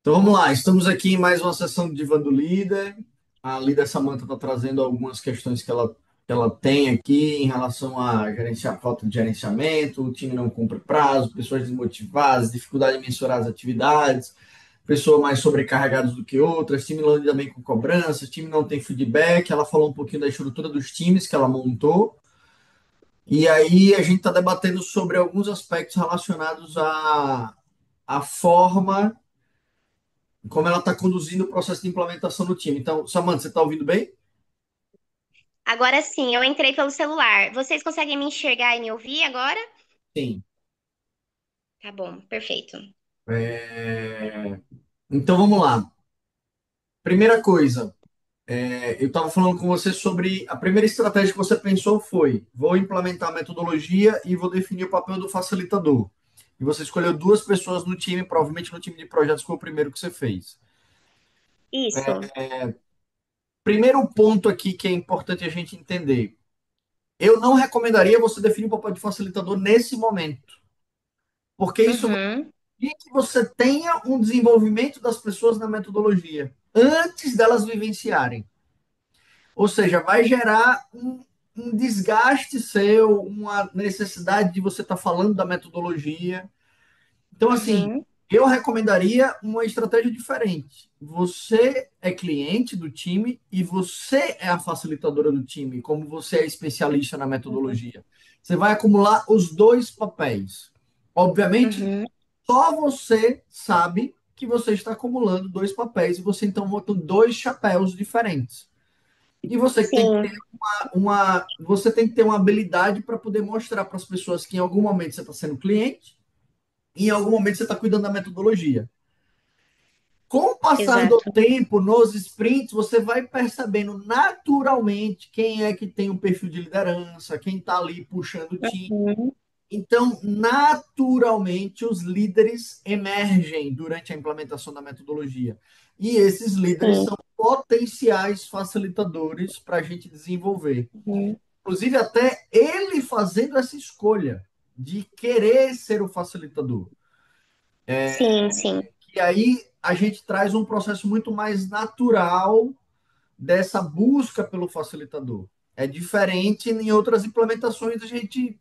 Então vamos lá, estamos aqui em mais uma sessão de Diva do Líder. A líder Samantha está trazendo algumas questões que ela tem aqui em relação a gerenciar falta de gerenciamento, o time não cumpre prazo, pessoas desmotivadas, dificuldade em mensurar as atividades, pessoas mais sobrecarregadas do que outras, time não lida bem com cobranças, time não tem feedback. Ela falou um pouquinho da estrutura dos times que ela montou. E aí a gente está debatendo sobre alguns aspectos relacionados à forma como ela está conduzindo o processo de implementação no time. Então, Samantha, você está ouvindo bem? Agora sim, eu entrei pelo celular. Vocês conseguem me enxergar e me ouvir agora? Sim. Tá bom, perfeito. Então, vamos lá. Primeira coisa, eu estava falando com você sobre a primeira estratégia que você pensou foi: vou implementar a metodologia e vou definir o papel do facilitador. E você escolheu duas pessoas no time, provavelmente no time de projetos foi o primeiro que você fez. Isso. Primeiro ponto aqui que é importante a gente entender. Eu não recomendaria você definir o papel de facilitador nesse momento, porque isso Uhum, e que você tenha um desenvolvimento das pessoas na metodologia antes delas vivenciarem. Ou seja, vai gerar um desgaste seu, uma necessidade de você estar falando da metodologia. Então, assim, uhum, eu recomendaria uma estratégia diferente. Você é cliente do time e você é a facilitadora do time, como você é especialista na uhum, metodologia. Você vai acumular os dois papéis. Obviamente, uhum. só você sabe que você está acumulando dois papéis e você então monta dois chapéus diferentes. E você tem que ter Sim, você tem que ter uma habilidade para poder mostrar para as pessoas que em algum momento você está sendo cliente e em algum momento você está cuidando da metodologia. Com o passar do exato. tempo, nos sprints, você vai percebendo naturalmente quem é que tem um perfil de liderança, quem está ali puxando o time. Uhum, Então, naturalmente, os líderes emergem durante a implementação da metodologia. E esses líderes sim. são potenciais facilitadores para a gente desenvolver. Uhum. Inclusive, até ele fazendo essa escolha de querer ser o facilitador. Sim, sim. E aí a gente traz um processo muito mais natural dessa busca pelo facilitador. É diferente em outras implementações, a gente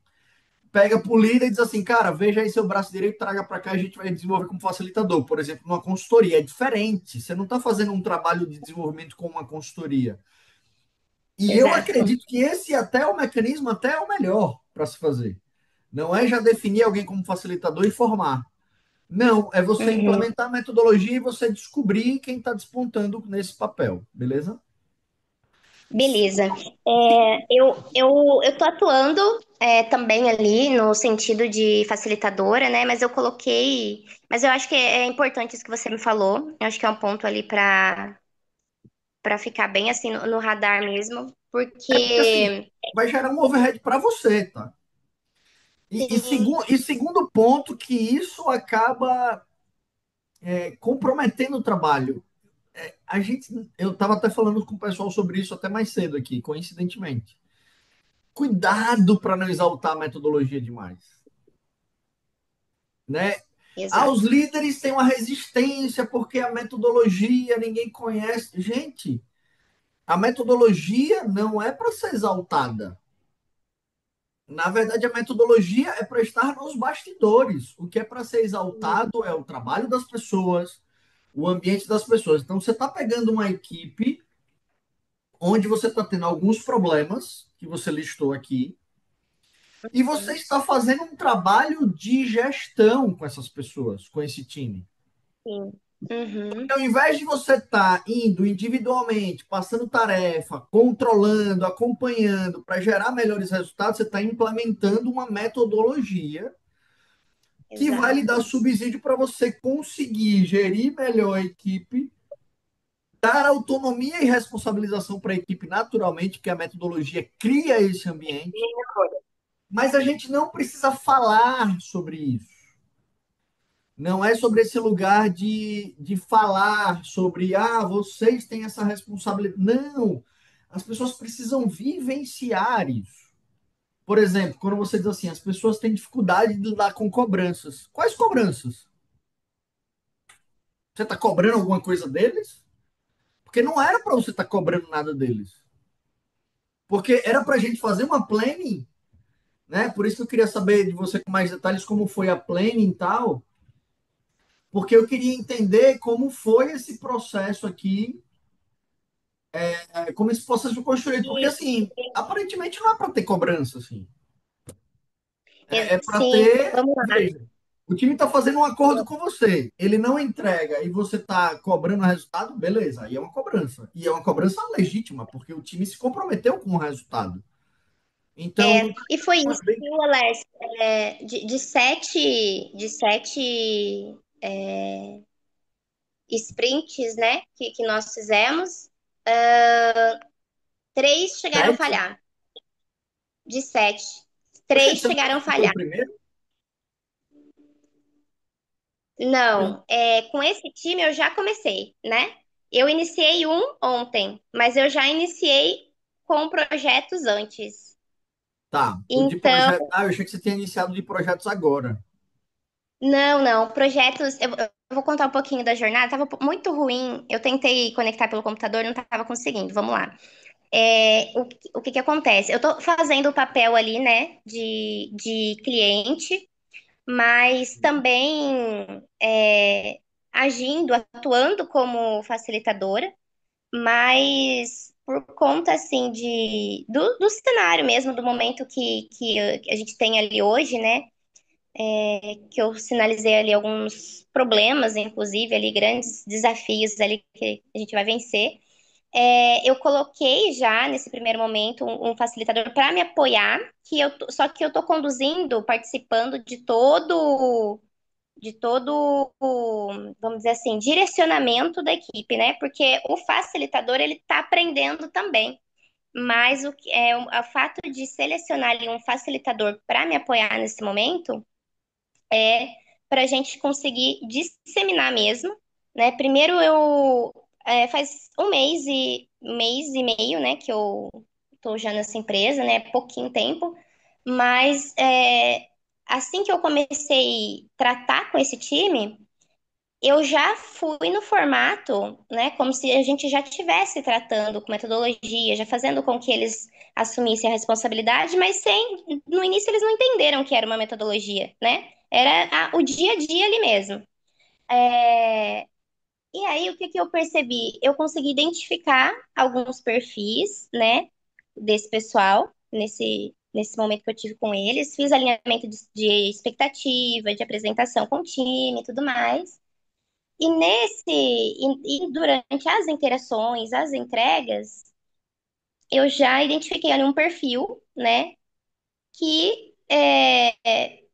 pega por líder e diz assim, cara, veja aí seu braço direito, traga para cá, a gente vai desenvolver como facilitador. Por exemplo, numa consultoria, é diferente. Você não está fazendo um trabalho de desenvolvimento com uma consultoria. E eu Exato. acredito que esse até é o mecanismo, até é o melhor para se fazer. Não é já definir alguém como facilitador e formar. Não, é você Uhum. implementar a metodologia e você descobrir quem está despontando nesse papel, beleza? Beleza. Eu tô atuando também ali no sentido de facilitadora, né? Mas eu coloquei. Mas eu acho que é importante isso que você me falou. Eu acho que é um ponto ali para ficar bem assim no radar mesmo. É porque assim, Porque. vai gerar um overhead para você, tá? Sim, E segundo ponto, que isso acaba comprometendo o trabalho. Eu estava até falando com o pessoal sobre isso até mais cedo aqui, coincidentemente. Cuidado para não exaltar a metodologia demais, né? Ah, os exato. líderes têm uma resistência porque a metodologia ninguém conhece. Gente, a metodologia não é para ser exaltada. Na verdade, a metodologia é para estar nos bastidores. O que é para ser exaltado é o trabalho das pessoas, o ambiente das pessoas. Então, você está pegando uma equipe onde você está tendo alguns problemas que você listou aqui, e você está fazendo um trabalho de gestão com essas pessoas, com esse time. Sim. Uhum. Ao invés de você estar indo individualmente, passando tarefa, controlando, acompanhando para gerar melhores resultados, você está implementando uma metodologia que vai lhe dar Exato. subsídio para você conseguir gerir melhor a equipe, dar autonomia e responsabilização para a equipe naturalmente, porque a metodologia cria esse ambiente, mas a gente não precisa falar sobre isso. Não é sobre esse lugar de falar sobre, vocês têm essa responsabilidade. Não, as pessoas precisam vivenciar isso. Por exemplo, quando você diz assim, as pessoas têm dificuldade de lidar com cobranças. Quais cobranças? Você está cobrando alguma coisa deles? Porque não era para você estar cobrando nada deles. Porque era para a gente fazer uma planning, né? Por isso que eu queria saber de você com mais detalhes como foi a planning e tal, porque eu queria entender como foi esse processo aqui, como esse processo foi construído. Porque, E, assim, aparentemente não é para ter cobrança, assim. É para sim, ter. vamos lá. Veja, o time está fazendo um acordo com você, ele não entrega e você está cobrando o resultado, beleza, aí é uma cobrança. E é uma cobrança legítima, porque o time se comprometeu com o resultado. Então, não E foi tá isso, bem. viu, Alex? De sete sprints, né, que nós fizemos, três chegaram a Sete. falhar. De sete. Poxa, Três você não chegaram a foi o falhar. primeiro? Não, com esse time eu já comecei, né? Eu iniciei um ontem, mas eu já iniciei com projetos antes. Tá, o de Então, projeto. Ah, eu achei que você tinha iniciado de projetos agora. não, projetos. Eu vou contar um pouquinho da jornada. Tava muito ruim. Eu tentei conectar pelo computador, não tava conseguindo. Vamos lá. O que que acontece? Eu tô fazendo o papel ali, né, de cliente, mas também agindo, atuando como facilitadora, mas por conta, assim, do cenário mesmo, do momento que a gente tem ali hoje, né, que eu sinalizei ali alguns problemas, inclusive, ali, grandes desafios ali que a gente vai vencer. Eu coloquei já nesse primeiro momento um facilitador para me apoiar, só que eu estou conduzindo, participando de todo, vamos dizer assim, direcionamento da equipe, né? Porque o facilitador ele está aprendendo também. Mas o fato de selecionar ali um facilitador para me apoiar nesse momento é para a gente conseguir disseminar mesmo, né? Primeiro faz um mês e meio, né, que eu tô já nessa empresa, né? Pouquinho tempo, mas assim que eu comecei a tratar com esse time, eu já fui no formato, né, como se a gente já estivesse tratando com metodologia, já fazendo com que eles assumissem a responsabilidade, mas no início eles não entenderam que era uma metodologia, né? Era o dia a dia ali mesmo. É, E aí, o que que eu percebi? Eu consegui identificar alguns perfis, né, desse pessoal, nesse momento que eu tive com eles, fiz alinhamento de expectativa, de apresentação com o time e tudo mais. E durante as interações, as entregas, eu já identifiquei ali um perfil, né, que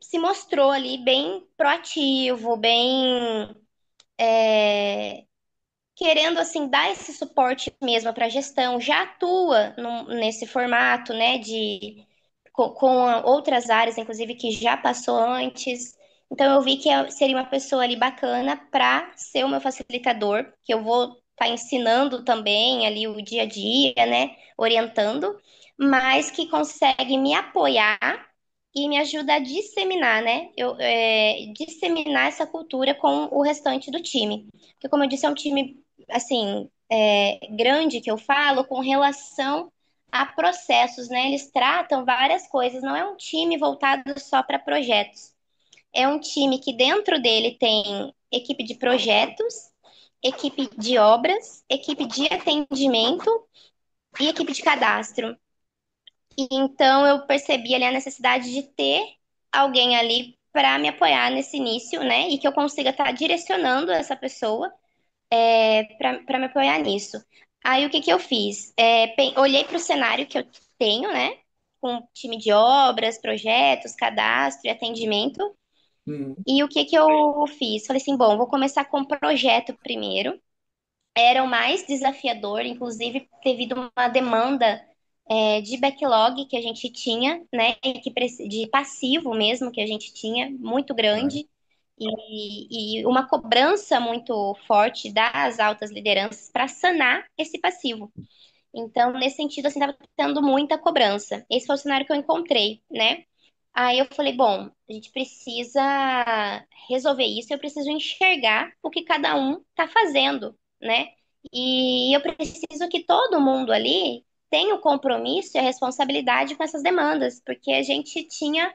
se mostrou ali bem proativo, bem querendo assim dar esse suporte mesmo para a gestão, já atua nesse formato, né, com outras áreas, inclusive que já passou antes. Então eu vi que seria uma pessoa ali bacana para ser o meu facilitador, que eu vou estar ensinando também ali o dia a dia, né, orientando, mas que consegue me apoiar e me ajuda a disseminar, né, disseminar essa cultura com o restante do time. Porque como eu disse, é um time assim grande que eu falo com relação a processos, né? Eles tratam várias coisas, não é um time voltado só para projetos. É um time que dentro dele tem equipe de projetos, equipe de obras, equipe de atendimento e equipe de cadastro. E então eu percebi ali a necessidade de ter alguém ali para me apoiar nesse início, né? E que eu consiga estar direcionando essa pessoa para me apoiar nisso. Aí o que que eu fiz? Olhei para o cenário que eu tenho, né? Com time de obras, projetos, cadastro e atendimento. Hum. E o que que eu fiz? Falei assim, bom, vou começar com o projeto primeiro. Era o mais desafiador, inclusive devido a uma demanda de backlog que a gente tinha, né? De passivo mesmo que a gente tinha, muito Tá. grande e uma cobrança muito forte das altas lideranças para sanar esse passivo. Então, nesse sentido, assim, estava tendo muita cobrança. Esse foi o cenário que eu encontrei, né? Aí eu falei, bom, a gente precisa resolver isso, eu preciso enxergar o que cada um está fazendo, né? E eu preciso que todo mundo ali tenha o compromisso e a responsabilidade com essas demandas, porque a gente tinha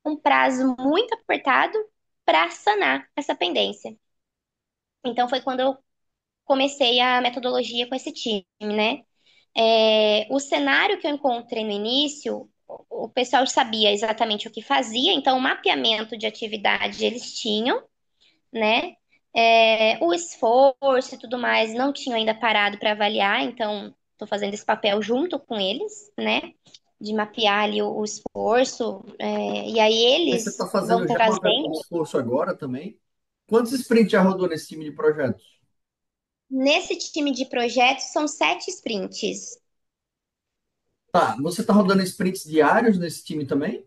um prazo muito apertado para sanar essa pendência. Então foi quando eu comecei a metodologia com esse time, né? O cenário que eu encontrei no início, o pessoal sabia exatamente o que fazia, então o mapeamento de atividade eles tinham, né? O esforço e tudo mais não tinham ainda parado para avaliar, então estou fazendo esse papel junto com eles, né? De mapear ali o esforço, e aí Mas você eles está vão fazendo já uma papel de trazendo. esforço agora também? Quantos sprints já rodou nesse time de projetos? Nesse time de projetos são 7 sprints. Tá, você está rodando sprints diários nesse time também?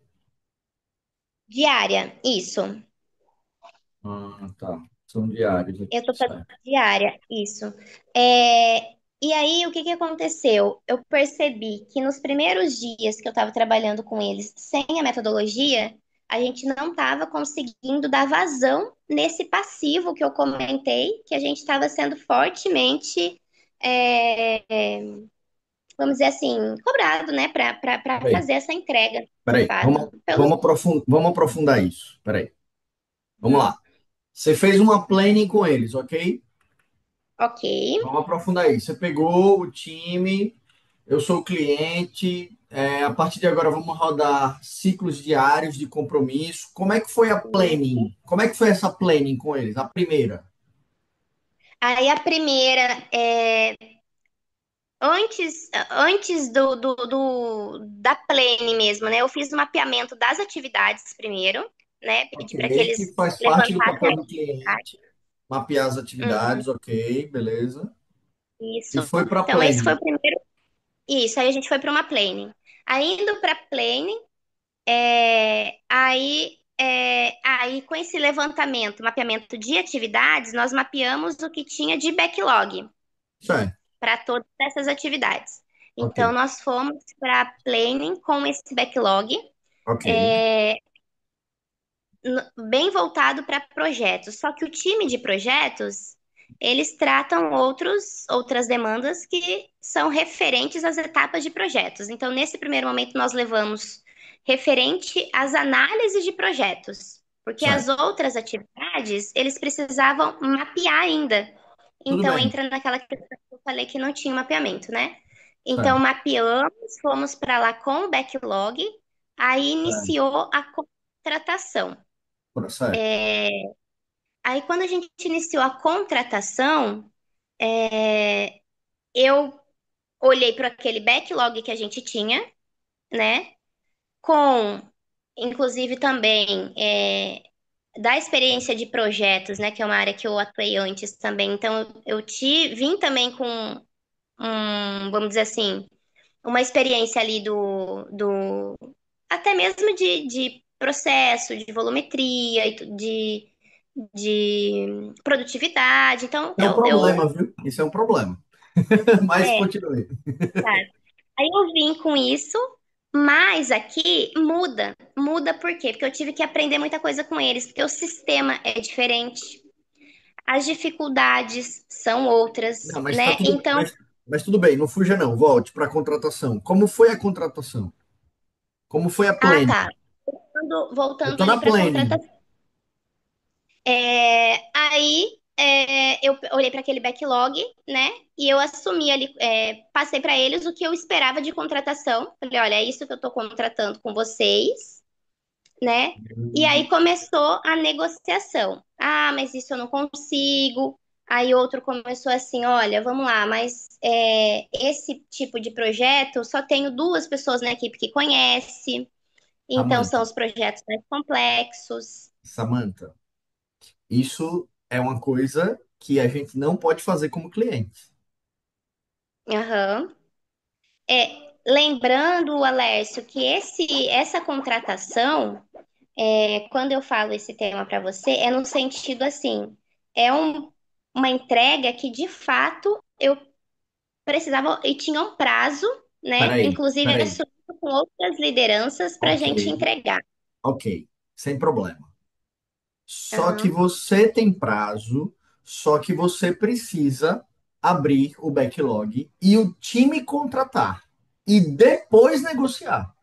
Diária, isso. Ah, tá. São diários Eu aqui, tô fazendo certo. diária, isso. E aí, o que que aconteceu? Eu percebi que nos primeiros dias que eu estava trabalhando com eles sem a metodologia, a gente não estava conseguindo dar vazão nesse passivo que eu comentei, que a gente estava sendo fortemente, é, é, vamos dizer assim, cobrado, né, para Peraí, fazer essa entrega, de peraí. fato. Pelos... Vamos aprofundar isso. Peraí. Vamos Hum, lá. Você fez uma planning com eles, ok? ok. Vamos aprofundar isso. Você pegou o time, eu sou o cliente, a partir de agora vamos rodar ciclos diários de compromisso. Como é que foi a planning? Como é que foi essa planning com eles? A primeira. Aí a primeira, antes da plane mesmo, né? Eu fiz o mapeamento das atividades primeiro, né? Pedi para que Ok, que eles faz parte do levantassem papel a do atividade. cliente, mapear as Uhum, atividades, ok, beleza. E isso. foi para a Então, esse foi planning. o primeiro. Isso, aí a gente foi para uma plane. Aí indo para plane, aí com esse levantamento, mapeamento de atividades, nós mapeamos o que tinha de backlog Certo, para todas essas atividades. ok, Então, nós fomos para planning com esse backlog, ok. é, bem voltado para projetos. Só que o time de projetos, eles tratam outras demandas que são referentes às etapas de projetos. Então, nesse primeiro momento, nós levamos referente às análises de projetos, porque as Certo, outras atividades, eles precisavam mapear ainda. tudo Então, bem. entra naquela questão que eu falei que não tinha mapeamento, né? Então, Certo, mapeamos, fomos para lá com o backlog, aí certo, iniciou a contratação. certo. Aí, quando a gente iniciou a contratação, eu olhei para aquele backlog que a gente tinha, né? Com, inclusive, também da experiência de projetos, né? Que é uma área que eu atuei antes também. Então, vim também com vamos dizer assim, uma experiência ali até mesmo de processo, de volumetria, de produtividade. Então, É um problema, viu? Isso é um problema. Mas é, continue. tá. Aí eu vim com isso, mas aqui muda por quê? Porque eu tive que aprender muita coisa com eles, porque o sistema é diferente, as dificuldades são Não, outras, mas tá né? tudo, Então, mas tudo bem, não fuja não. Volte para a contratação. Como foi a contratação? Como foi a planning? tá. Eu Voltando tô ali na para planning. contratação. Eu olhei para aquele backlog, né? E eu assumi ali, passei para eles o que eu esperava de contratação. Falei, olha, é isso que eu estou contratando com vocês, né? E aí começou a negociação. Ah, mas isso eu não consigo. Aí outro começou assim, olha, vamos lá, mas esse tipo de projeto só tenho 2 pessoas na equipe que conhece, então são Samantha, os projetos mais complexos. Samantha, isso é uma coisa que a gente não pode fazer como cliente. Aham. Lembrando, Alércio, que essa contratação, quando eu falo esse tema para você, é no sentido assim, uma entrega que de fato eu precisava e tinha um prazo, né? Peraí, Inclusive peraí. assumido com outras lideranças para a Ok, gente entregar. Ok, sem problema. Só que Aham, você tem prazo, só que você precisa abrir o backlog e o time contratar e depois negociar.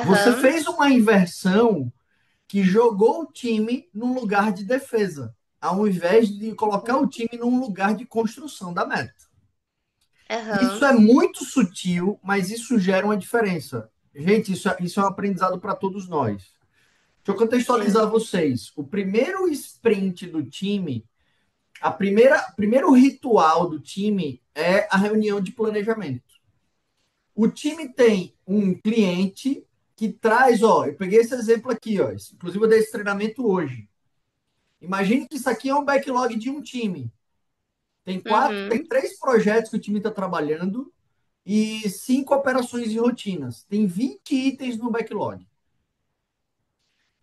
Você aham, fez uma inversão que jogou o time num lugar de defesa, ao invés de colocar o time num lugar de construção da meta. Isso aham, é muito sutil, mas isso gera uma diferença. Gente, isso é um aprendizado para todos nós. Deixa eu sim. contextualizar vocês. O primeiro sprint do time, primeiro ritual do time é a reunião de planejamento. O time tem um cliente que traz, ó, eu peguei esse exemplo aqui, ó, inclusive eu dei esse treinamento hoje. Imagine que isso aqui é um backlog de um time. Tem Uhum, três projetos que o time está trabalhando e cinco operações e rotinas. Tem 20 itens no backlog.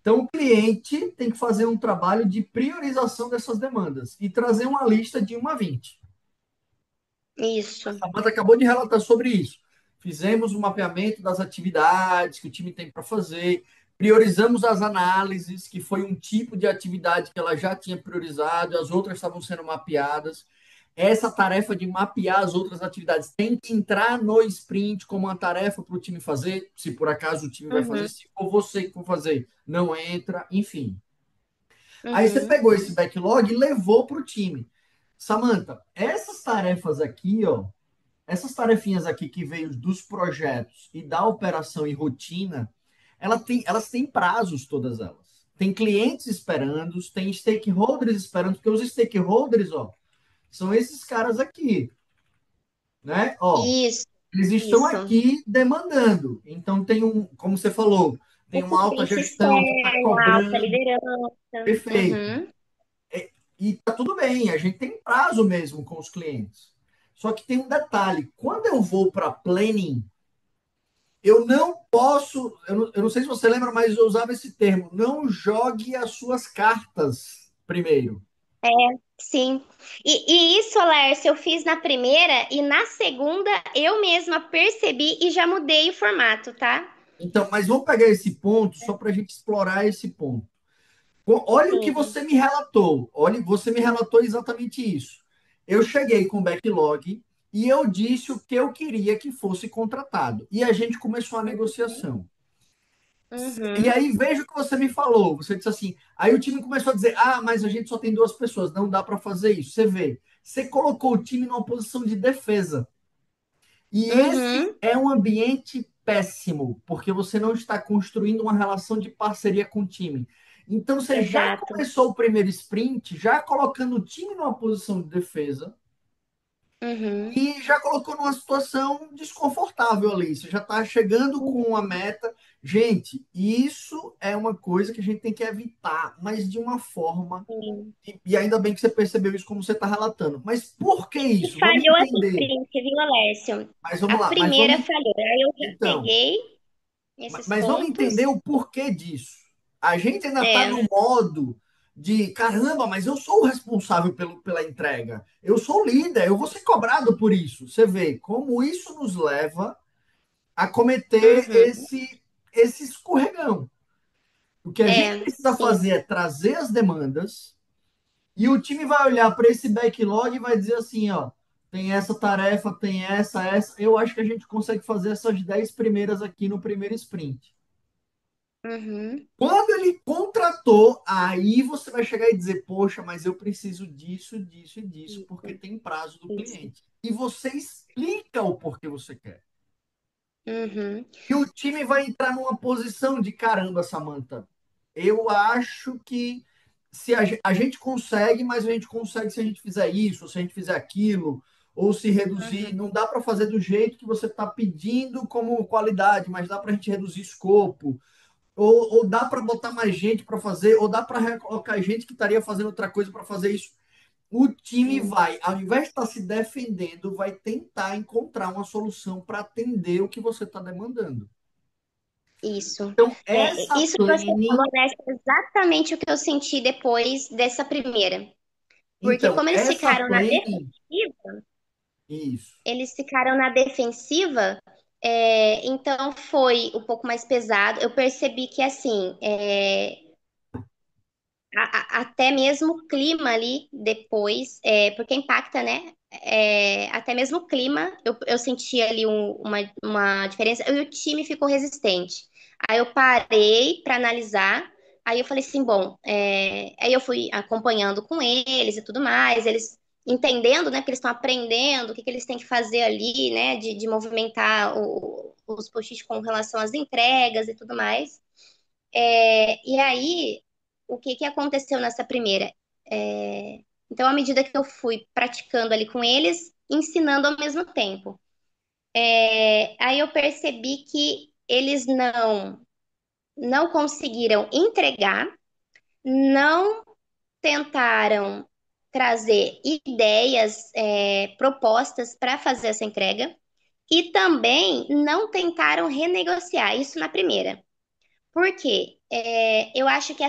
Então, o cliente tem que fazer um trabalho de priorização dessas demandas e trazer uma lista de 1 a 20. A isso. Samanta acabou de relatar sobre isso. Fizemos um mapeamento das atividades que o time tem para fazer, priorizamos as análises, que foi um tipo de atividade que ela já tinha priorizado, as outras estavam sendo mapeadas. Essa tarefa de mapear as outras atividades tem que entrar no sprint como uma tarefa para o time fazer, se por acaso o time vai fazer, Uhum, se for você que for fazer, não entra, enfim. Aí você uhum, pegou esse backlog e levou para o time. Samantha, essas tarefas aqui, ó, essas tarefinhas aqui que veio dos projetos e da operação e rotina, elas têm prazos, todas elas. Tem clientes esperando, tem stakeholders esperando, porque os stakeholders, ó, são esses caras aqui, né? Ó, isso, eles estão isso. aqui demandando. Então tem um, como você falou, tem O uma alta cliente gestão que está externo, a alta cobrando, liderança. perfeito. Uhum, E tá tudo bem, a gente tem prazo mesmo com os clientes. Só que tem um detalhe, quando eu vou para planning, eu não posso, eu não sei se você lembra, mas eu usava esse termo, não jogue as suas cartas primeiro. sim. E isso, Lércio, eu fiz na primeira e na segunda eu mesma percebi e já mudei o formato, tá? Então, mas vamos pegar esse ponto só para a gente explorar esse ponto. Olha o que Sim. você me relatou. Olha, você me relatou exatamente isso. Eu cheguei com o backlog e eu disse o que eu queria que fosse contratado. E a gente começou a negociação. E Uhum. aí veja o que você me falou. Você disse assim. Aí o time começou a dizer: Ah, mas a gente só tem duas pessoas, não dá para fazer isso. Você vê, você colocou o time numa posição de defesa. E esse Uhum. é um ambiente péssimo, porque você não está construindo uma relação de parceria com o time. Então você já Exato. começou o primeiro sprint, já colocando o time numa posição de defesa Uhum. e já colocou numa situação desconfortável ali. Você já está chegando com uma Uhum. meta. Gente, isso é uma coisa que a gente tem que evitar, mas de uma forma. Sim. E ainda bem que você percebeu isso como você está relatando. Mas por que E isso? Vamos falhou essa entender. sprint, viu, Alércio? Mas A vamos lá, mas primeira falhou. Aí eu já então, peguei esses mas vamos entender pontos. o porquê disso. A gente ainda está É. no modo de caramba, mas eu sou o responsável pela entrega. Eu sou o líder, eu vou ser cobrado por isso. Você vê como isso nos leva a cometer Uhum. esse escorregão. O que a gente É, precisa sim. fazer é trazer as demandas e o time vai olhar para esse backlog e vai dizer assim, ó, tem essa tarefa, tem essa. Eu acho que a gente consegue fazer essas 10 primeiras aqui no primeiro sprint. Uhum. Quando ele contratou, aí você vai chegar e dizer, poxa, mas eu preciso disso, disso e disso, porque Isso, tem prazo do isso. cliente. E você explica o porquê você quer. Uhum. E o time vai entrar numa posição de caramba, Samantha. Eu acho que se a gente consegue, mas a gente consegue se a gente fizer isso, ou se a gente fizer aquilo, ou se reduzir. Uhum. Não dá para fazer do jeito que você está pedindo como qualidade, mas dá para a gente reduzir escopo. Ou dá para botar mais gente para fazer, ou dá para recolocar gente que estaria fazendo outra coisa para fazer isso. O time Sim. vai, ao invés de estar se defendendo, vai tentar encontrar uma solução para atender o que você está demandando. Isso. Então, É, essa isso que você falou, planning, né, é exatamente o que eu senti depois dessa primeira. Porque então, como eles essa ficaram na planning, defensiva, isso. eles ficaram na defensiva, Então foi um pouco mais pesado. Eu percebi que assim, até mesmo o clima ali depois, porque impacta, né? Até mesmo o clima, eu senti ali uma diferença, e o time ficou resistente. Aí eu parei para analisar, aí eu falei assim, bom, aí eu fui acompanhando com eles e tudo mais, eles entendendo, né, porque eles estão aprendendo o que eles têm que fazer ali, né, de movimentar os post-its com relação às entregas e tudo mais. E aí, o que que aconteceu nessa primeira? Então, à medida que eu fui praticando ali com eles, ensinando ao mesmo tempo, aí eu percebi que eles não conseguiram entregar, não tentaram trazer ideias, propostas para fazer essa entrega e também não tentaram renegociar isso na primeira. Por quê? Eu acho que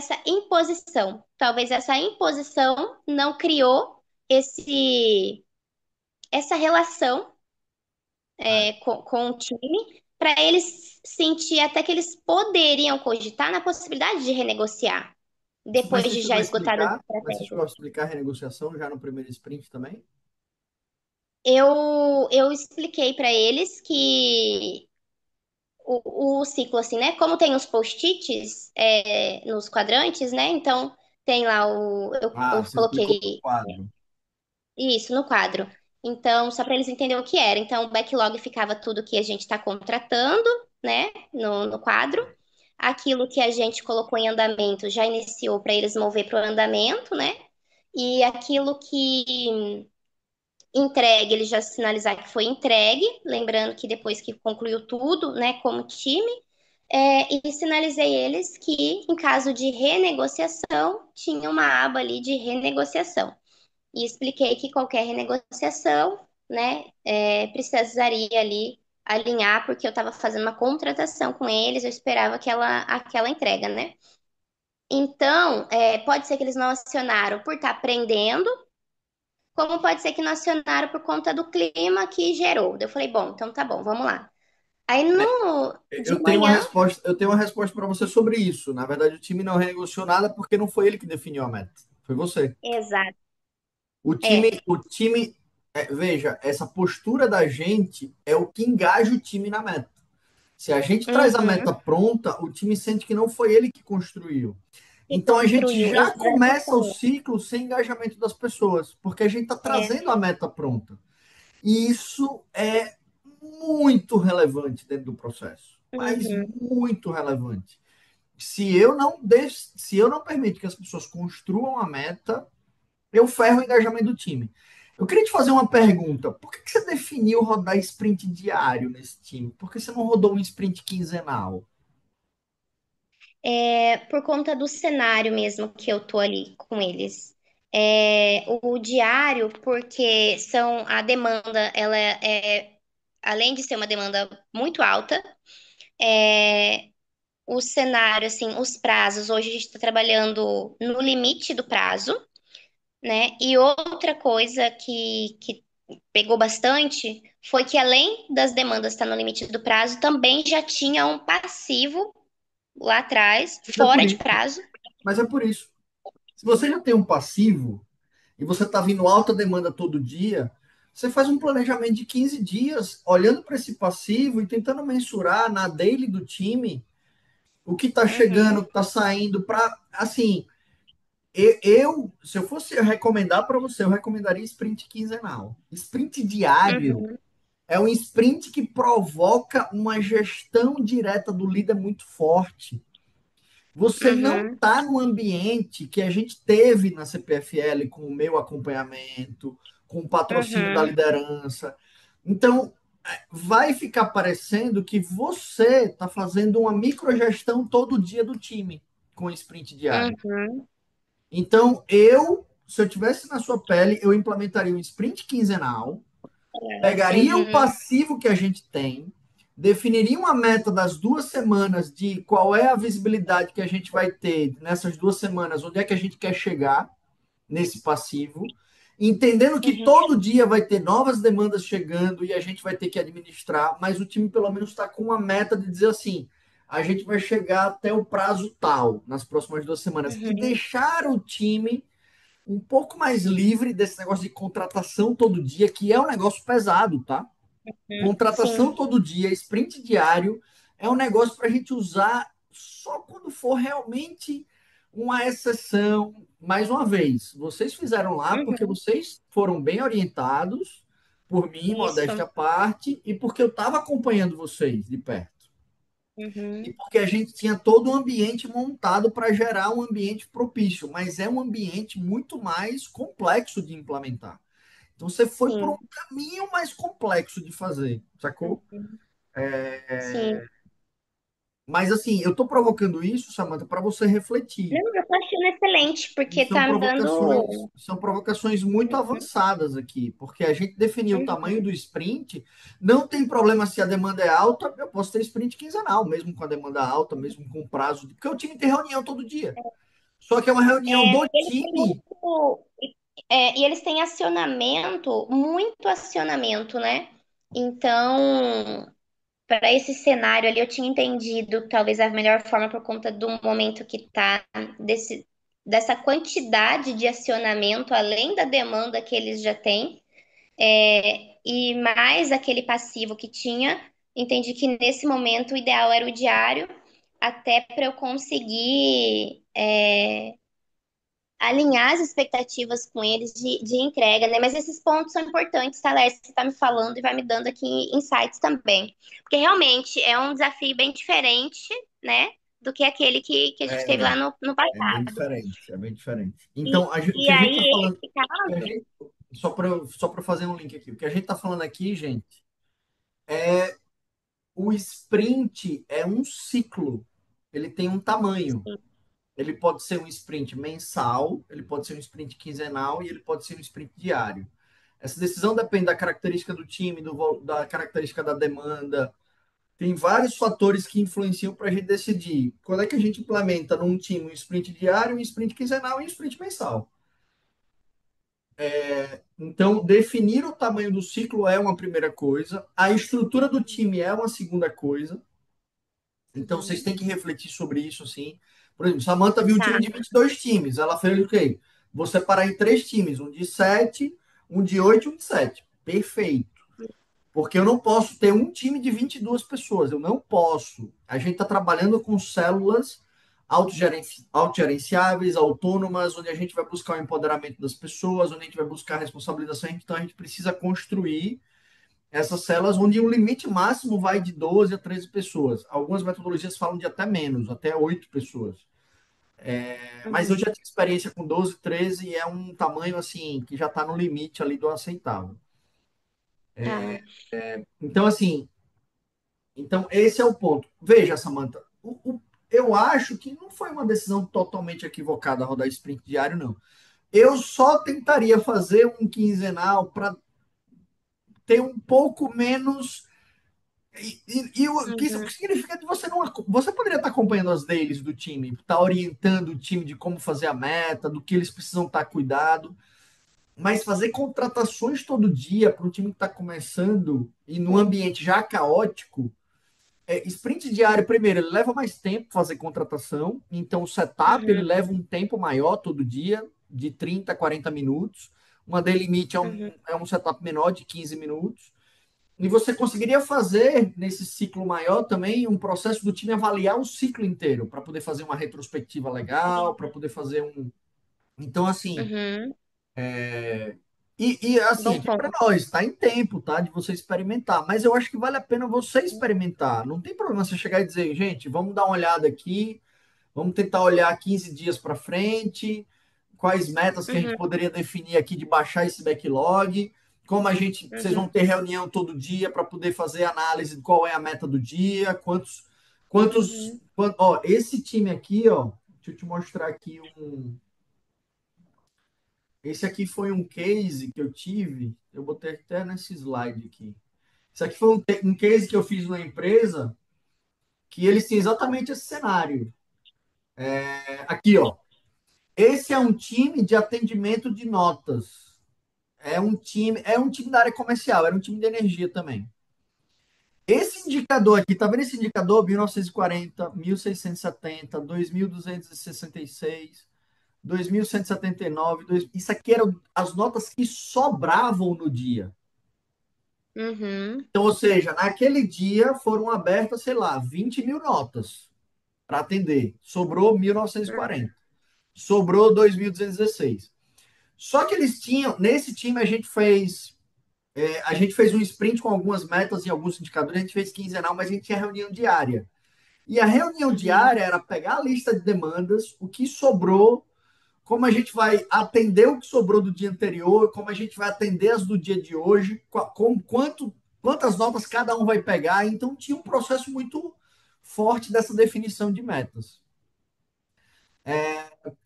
talvez essa imposição não criou essa relação com o time, para eles sentir até que eles poderiam cogitar na possibilidade de renegociar, Mas depois você de chegou já a esgotar as explicar? Mas você estratégias. chegou a explicar a renegociação já no primeiro sprint também? Eu expliquei para eles que o ciclo, assim, né? Como tem os post-its nos quadrantes, né? Então tem lá Ah, eu você explicou no coloquei quadro. isso no quadro. Então, só para eles entenderem o que era. Então, o backlog ficava tudo que a gente está contratando, né? No quadro. Aquilo que a gente colocou em andamento já iniciou para eles mover para o andamento, né? E aquilo que entregue, eles já sinalizar que foi entregue, lembrando que depois que concluiu tudo, né, como time, e sinalizei eles que, em caso de renegociação, tinha uma aba ali de renegociação. E expliquei que qualquer renegociação, né, precisaria ali alinhar, porque eu estava fazendo uma contratação com eles, eu esperava aquela entrega, né? Então, pode ser que eles não acionaram por estar aprendendo, como pode ser que não acionaram por conta do clima que gerou. Daí eu falei, bom, então tá bom, vamos lá. Aí no de manhã, Eu tenho uma resposta para você sobre isso. Na verdade, o time não renegociou nada porque não foi ele que definiu a meta. Foi você. exato, O é, time, veja, essa postura da gente é o que engaja o time na meta. Se a gente traz a uhum, meta pronta, o time sente que não foi ele que construiu. que Então a gente construiu, já começa o exatamente, ciclo sem engajamento das pessoas, porque a gente está é, trazendo a meta pronta. E isso é muito relevante dentro do processo, mas uhum, muito relevante. Se eu não permito que as pessoas construam a meta, eu ferro o engajamento do time. Eu queria te fazer uma pergunta. Por que você definiu rodar sprint diário nesse time? Por que você não rodou um sprint quinzenal? por conta do cenário mesmo que eu tô ali com eles. O diário, porque a demanda, ela além de ser uma demanda muito alta, é, o cenário, assim, os prazos, hoje a gente está trabalhando no limite do prazo, né? E outra coisa que pegou bastante foi que além das demandas estar no limite do prazo, também já tinha um passivo lá atrás, Mas é por fora de isso. prazo. Mas é por isso. Se você já tem um passivo e você está vindo alta demanda todo dia, você faz um planejamento de 15 dias, olhando para esse passivo e tentando mensurar na daily do time o que está chegando, Uhum, o que está saindo, para, assim, se eu fosse recomendar para você, eu recomendaria sprint quinzenal. Sprint diário uhum, é um sprint que provoca uma gestão direta do líder muito forte. Você não uhum, está no ambiente que a gente teve na CPFL com o meu acompanhamento, com o patrocínio da uhum, liderança. Então, vai ficar parecendo que você está fazendo uma microgestão todo dia do time com o sprint diário. uhum, Então, se eu tivesse na sua pele, eu implementaria um sprint quinzenal, pegaria o uhum, passivo que a gente tem, definiria uma meta das 2 semanas de qual é a visibilidade que a gente vai ter nessas 2 semanas, onde é que a gente quer chegar nesse passivo, entendendo que Uhum. todo dia vai ter novas demandas chegando e a gente vai ter que administrar, mas o time pelo menos está com uma meta de dizer assim: a gente vai chegar até o prazo tal nas próximas 2 semanas e Uhum. deixar o time um pouco mais livre desse negócio de contratação todo dia, que é um negócio pesado, tá? Contratação Sim. todo dia, sprint diário, é um negócio para a gente usar só quando for realmente uma exceção. Mais uma vez, vocês fizeram lá porque Uhum. vocês foram bem orientados por mim, Isso. modéstia à parte, e porque eu estava acompanhando vocês de perto. E Uhum. porque a gente tinha todo o ambiente montado para gerar um ambiente propício, mas é um ambiente muito mais complexo de implementar. Então você foi por um Sim. caminho mais complexo de fazer, sacou? Uhum. Sim. Mas assim, eu tô provocando isso, Samantha, para você refletir. Não, eu tô achando excelente, E porque tá me dando. são provocações muito Uhum. avançadas aqui, porque a gente definiu o tamanho Uhum. do sprint. Não tem problema se a demanda é alta, eu posso ter sprint quinzenal, mesmo com a demanda alta, mesmo com prazo, porque o time tem reunião todo dia. Só que é uma reunião do Eles têm time. muito. E eles têm acionamento, muito acionamento, né? Então, para esse cenário ali, eu tinha entendido talvez a melhor forma por conta do momento que tá, dessa quantidade de acionamento, além da demanda que eles já têm, e mais aquele passivo que tinha, entendi que nesse momento o ideal era o diário, até para eu conseguir. Alinhar as expectativas com eles de entrega, né? Mas esses pontos são importantes, tá, Léo? Você tá me falando e vai me dando aqui insights também. Porque realmente é um desafio bem diferente, né? Do que aquele que a gente teve lá É, no é bem passado. diferente, é bem diferente. E, Então, o e que a gente aí, está falando, esse o que a caso. gente, só para fazer um link aqui, o que a gente está falando aqui, gente, o sprint é um ciclo, ele tem um tamanho. Ele pode ser um sprint mensal, ele pode ser um sprint quinzenal e ele pode ser um sprint diário. Essa decisão depende da característica do time, da característica da demanda. Tem vários fatores que influenciam para a gente decidir quando é que a gente implementa num time um sprint diário, um sprint quinzenal e um sprint mensal. Então, definir o tamanho do ciclo é uma primeira coisa, a estrutura do time é uma segunda coisa. Então, vocês Uhum, têm que refletir sobre isso, sim. Por exemplo, Samantha viu um tá. time de 22 times. Ela fez o quê? Vou separar em três times: um de 7, um de 8 e um de 7. Perfeito. Porque eu não posso ter um time de 22 pessoas. Eu não posso. A gente está trabalhando com células autogerenciáveis, autônomas, onde a gente vai buscar o empoderamento das pessoas, onde a gente vai buscar a responsabilização. Então, a gente precisa construir essas células onde o limite máximo vai de 12 a 13 pessoas. Algumas metodologias falam de até menos, até 8 pessoas. Mas eu Uhum, já tive experiência com 12, 13 e é um tamanho assim que já está no limite ali do aceitável. tá. Então, assim, então esse é o ponto. Veja, Samantha, eu acho que não foi uma decisão totalmente equivocada rodar sprint diário, não. Eu só tentaria fazer um quinzenal para ter um pouco menos. O Uhum, que significa que você não. Você poderia estar acompanhando as dailies do time, estar orientando o time de como fazer a meta, do que eles precisam estar cuidado, mas fazer contratações todo dia para um time que está começando e num ambiente já caótico. Sprint diário, primeiro, ele leva mais tempo fazer contratação, então o setup ele uhum, leva um tempo maior todo dia, de 30 a 40 minutos. Uma daily meet uhum, é um setup menor, de 15 minutos. E você conseguiria fazer nesse ciclo maior também um processo do time avaliar o ciclo inteiro, para poder fazer uma retrospectiva legal, para poder fazer um. Então, assim, uhum. assim, Bom aqui para ponto. nós, está em tempo, tá? De você experimentar. Mas eu acho que vale a pena você experimentar. Não tem problema você chegar e dizer, gente, vamos dar uma olhada aqui, vamos tentar olhar 15 dias para frente, quais metas que a gente Uhum, poderia definir aqui de baixar esse backlog, como a gente, vocês uhum, vão ter reunião todo dia para poder fazer análise de qual é a meta do dia, uhum, ó, esse time aqui, ó, deixa eu te mostrar aqui esse aqui foi um case que eu tive, eu botei até nesse slide aqui. Isso aqui foi um case que eu fiz numa empresa que eles têm exatamente esse cenário. Aqui, ó. Esse é um time de atendimento de notas. é um time da área comercial, era um time de energia também. Esse indicador aqui, tá vendo esse indicador? 1940, 1670, 2266, 2179, isso aqui eram as notas que sobravam no dia. Uhum. Então, ou seja, naquele dia foram abertas, sei lá, 20 mil notas para atender. Sobrou 1940. Sobrou 2216. Só que eles tinham, nesse time a gente fez um sprint com algumas metas e alguns indicadores, a gente fez quinzenal, mas a gente tinha reunião diária. E a reunião Uhum. diária era pegar a lista de demandas, o que sobrou, como a gente vai atender o que sobrou do dia anterior, como a gente vai atender as do dia de hoje, quantas notas cada um vai pegar. Então tinha um processo muito forte dessa definição de metas.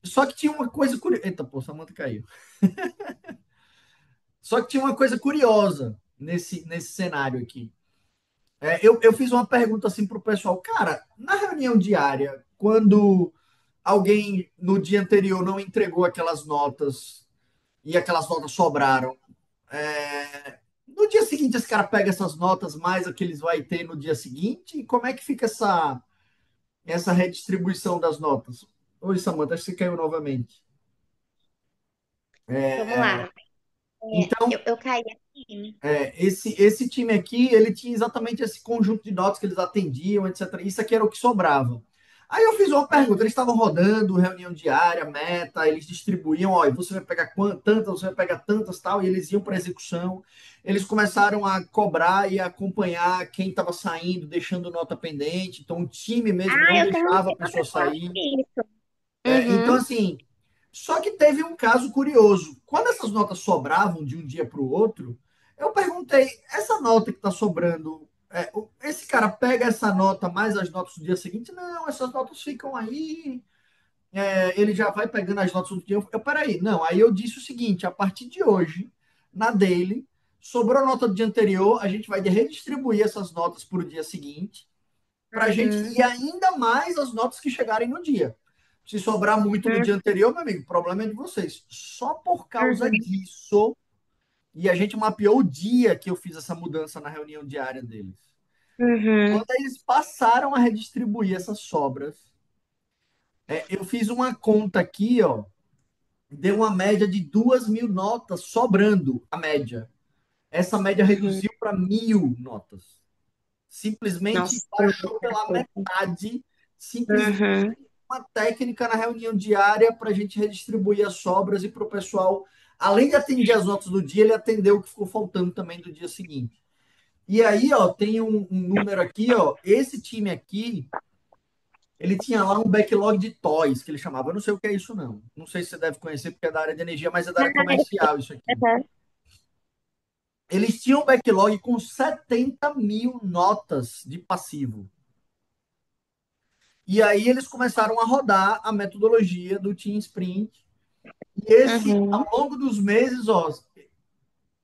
Só que tinha uma coisa curiosa. Eita, pô, Samanta caiu. Só que tinha uma coisa curiosa nesse cenário aqui. Eu fiz uma pergunta assim para o pessoal, cara, na reunião diária, quando alguém no dia anterior não entregou aquelas notas e aquelas notas sobraram, no dia seguinte esse cara pega essas notas mais o que eles vai ter no dia seguinte, e como é que fica essa redistribuição das notas? Oi, Samanta, acho que você caiu novamente. Vamos lá. Então, Eu caí aqui. esse time aqui, ele tinha exatamente esse conjunto de notas que eles atendiam, etc. Isso aqui era o que sobrava. Aí eu fiz uma pergunta, Uhum. eles estavam rodando, reunião diária, meta, eles distribuíam, ó, você vai pegar tantas, você vai pegar tantas, tal, e eles iam para execução. Eles começaram a cobrar e a acompanhar quem estava saindo, deixando nota pendente. Então o time mesmo Ah, não eu tenho um deixava a tema pessoa para falar sair. sobre isso. Então, Uhum. assim, só que teve um caso curioso. Quando essas notas sobravam de um dia para o outro, eu perguntei: essa nota que está sobrando, esse cara pega essa nota mais as notas do dia seguinte? Não, essas notas ficam aí, ele já vai pegando as notas do dia. Peraí, não. Aí eu disse o seguinte: a partir de hoje, na daily, sobrou a nota do dia anterior, a gente vai redistribuir essas notas para o dia seguinte para a gente Uhum. ir ainda mais as notas que chegarem no dia. Se sobrar muito no dia anterior, meu amigo, o problema é de vocês. Só por causa Uhum. disso, e a gente mapeou o dia que eu fiz essa mudança na reunião diária deles. Uhum. Quando eles passaram a redistribuir essas sobras, eu fiz uma conta aqui, ó, deu uma média de 2 mil notas sobrando a média. Essa média Uhum. reduziu para 1.000 notas. Simplesmente Nossa, foi baixou muita pela coisa. metade, simplesmente Uhum. uma técnica na reunião diária para a gente redistribuir as sobras e para o pessoal, além de atender as notas do dia, ele atendeu o que ficou faltando também do dia seguinte. E aí, ó, tem um número aqui, ó, esse time aqui, ele tinha lá um backlog de toys, que ele chamava. Eu não sei o que é isso, não. Não sei se você deve conhecer, porque é da área de energia, mas é da Ah, área comercial isso aqui. uhum. Eles tinham um backlog com 70 mil notas de passivo. E aí eles começaram a rodar a metodologia do Team Sprint. E esse, Uhum. ao longo dos meses, ó,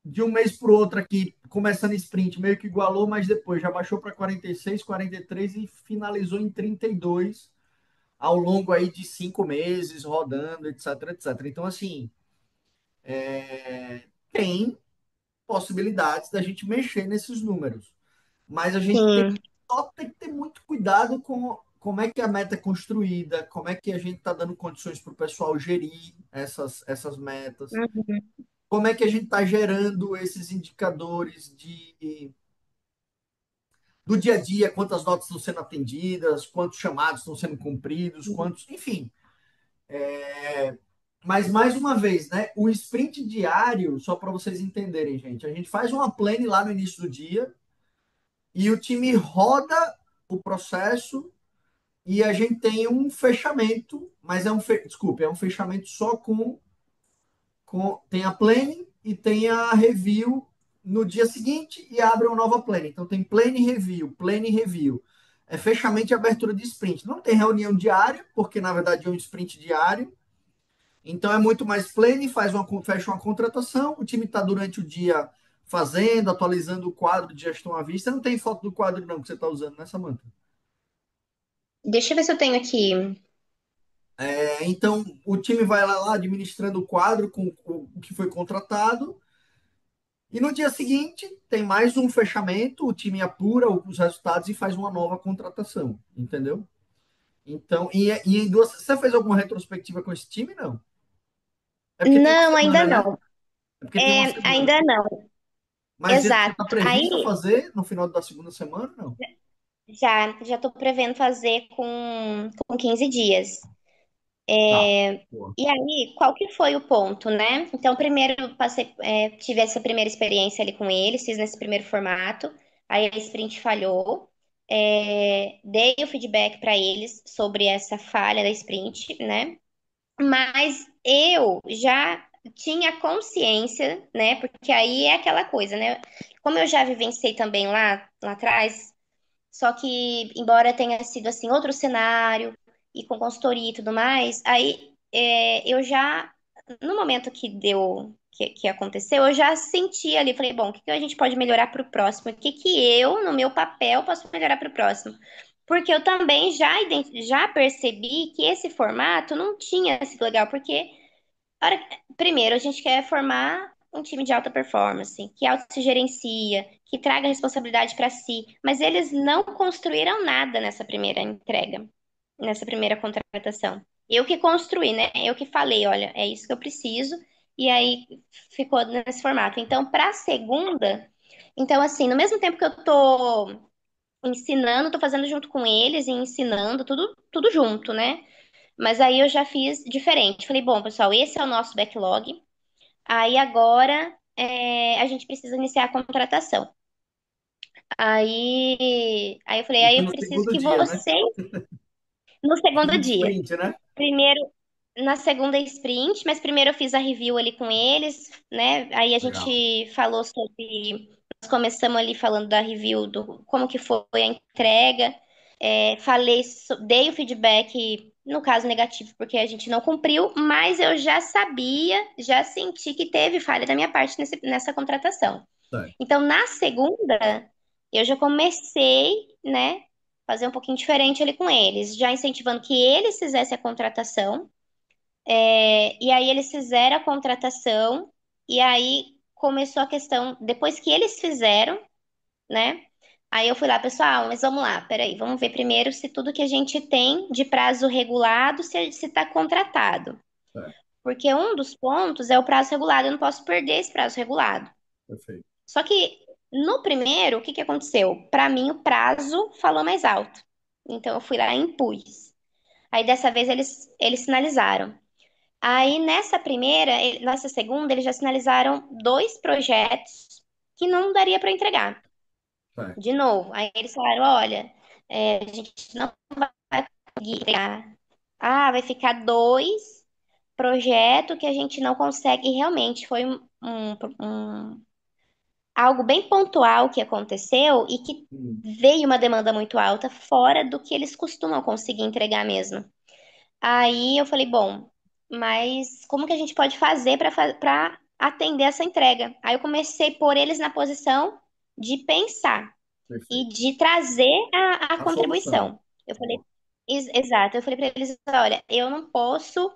de um mês para o outro aqui, começando sprint, meio que igualou, mas depois já baixou para 46, 43 e finalizou em 32 ao longo aí de 5 meses, rodando, etc, etc. Então, assim, tem possibilidades da gente mexer nesses números, mas a gente Sim. só tem que ter muito cuidado com como é que a meta é construída, como é que a gente está dando condições para o pessoal gerir essas metas, Uhum. como é que a gente está gerando esses indicadores do dia a dia, quantas notas estão sendo atendidas, quantos chamados estão sendo cumpridos, quantos, enfim. Mas mais uma vez, né? O sprint diário, só para vocês entenderem, gente, a gente faz uma plane lá no início do dia e o time roda o processo e a gente tem um fechamento, mas desculpe, é um fechamento só tem a planning e tem a review no dia seguinte e abre uma nova planning. Então tem planning review. É fechamento e abertura de sprint. Não tem reunião diária, porque na verdade é um sprint diário. Então é muito mais planning, fecha uma contratação, o time está durante o dia fazendo, atualizando o quadro de gestão à vista. Não tem foto do quadro não que você está usando nessa manta. Deixa eu ver se eu tenho aqui. Então o time vai lá administrando o quadro com o que foi contratado. E no dia seguinte, tem mais um fechamento, o time apura os resultados e faz uma nova contratação, entendeu? Então, e em duas, você fez alguma retrospectiva com esse time? Não. É porque tem uma Não, ainda semana, né? não. É porque tem uma semana. Ainda não. Mas já Exato. está Aí previsto fazer no final da segunda semana? Não. já tô prevendo fazer com 15 dias. Tá. Boa. E aí, qual que foi o ponto, né? Então, primeiro eu passei, tive essa primeira experiência ali com eles, fiz nesse primeiro formato, aí a sprint falhou, dei o feedback para eles sobre essa falha da sprint, né? Mas eu já tinha consciência, né? Porque aí é aquela coisa, né? Como eu já vivenciei também lá atrás, só que, embora tenha sido assim outro cenário e com consultoria e tudo mais, aí eu já, no momento que deu, que aconteceu, eu já senti ali, falei, bom, o que que a gente pode melhorar para o próximo? O que que eu, no meu papel, posso melhorar para o próximo? Porque eu também já percebi que esse formato não tinha sido legal, porque primeiro, a gente quer formar um time de alta performance, que auto se gerencia, que traga responsabilidade para si, mas eles não construíram nada nessa primeira entrega, nessa primeira contratação. Eu que construí, né? Eu que falei, olha, é isso que eu preciso, e aí ficou nesse formato. Então, para a segunda, então assim, no mesmo tempo que eu tô ensinando, tô fazendo junto com eles e ensinando tudo junto, né? Mas aí eu já fiz diferente. Falei, bom, pessoal, esse é o nosso backlog. Aí agora a gente precisa iniciar a contratação. Aí eu falei, aí Isso eu no preciso segundo que dia, né? vocês, no segundo Segundo dia, sprint, né? primeiro na segunda sprint, mas primeiro eu fiz a review ali com eles, né? Aí a Legal. gente falou sobre, nós começamos ali falando da review do como que foi a entrega. Dei o feedback, no caso negativo, porque a gente não cumpriu, mas eu já sabia, já senti que teve falha da minha parte nessa contratação. Certo. Então, na segunda, eu já comecei, né, fazer um pouquinho diferente ali com eles, já incentivando que eles fizessem a contratação, e aí eles fizeram a contratação, e aí começou a questão, depois que eles fizeram, né? Aí eu fui lá, pessoal, mas vamos lá, peraí, vamos ver primeiro se tudo que a gente tem de prazo regulado, se está contratado. Certo. Porque um dos pontos é o prazo regulado, eu não posso perder esse prazo regulado. Perfeito. Só que no primeiro, o que que aconteceu? Para mim, o prazo falou mais alto. Então eu fui lá e impus. Aí dessa vez eles sinalizaram. Aí nessa segunda, eles já sinalizaram dois projetos que não daria para entregar. Certo. De novo, aí eles falaram: olha, a gente não vai conseguir entregar. Ah, vai ficar dois projetos que a gente não consegue. E realmente foi algo bem pontual que aconteceu e que Hum, veio uma demanda muito alta, fora do que eles costumam conseguir entregar mesmo. Aí eu falei: bom, mas como que a gente pode fazer para atender essa entrega? Aí eu comecei a pôr eles na posição de pensar e perfeito. de trazer a A solução. contribuição. Eu falei, Boa. exato, eu falei para eles, olha, eu não posso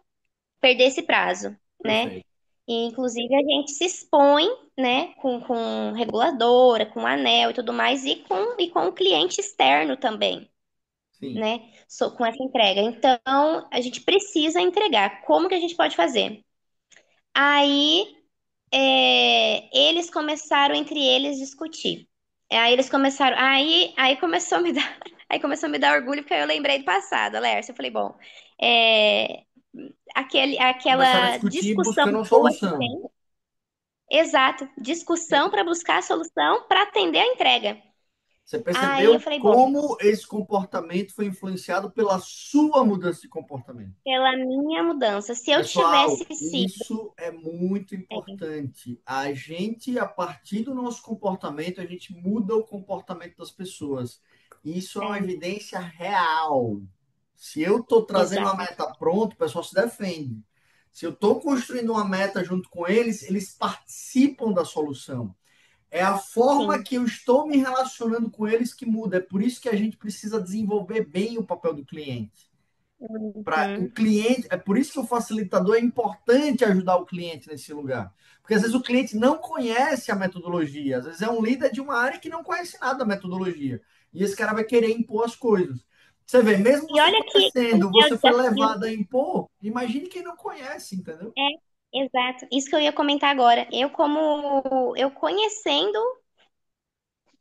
perder esse prazo, né? Perfeito. E, inclusive, a gente se expõe, né, com reguladora, com anel e tudo mais, e com o cliente externo também, Sim. né, com essa entrega. Então, a gente precisa entregar. Como que a gente pode fazer? Aí, eles começaram entre eles discutir. Aí eles começaram, aí começou a me dar, aí começou a me dar orgulho porque aí eu lembrei do passado, Lércio. Eu falei, bom, é, Começaram a aquela discutir discussão buscando uma boa que solução. tem, exato, discussão para buscar a solução para atender a entrega. Você Aí eu percebeu falei, bom, como esse comportamento foi influenciado pela sua mudança de comportamento. pela minha mudança, se eu tivesse Pessoal, sido, isso é muito importante. A gente, a partir do nosso comportamento, a gente muda o comportamento das pessoas. Isso é uma é, evidência real. Se eu estou trazendo uma exato, meta pronta, o pessoal se defende. Se eu estou construindo uma meta junto com eles, eles participam da solução. É a forma sim, que eu estou me relacionando com eles que muda. É por isso que a gente precisa desenvolver bem o papel do cliente. Para o Uhum. cliente, é por isso que o facilitador é importante ajudar o cliente nesse lugar. Porque às vezes o cliente não conhece a metodologia, às vezes é um líder de uma área que não conhece nada da metodologia. E esse cara vai querer impor as coisas. Você vê, mesmo E você olha que conhecendo, é o você foi desafio. levado a impor, imagine quem não conhece, entendeu? É, exato. Isso que eu ia comentar agora. Eu conhecendo,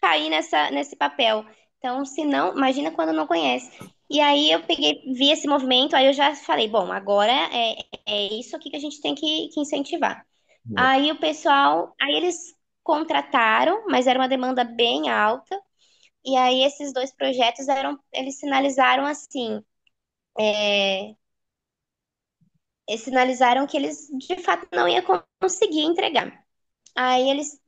caí nesse papel. Então, se não, imagina quando não conhece. E aí eu peguei, vi esse movimento, aí eu já falei, bom, agora é isso aqui que a gente tem que incentivar. Boa. Aí o pessoal, aí eles contrataram, mas era uma demanda bem alta. E aí esses dois projetos eles sinalizaram assim, eles sinalizaram que eles de fato não iam conseguir entregar. Aí eles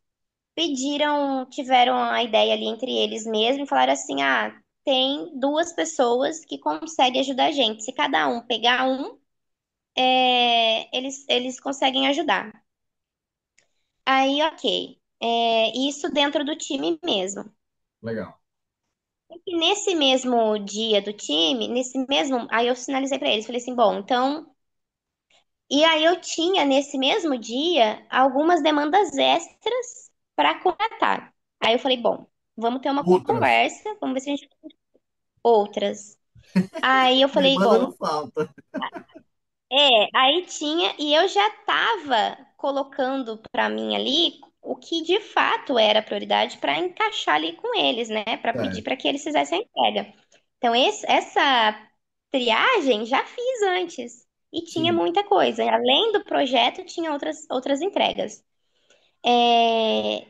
tiveram a ideia ali entre eles mesmos e falaram assim: ah, tem duas pessoas que conseguem ajudar a gente. Se cada um pegar um, eles conseguem ajudar. Aí, ok. Isso dentro do time mesmo. Legal. E nesse mesmo dia do time, aí eu sinalizei pra eles, falei assim, bom, então, e aí eu tinha nesse mesmo dia algumas demandas extras para contratar. Aí eu falei, bom, vamos ter uma Outras. conversa, vamos ver se a gente outras. Aí eu falei, Demanda bom, não falta. aí tinha, e eu já tava colocando pra mim ali o que de fato era prioridade para encaixar ali com eles, né? Para pedir Certo. para que eles fizessem a entrega. Então, essa triagem já fiz antes. E tinha Sim. muita coisa. Além do projeto, tinha outras entregas. É,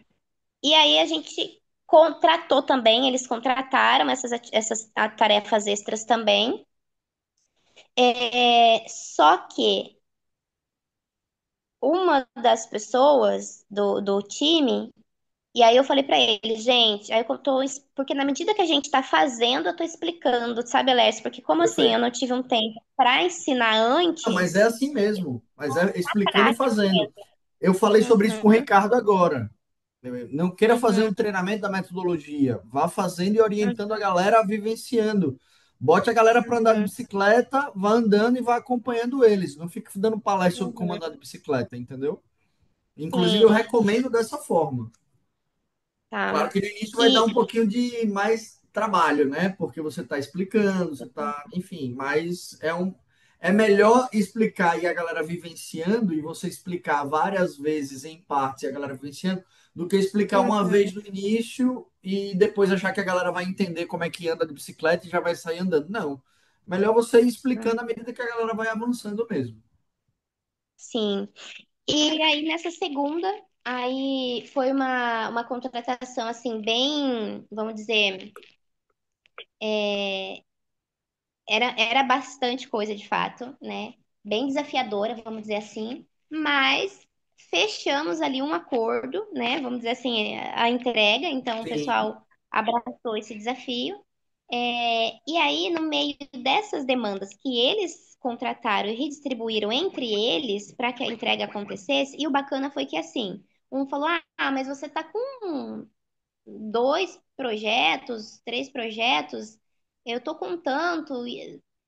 E aí a gente contratou também, eles contrataram essas tarefas extras também. Só que uma das pessoas do time, e aí eu falei pra ele, gente, aí eu tô, porque na medida que a gente tá fazendo, eu tô explicando, sabe, Alércio? Porque como assim, eu Perfeito. não tive um tempo pra ensinar Não, mas é antes, assim mesmo. Mas é na explicando e prática fazendo. mesmo. Eu falei sobre isso com o Uhum, Ricardo agora. Não queira fazer uhum, um treinamento da metodologia. Vá fazendo e orientando a uhum, galera a vivenciando. Bote a galera para andar de uhum, bicicleta, vá andando e vá acompanhando eles. Não fique dando palestra sobre como uhum. andar de bicicleta, entendeu? Inclusive, eu Sim, recomendo dessa forma. tá. Claro que no início vai dar E um pouquinho de mais trabalho, né? Porque você está explicando, você está, enfim, mas é melhor explicar e a galera vivenciando e você explicar várias vezes em partes e a galera vivenciando do que explicar uma vez uhum, no início e depois achar que a galera vai entender como é que anda de bicicleta e já vai sair andando. Não. Melhor você ir explicando à uhum. medida que a galera vai avançando mesmo. Sim. E aí nessa segunda, aí foi uma contratação assim bem, vamos dizer, é, era bastante coisa de fato, né? Bem desafiadora, vamos dizer assim, mas fechamos ali um acordo, né? Vamos dizer assim, a entrega, então o Sim, pessoal abraçou esse desafio. E aí, no meio dessas demandas que eles contrataram e redistribuíram entre eles para que a entrega acontecesse, e o bacana foi que assim, um falou: mas você tá com dois projetos, três projetos, eu tô com tanto,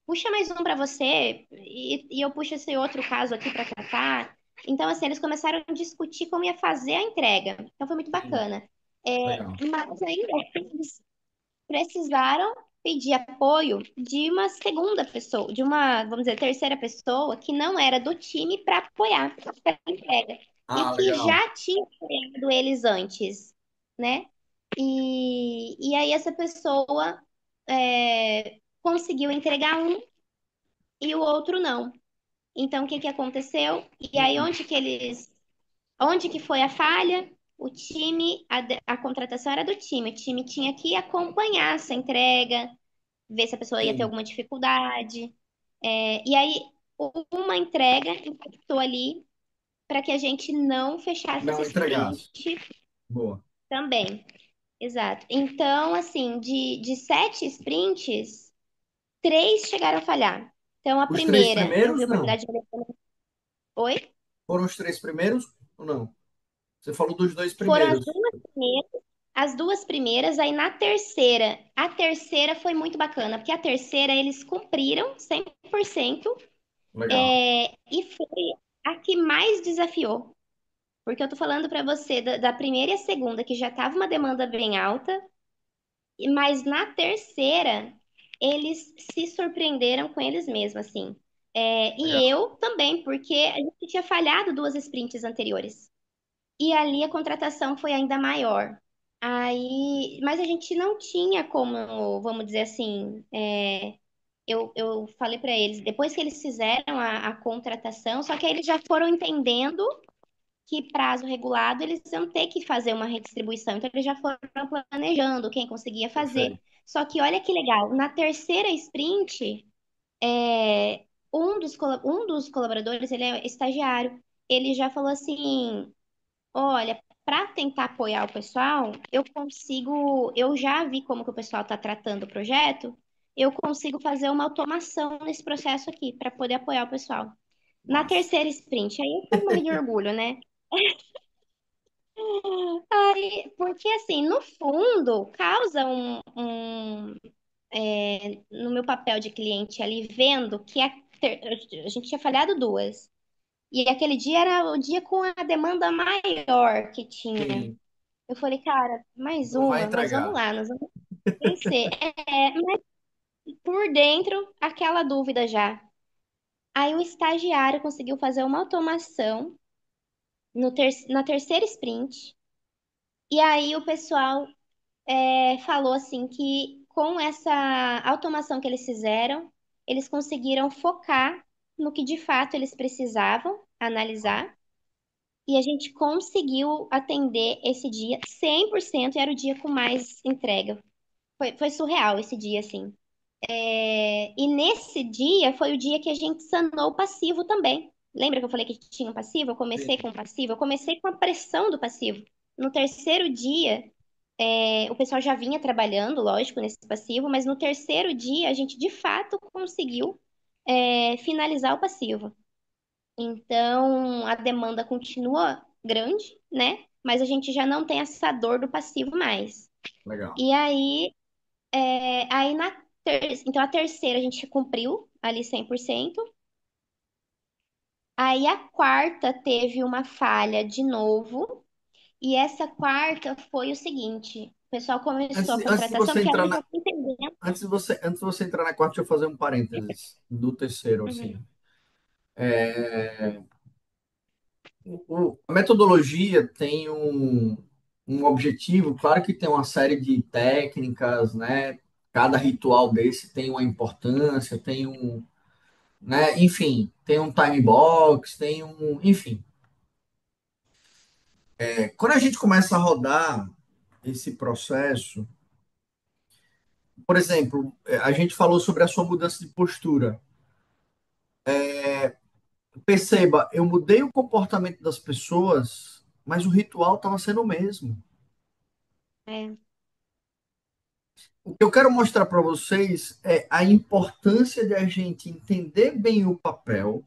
puxa mais um para você, e eu puxo esse outro caso aqui para tratar. Então, assim, eles começaram a discutir como ia fazer a entrega. Então, foi muito sim, bacana. legal. Mas ainda eles precisaram pedir apoio de uma segunda pessoa, de uma, vamos dizer, terceira pessoa que não era do time para apoiar a entrega e Ah, que legal. já tinha apoiado eles antes, né? E aí essa pessoa conseguiu entregar um e o outro não. Então, o que que aconteceu? E aí, Hum, onde que foi a falha? O time, a contratação era do time. O time tinha que acompanhar essa entrega, ver se a pessoa ia ter sim, alguma dificuldade. E aí, uma entrega impactou ali para que a gente não fechasse essa não sprint entregasse. Boa. também. Exato. Então, assim, de 7 sprints, 3 chegaram a falhar. Então, a Os três primeira, eu vi primeiros, a não. oportunidade de. Oi? Foram os três primeiros ou não? Você falou dos dois Foram as primeiros. duas primeiras. as duas primeiras, aí na terceira, a terceira foi muito bacana, porque a terceira eles cumpriram 100%, Legal. e foi a que mais desafiou. Porque eu tô falando para você da primeira e a segunda, que já tava uma demanda bem alta, mas na terceira, eles se surpreenderam com eles mesmos, assim. E Legal. eu também, porque a gente tinha falhado duas sprints anteriores. E ali a contratação foi ainda maior. Aí, mas a gente não tinha como, vamos dizer assim, eu falei para eles, depois que eles fizeram a contratação, só que aí eles já foram entendendo que prazo regulado eles iam ter que fazer uma redistribuição. Então eles já foram planejando quem conseguia fazer. Perfeito. Só que olha que legal, na terceira sprint, um dos colaboradores, ele é estagiário, ele já falou assim: olha, para tentar apoiar o pessoal, eu já vi como que o pessoal está tratando o projeto, eu consigo fazer uma automação nesse processo aqui para poder apoiar o pessoal. Na Massa. terceira sprint, aí eu morri de orgulho, né? Aí, porque assim, no fundo, causa no meu papel de cliente ali, vendo que a gente tinha falhado duas. E aquele dia era o dia com a demanda maior que tinha. Sim. Eu falei, cara, mais Não vai uma, mas vamos entregar. lá, nós vamos vencer. Mas por dentro, aquela dúvida já. Aí o estagiário conseguiu fazer uma automação na terceira sprint. E aí o pessoal falou assim que com essa automação que eles fizeram, eles conseguiram focar no que de fato eles precisavam analisar. E a gente conseguiu atender esse dia 100% e era o dia com mais entrega. Foi surreal esse dia, assim. E nesse dia foi o dia que a gente sanou o passivo também. Lembra que eu falei que tinha um passivo? Eu comecei com Sim. o passivo, eu comecei com a pressão do passivo. No terceiro dia, o pessoal já vinha trabalhando, lógico, nesse passivo, mas no terceiro dia a gente de fato conseguiu finalizar o passivo. Então a demanda continua grande, né? Mas a gente já não tem essa dor do passivo mais. Legal. E aí, então a terceira a gente cumpriu ali 100%. Aí a quarta teve uma falha de novo. E essa quarta foi o seguinte: o pessoal começou a Antes de contratação, você porque entrar ela já na, tá entendendo. antes de você entrar na quarta, deixa eu fazer um parênteses do terceiro, assim. Uhum, A metodologia tem um objetivo, claro que tem uma série de técnicas, né? Cada ritual desse tem uma importância, tem um, né? Enfim, tem um time box, tem um, enfim. Quando a gente começa a rodar esse processo, por exemplo, a gente falou sobre a sua mudança de postura. Perceba, eu mudei o comportamento das pessoas, mas o ritual estava sendo o mesmo. é, O que eu quero mostrar para vocês é a importância de a gente entender bem o papel,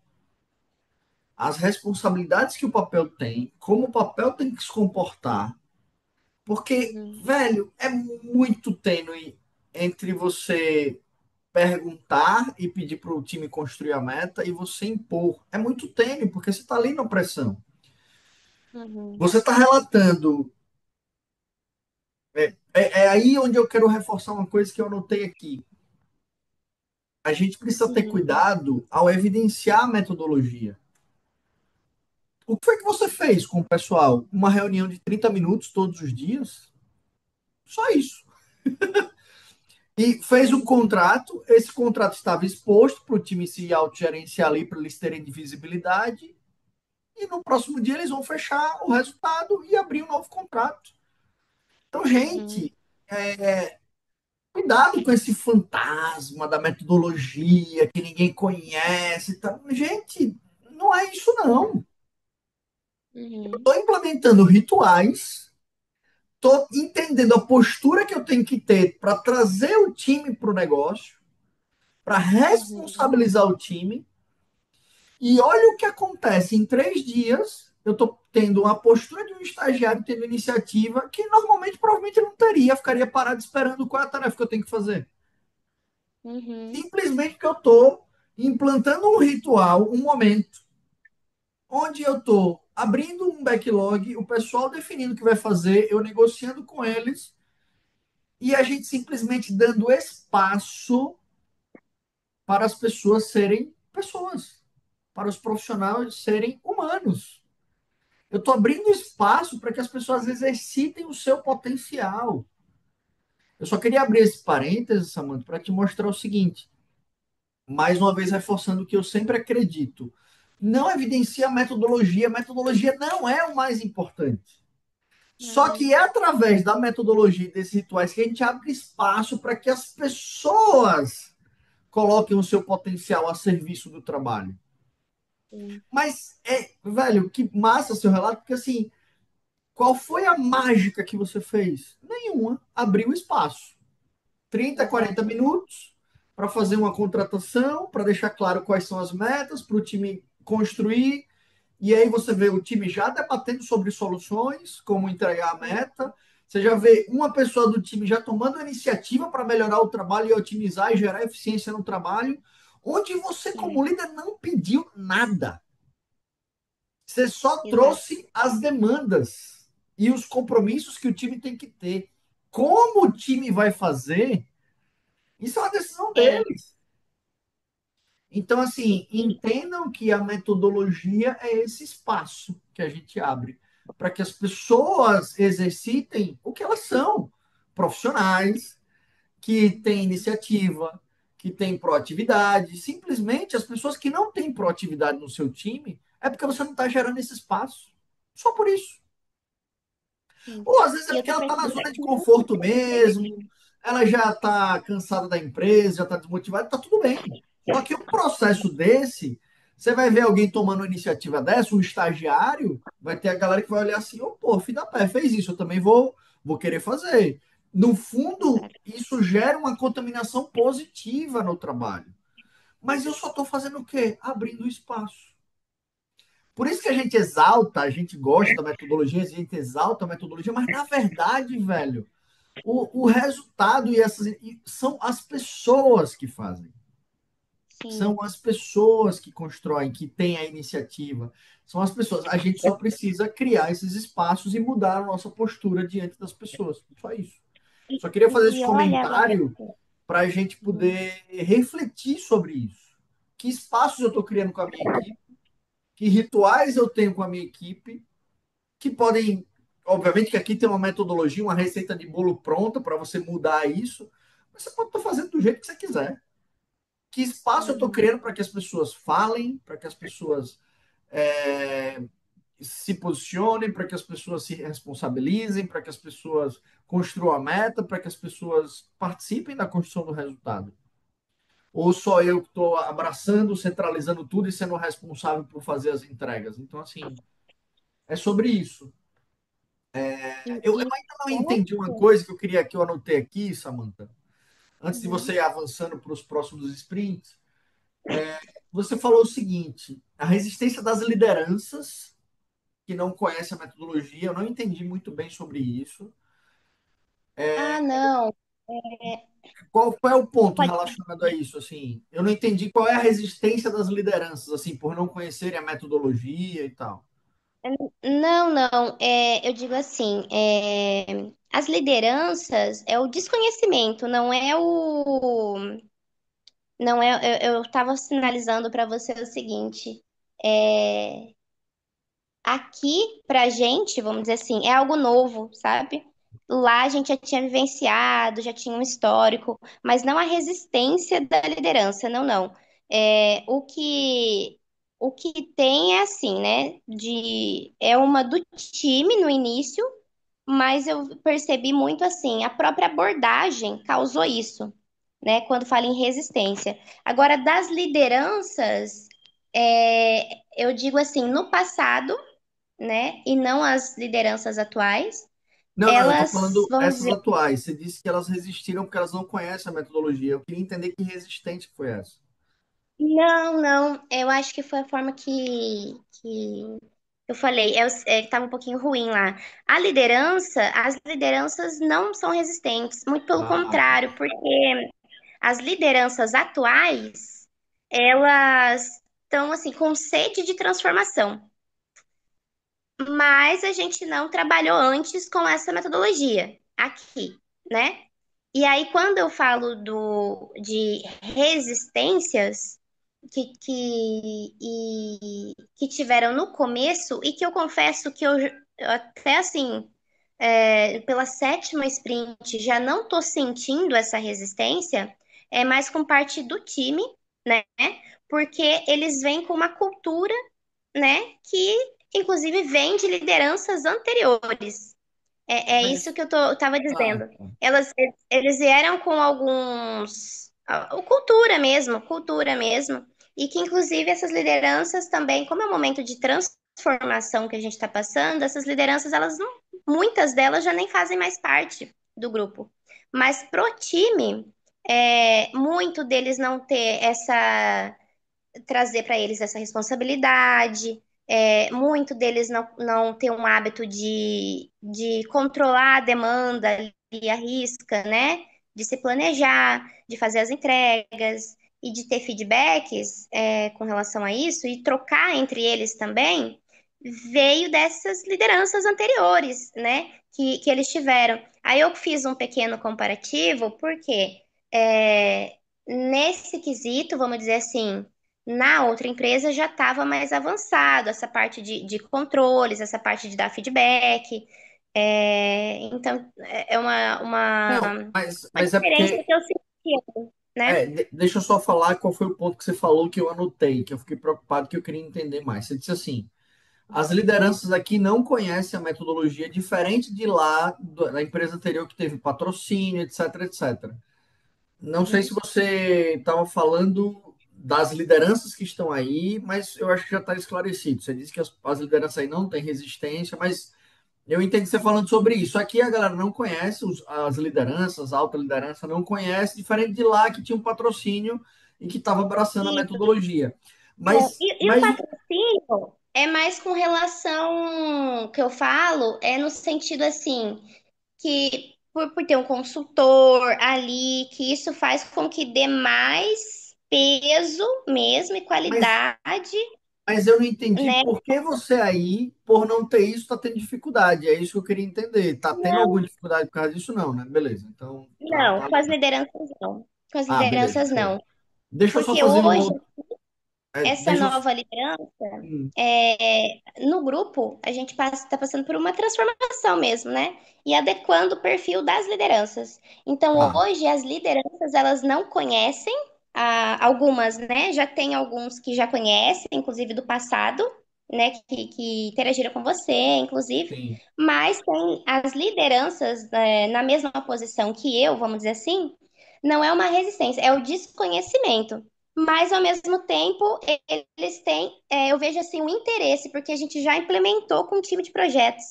as responsabilidades que o papel tem, como o papel tem que se comportar, porque, uhum, velho, é muito tênue entre você perguntar e pedir para o time construir a meta e você impor. É muito tênue, porque você está ali na pressão. uhum, Você está relatando. É aí onde eu quero reforçar uma coisa que eu anotei aqui. A gente precisa ter uhum, cuidado ao evidenciar a metodologia. O que foi que você fez com o pessoal? Uma reunião de 30 minutos todos os dias? Só isso. E fez um uhum, contrato, esse contrato estava exposto para o time se autogerenciar ali, para eles terem visibilidade, e no próximo dia eles vão fechar o resultado e abrir um novo contrato. Então, uhum, gente, cuidado com esse fantasma da metodologia que ninguém conhece. Tá? Gente, não é isso não. uhum, Estou implementando rituais, estou entendendo a postura que eu tenho que ter para trazer o time para o negócio, para uhum, responsabilizar o time. E olha o que acontece em 3 dias. eu estou tendo uma postura de um estagiário tendo iniciativa que normalmente, provavelmente, não teria, ficaria parado esperando qual é a tarefa que eu tenho que fazer. Uhum. Simplesmente porque eu estou implantando um ritual, um momento, onde eu estou abrindo um backlog, o pessoal definindo o que vai fazer, eu negociando com eles e a gente simplesmente dando espaço para as pessoas serem pessoas, para os profissionais serem humanos. Eu estou abrindo espaço para que as pessoas exercitem o seu potencial. Eu só queria abrir esse parênteses, Samantha, para te mostrar o seguinte, mais uma vez reforçando o que eu sempre acredito. Não evidencia a metodologia não é o mais importante. Só Uhum. que é através da metodologia e desses rituais que a gente abre espaço para que as pessoas coloquem o seu potencial a serviço do trabalho. Sim. Mas, velho, que massa seu relato, porque assim, qual foi a mágica que você fez? Nenhuma. Abriu espaço. 30, 40 Exato. minutos para fazer uma contratação, para deixar claro quais são as metas, para o time construir. E aí você vê o time já debatendo sobre soluções, como entregar a meta. Você já vê uma pessoa do time já tomando a iniciativa para melhorar o trabalho e otimizar e gerar eficiência no trabalho, onde você, Sim. como líder, não pediu nada. Você só Exato. trouxe as demandas e os compromissos que o time tem que ter. Como o time vai fazer, isso é uma decisão É. deles. Então, assim, E, entendam que a metodologia é esse espaço que a gente abre para que as pessoas exercitem o que elas são, profissionais, que têm iniciativa, que têm proatividade. Simplesmente as pessoas que não têm proatividade no seu time é porque você não está gerando esse espaço. Só por isso. sim. Ou às vezes é E eu porque tô ela está na percebendo zona de que não conforto tem mesmo, ela já está cansada da empresa, já está desmotivada, está tudo bem. Só que um processo desse, você vai ver alguém tomando uma iniciativa dessa, um estagiário, vai ter a galera que vai olhar assim, oh, pô, filho da pé, fez isso, eu também vou querer fazer. No fundo, exato. isso gera uma contaminação positiva no trabalho. Mas eu só estou fazendo o quê? Abrindo espaço. Por isso que a gente exalta, a gente gosta da metodologia, a gente exalta a metodologia, mas na verdade, velho, o resultado são as pessoas que fazem. Sim. São as pessoas que constroem, que têm a iniciativa. São as pessoas. A gente só precisa criar esses espaços e mudar a nossa postura diante das pessoas. Só isso. Só queria fazer esse Olha, comentário para a gente uhum, poder refletir sobre isso. Que espaços eu estou criando com a minha equipe? Que rituais eu tenho com a minha equipe? Que podem, obviamente que aqui tem uma metodologia, uma receita de bolo pronta para você mudar isso, mas você pode estar fazendo do jeito que você quiser. Que espaço eu estou uhum, criando para que as pessoas falem, para que as pessoas é, se posicionem, para que as pessoas se responsabilizem, para que as pessoas construam a meta, para que as pessoas participem da construção do resultado. Ou só eu que estou abraçando, centralizando tudo e sendo responsável por fazer as entregas. Então, assim, é sobre isso. Eu e ainda não entendi uma coisa que eu queria que eu anotei aqui, Samantha, antes de uhum. você ir avançando para os próximos sprints. Você falou o seguinte: a resistência das lideranças que não conhecem a metodologia, eu não entendi muito bem sobre isso. Ah, não. Qual é o ponto Pode. relacionado a isso? Assim, eu não entendi qual é a resistência das lideranças, assim, por não conhecerem a metodologia e tal. Não, não. Eu digo assim, as lideranças é o desconhecimento, não é o. Não é. Eu estava sinalizando para você o seguinte. É, aqui, pra gente, vamos dizer assim, é algo novo, sabe? Lá a gente já tinha vivenciado, já tinha um histórico, mas não a resistência da liderança, não, não. O que tem é assim, né? É uma do time no início, mas eu percebi muito assim, a própria abordagem causou isso, né? Quando fala em resistência. Agora, das lideranças, eu digo assim, no passado, né? E não as lideranças atuais. Não, não, eu estou Elas, falando vamos essas dizer, atuais. Você disse que elas resistiram porque elas não conhecem a metodologia. Eu queria entender que resistente que foi essa. não, não, eu acho que foi a forma que eu falei, tava um pouquinho ruim lá. As lideranças não são resistentes, muito pelo Ah, tá. contrário, porque as lideranças atuais, elas estão assim com sede de transformação. Mas a gente não trabalhou antes com essa metodologia aqui, né? E aí, quando eu falo de resistências que tiveram no começo, e que eu confesso que eu até assim, pela sétima sprint, já não tô sentindo essa resistência, é mais com parte do time, né? Porque eles vêm com uma cultura, né, que inclusive vem de lideranças anteriores. É isso Mas, que eu tava ah, dizendo. tá. Eles vieram com alguns. Cultura mesmo. E que, inclusive, essas lideranças também, como é um momento de transformação que a gente está passando, essas lideranças, elas não. Muitas delas já nem fazem mais parte do grupo. Mas pro time, muito deles não ter essa trazer para eles essa responsabilidade. Muito deles não ter um hábito de controlar a demanda e a risca, né? De se planejar, de fazer as entregas e de ter feedbacks com relação a isso e trocar entre eles também, veio dessas lideranças anteriores, né? Que eles tiveram. Aí eu fiz um pequeno comparativo, porque nesse quesito, vamos dizer assim, na outra empresa já estava mais avançado, essa parte de controles, essa parte de dar feedback. Então, é Não, uma mas é diferença porque. que eu senti, né? Deixa eu só falar qual foi o ponto que você falou que eu anotei, que eu fiquei preocupado, que eu queria entender mais. Você disse assim: as lideranças aqui não conhecem a metodologia diferente de lá, da empresa anterior que teve patrocínio, etc, etc. Não sei se Uhum. você estava falando das lideranças que estão aí, mas eu acho que já está esclarecido. Você disse que as lideranças aí não têm resistência, mas eu entendo você falando sobre isso. Aqui a galera não conhece as lideranças, a alta liderança não conhece, diferente de lá que tinha um patrocínio e que estava abraçando a Isso. metodologia. E o Mas patrocínio é mais com relação, que eu falo, é no sentido assim, que por ter um consultor ali, que isso faz com que dê mais peso mesmo e mas qualidade, Mas eu não entendi né? por que você aí, por não ter isso, está tendo dificuldade. É isso que eu queria entender. Tá tendo alguma dificuldade por causa disso, não, né? Beleza. Então, Não, tá com as legal. lideranças não. Com as Ah, beleza, lideranças show. não. Deixa eu só Porque fazer uma hoje, outra. essa Deixa eu. nova liderança, Hum, no grupo, a gente está passando por uma transformação mesmo, né? E adequando o perfil das lideranças. Então, tá, hoje, as lideranças, elas não conhecem, algumas, né? Já tem alguns que já conhecem, inclusive do passado, né? Que interagiram com você, inclusive. sim. Mas tem as lideranças, na mesma posição que eu, vamos dizer assim, não é uma resistência, é o desconhecimento. Mas, ao mesmo tempo, eles têm, eu vejo assim, um interesse, porque a gente já implementou com um time de projetos.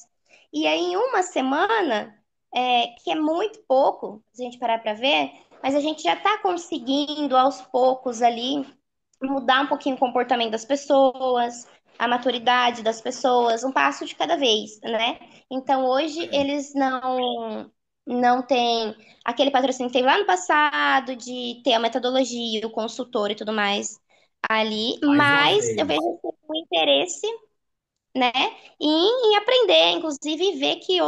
E aí, em uma semana, que é muito pouco, se a gente parar para ver, mas a gente já está conseguindo, aos poucos ali, mudar um pouquinho o comportamento das pessoas, a maturidade das pessoas, um passo de cada vez, né? Então, hoje, É, eles não têm aquele patrocínio que teve lá no passado, de ter a metodologia, o consultor e tudo mais ali, mais uma mas eu vejo vez. assim, um interesse, né, em aprender, inclusive, e ver que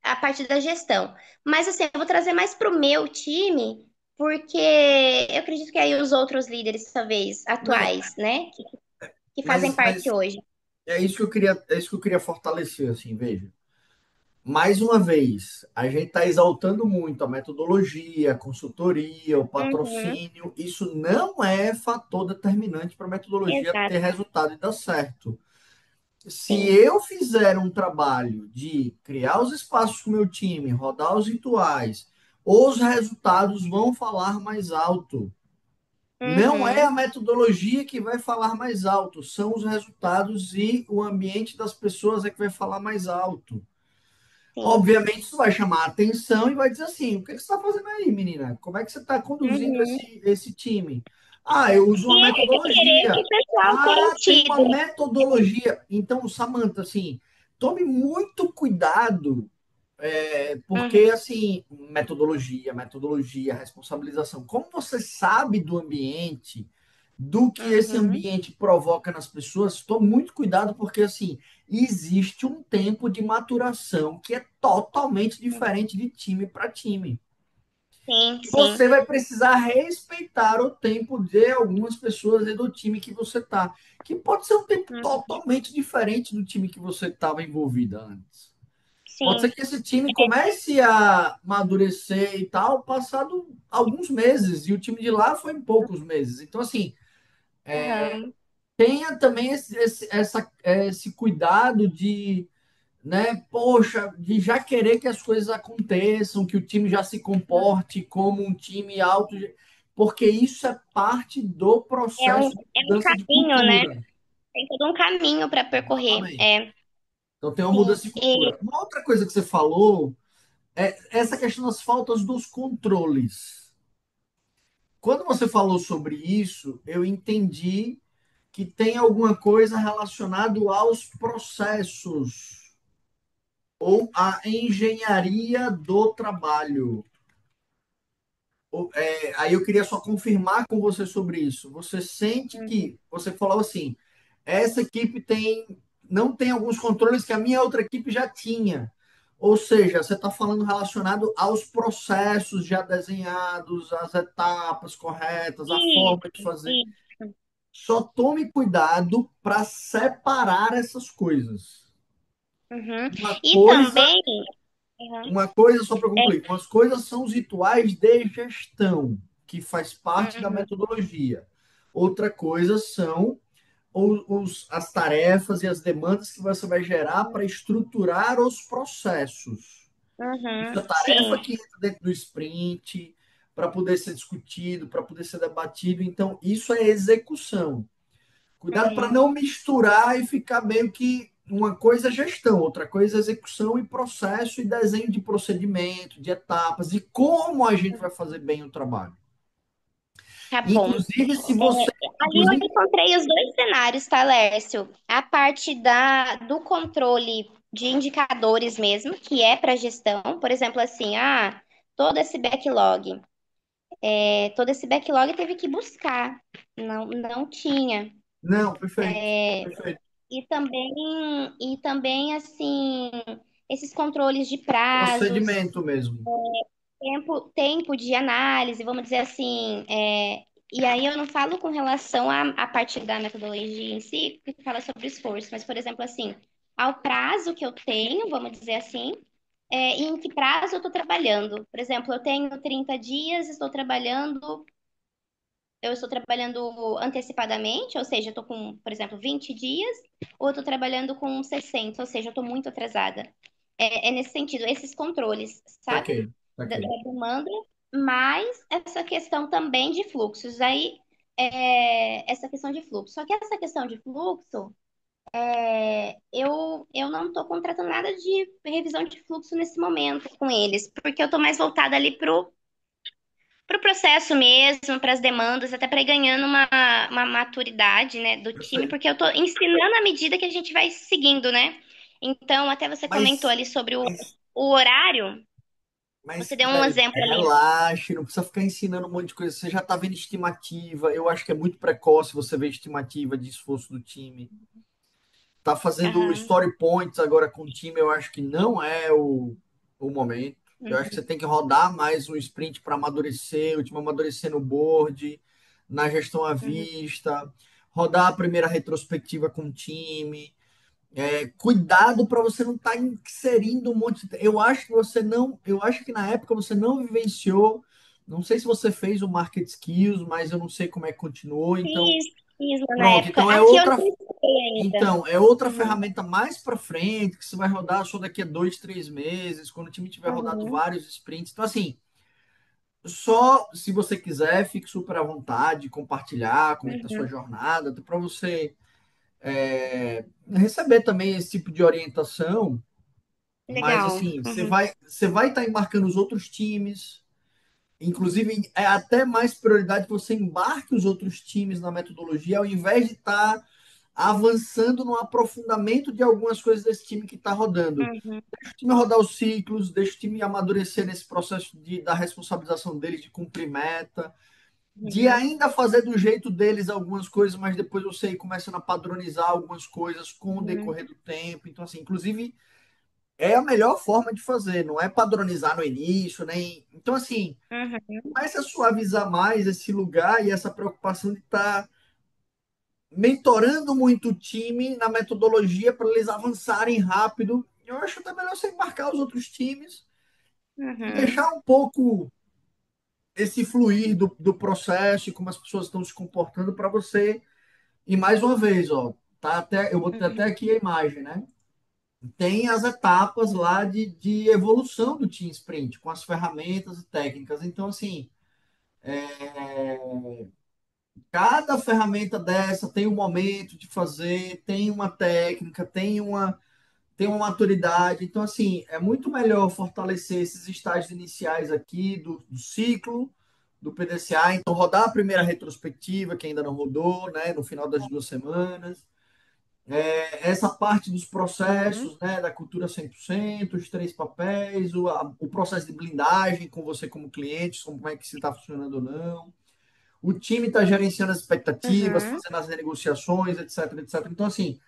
a parte da gestão. Mas assim, eu vou trazer mais para o meu time, porque eu acredito que aí os outros líderes, talvez, Não, atuais, né, que fazem parte mas hoje. é isso que eu queria fortalecer, assim, veja. Mais uma vez, a gente está exaltando muito a metodologia, a consultoria, o Uhum, patrocínio. Isso não é fator determinante para a metodologia ter exato, resultado e dar certo. Se sim. eu fizer um trabalho de criar os espaços com o meu time, rodar os rituais, os resultados vão falar mais alto. Não é a Uhum, metodologia que vai falar mais alto, são os resultados e o ambiente das pessoas é que vai falar mais alto. sim. Obviamente, isso vai chamar a atenção e vai dizer assim: o que que você está fazendo aí, menina? Como é que você está conduzindo Uhum, esse time? Eu uso uma E esse querer que metodologia. o pessoal tem Ah, tem uma tido. metodologia. Então, Samantha, assim, tome muito cuidado, porque, Uhum, assim, metodologia, responsabilização. Como você sabe do ambiente, do que esse uhum, ambiente provoca nas pessoas, tome muito cuidado, porque, assim, existe um tempo de maturação que é totalmente diferente de time para time. sim, sim. Você vai precisar respeitar o tempo de algumas pessoas e do time que você tá, que pode ser um tempo Uhum, totalmente diferente do time que você estava envolvida antes. Pode ser sim. que esse time comece a amadurecer e tal, passado alguns meses, e o time de lá foi em poucos meses. Então, assim, Uhum, tenha também esse cuidado de, né, poxa, de já querer que as coisas aconteçam, que o time já se comporte como um time alto, porque isso é parte do processo de é um mudança de caminho, né? cultura. Tem todo um caminho para percorrer. Exatamente. É, Então tem uma sim. mudança de E, cultura. Uma outra coisa que você falou é essa questão das faltas dos controles. Quando você falou sobre isso, eu entendi que tem alguma coisa relacionada aos processos ou à engenharia do trabalho. Aí eu queria só confirmar com você sobre isso. Você sente uhum, que você falou assim, essa equipe não tem alguns controles que a minha outra equipe já tinha. Ou seja, você está falando relacionado aos processos já desenhados, às etapas corretas, a forma de isso, fazer. isso. Só tome cuidado para separar essas coisas. Uhum. Uma E coisa também, uhum, Uma coisa, só para é, concluir, umas coisas são os rituais de gestão, que faz parte da uhum, metodologia. Outra coisa são as tarefas e as demandas que você vai gerar para estruturar os processos. Isso é uhum, tarefa sim. que entra dentro do sprint, para poder ser discutido, para poder ser debatido. Então, isso é execução. Cuidado para Uhum, não misturar e ficar meio que uma coisa é gestão, outra coisa é execução e processo e desenho de procedimento, de etapas e como a gente vai fazer bem o trabalho. tá bom. Inclusive, se É, você, ali eu inclusive, encontrei os dois cenários, tá, Lércio? A parte do controle de indicadores mesmo, que é para gestão, por exemplo, assim, todo esse backlog, todo esse backlog teve que buscar, não tinha. não, perfeito, perfeito. E também, assim, esses controles de prazos, Procedimento mesmo. tempo de análise, vamos dizer assim. E aí eu não falo com relação à parte da metodologia em si, que fala sobre esforço, mas, por exemplo, assim, ao prazo que eu tenho, vamos dizer assim, e em que prazo eu estou trabalhando. Por exemplo, eu tenho 30 dias, eu estou trabalhando antecipadamente, ou seja, eu estou com, por exemplo, 20 dias, ou eu estou trabalhando com 60, ou seja, eu estou muito atrasada. É nesse sentido, esses controles, sabe? Saquei, Da saquei. demanda, mas essa questão também de fluxos. Aí, essa questão de fluxo. Só que essa questão de fluxo, eu não estou contratando nada de revisão de fluxo nesse momento com eles, porque eu estou mais voltada ali pro processo mesmo, para as demandas, até para ir ganhando uma maturidade, né, do time, Perfeito. porque eu estou ensinando à medida que a gente vai seguindo, né? Então, até você comentou Mas, ali sobre o, mas, o horário, você mas, deu um velho, exemplo ali. relaxe, não precisa ficar ensinando um monte de coisa. Você já está vendo estimativa. Eu acho que é muito precoce você ver estimativa de esforço do time. Tá fazendo Aham, story points agora com o time, eu acho que não é o momento. Eu acho que uhum, você tem que rodar mais um sprint para amadurecer, o time amadurecer no board, na gestão à uhum. vista, rodar a primeira retrospectiva com o time. Cuidado para você não estar inserindo um monte de. Eu acho que você não. Eu acho que na época você não vivenciou. Não sei se você fez o Market Skills, mas eu não sei como é que continuou. Então, Fiz lá na pronto. época. Então é Aqui eu outra não sei ainda. então, é outra Uhum, ferramenta mais para frente, que você vai rodar só daqui a 2, 3 meses, quando o time tiver rodado uhum, vários sprints. Então, assim, só se você quiser, fique super à vontade de compartilhar como é que tá a sua uhum. jornada, para você receber também esse tipo de orientação. Mas, Legal. assim, Uhum, você vai estar embarcando os outros times, Inclusive, é até mais prioridade que você embarque os outros times na metodologia, ao invés de estar avançando no aprofundamento de algumas coisas desse time que está rodando. Uhum, Deixa o time rodar os ciclos, deixa o time amadurecer nesse processo da responsabilização deles, de cumprir meta, de uhum, ainda fazer do jeito deles algumas coisas, mas depois você ir começando a padronizar algumas coisas com o uhum, decorrer do tempo. Então, assim, inclusive, é a melhor forma de fazer, não é padronizar no início, nem. Então, assim, uhum, começa a suavizar mais esse lugar e essa preocupação de estar mentorando muito o time na metodologia para eles avançarem rápido. Eu acho até melhor você embarcar os outros times e uhum, deixar um pouco esse fluir do processo e como as pessoas estão se comportando para você. E mais uma vez, ó, tá até, eu vou ter até uhum, aqui a imagem, né? Tem as etapas lá de evolução do Team Sprint, com as ferramentas e técnicas. Então, assim, cada ferramenta dessa tem um momento de fazer, tem uma técnica, tem uma maturidade. Então, assim, é muito melhor fortalecer esses estágios iniciais aqui do ciclo, do PDCA. Então, rodar a primeira retrospectiva, que ainda não rodou, né, no final das 2 semanas. Essa parte dos uhum, processos, né, da cultura 100%, os 3 papéis, o processo de blindagem com você como cliente, como é que se está funcionando ou não. O time está gerenciando as expectativas, uhum, fazendo as negociações, etc, etc. Então, assim,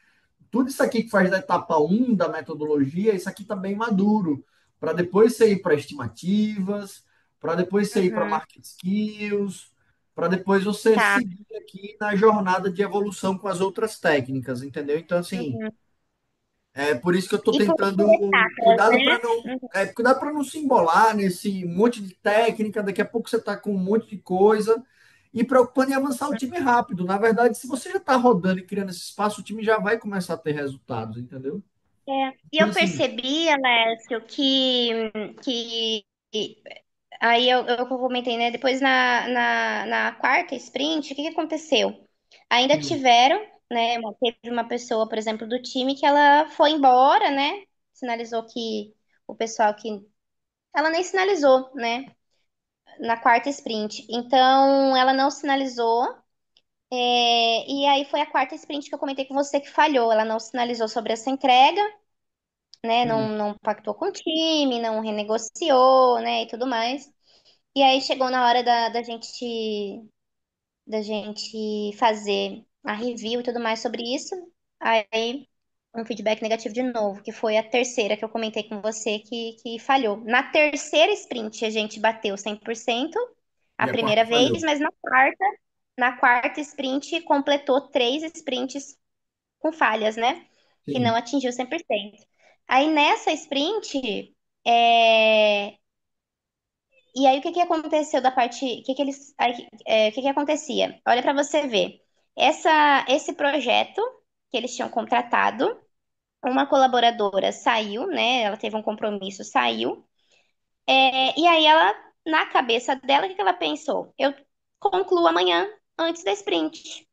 tudo isso aqui que faz da etapa um da metodologia, isso aqui está bem maduro, para depois você ir para estimativas, para depois você ir para uhum. market skills, para depois você Tá. seguir aqui na jornada de evolução com as outras técnicas, entendeu? Então, assim, Uhum. é por isso que eu estou E por tentando etapas, né? Uhum. cuidado para não se embolar nesse monte de técnica, daqui a pouco você está com um monte de coisa e preocupando em avançar o time rápido. Na verdade, se você já está rodando e criando esse espaço, o time já vai começar a ter resultados, entendeu? É. E Então, eu assim, percebi, Alessio, que aí eu comentei, né? Depois na quarta sprint, o que que aconteceu? Ainda sim, tiveram, né? Teve uma pessoa, por exemplo, do time que ela foi embora, né? Sinalizou que o pessoal que. Ela nem sinalizou, né? Na quarta sprint. Então, ela não sinalizou. E aí foi a quarta sprint que eu comentei com você que falhou. Ela não sinalizou sobre essa entrega, né? sim, Não pactou com o time, não renegociou, né? E tudo mais. E aí chegou na hora da gente fazer a review e tudo mais sobre isso. Aí um feedback negativo de novo, que foi a terceira que eu comentei com você que falhou. Na terceira sprint a gente bateu 100% a e a quarta primeira vez, falhou. mas na quarta sprint completou 3 sprints com falhas, né? Que não Sim, atingiu 100%. Aí nessa sprint, é, e aí, o que que aconteceu da parte. O que que eles. O que que acontecia? Olha para você ver. Esse projeto que eles tinham contratado, uma colaboradora saiu, né? Ela teve um compromisso, saiu. E aí, ela, na cabeça dela, o que que ela pensou? Eu concluo amanhã, antes da sprint.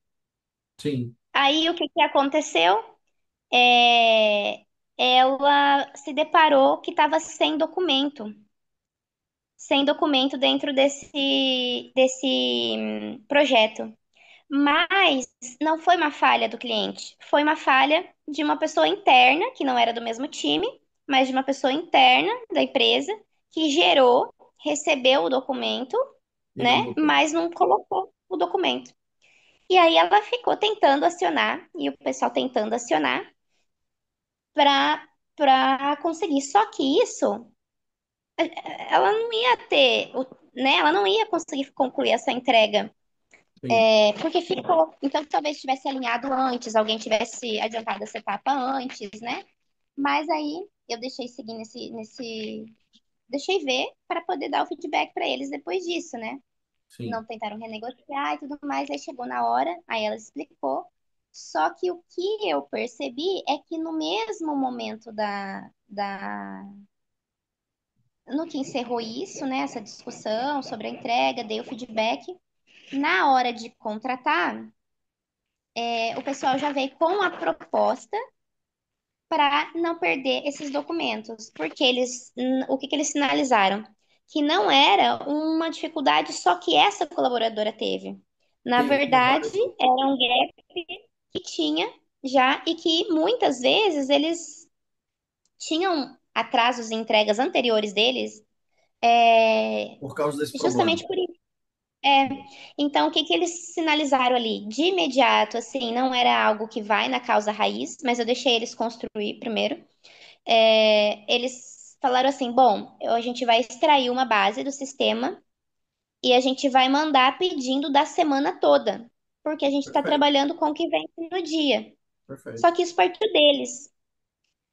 sim, Aí, o que que aconteceu? É, ela se deparou que estava sem documento dentro desse projeto. Mas não foi uma falha do cliente, foi uma falha de uma pessoa interna, que não era do mesmo time, mas de uma pessoa interna da empresa, que gerou, recebeu o documento, e não né? botou. Mas não colocou o documento. E aí ela ficou tentando acionar, e o pessoal tentando acionar, para conseguir. Só que isso, ela não ia ter, né? Ela não ia conseguir concluir essa entrega. Sim, Porque ficou. Então, talvez tivesse alinhado antes, alguém tivesse adiantado essa etapa antes, né? Mas aí eu deixei seguir deixei ver para poder dar o feedback para eles depois disso, né? sim, Não tentaram renegociar e tudo mais, aí chegou na hora, aí ela explicou. Só que o que eu percebi é que no mesmo momento no que encerrou isso, né? Essa discussão sobre a entrega, dei o feedback. Na hora de contratar, o pessoal já veio com a proposta para não perder esses documentos, porque o que que eles sinalizaram? que não era uma dificuldade só que essa colaboradora teve. Na Tinha verdade, vários outros. era um gap que tinha já e que muitas vezes eles tinham atrasos em entregas anteriores deles, é, Por causa desse problema. justamente por isso. É, então, o que que eles sinalizaram ali? De imediato, assim, não era algo que vai na causa raiz, mas eu deixei eles construir primeiro. Eles falaram assim: bom, a gente vai extrair uma base do sistema e a gente vai mandar pedindo da semana toda, porque a gente está Perfeito, trabalhando com o que vem no dia. Só perfeito. que isso partiu deles.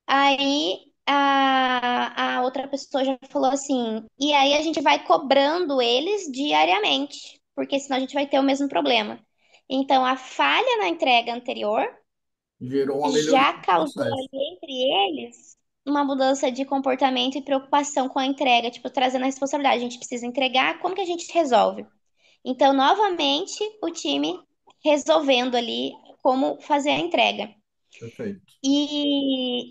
Aí a outra pessoa já falou assim, e aí a gente vai cobrando eles diariamente, porque senão a gente vai ter o mesmo problema. Então, a falha na entrega anterior Gerou uma melhoria já no causou processo. ali entre eles uma mudança de comportamento e preocupação com a entrega, tipo, trazendo a responsabilidade. A gente precisa entregar, como que a gente resolve? Então, novamente, o time resolvendo ali como fazer a entrega. Perfeito. E,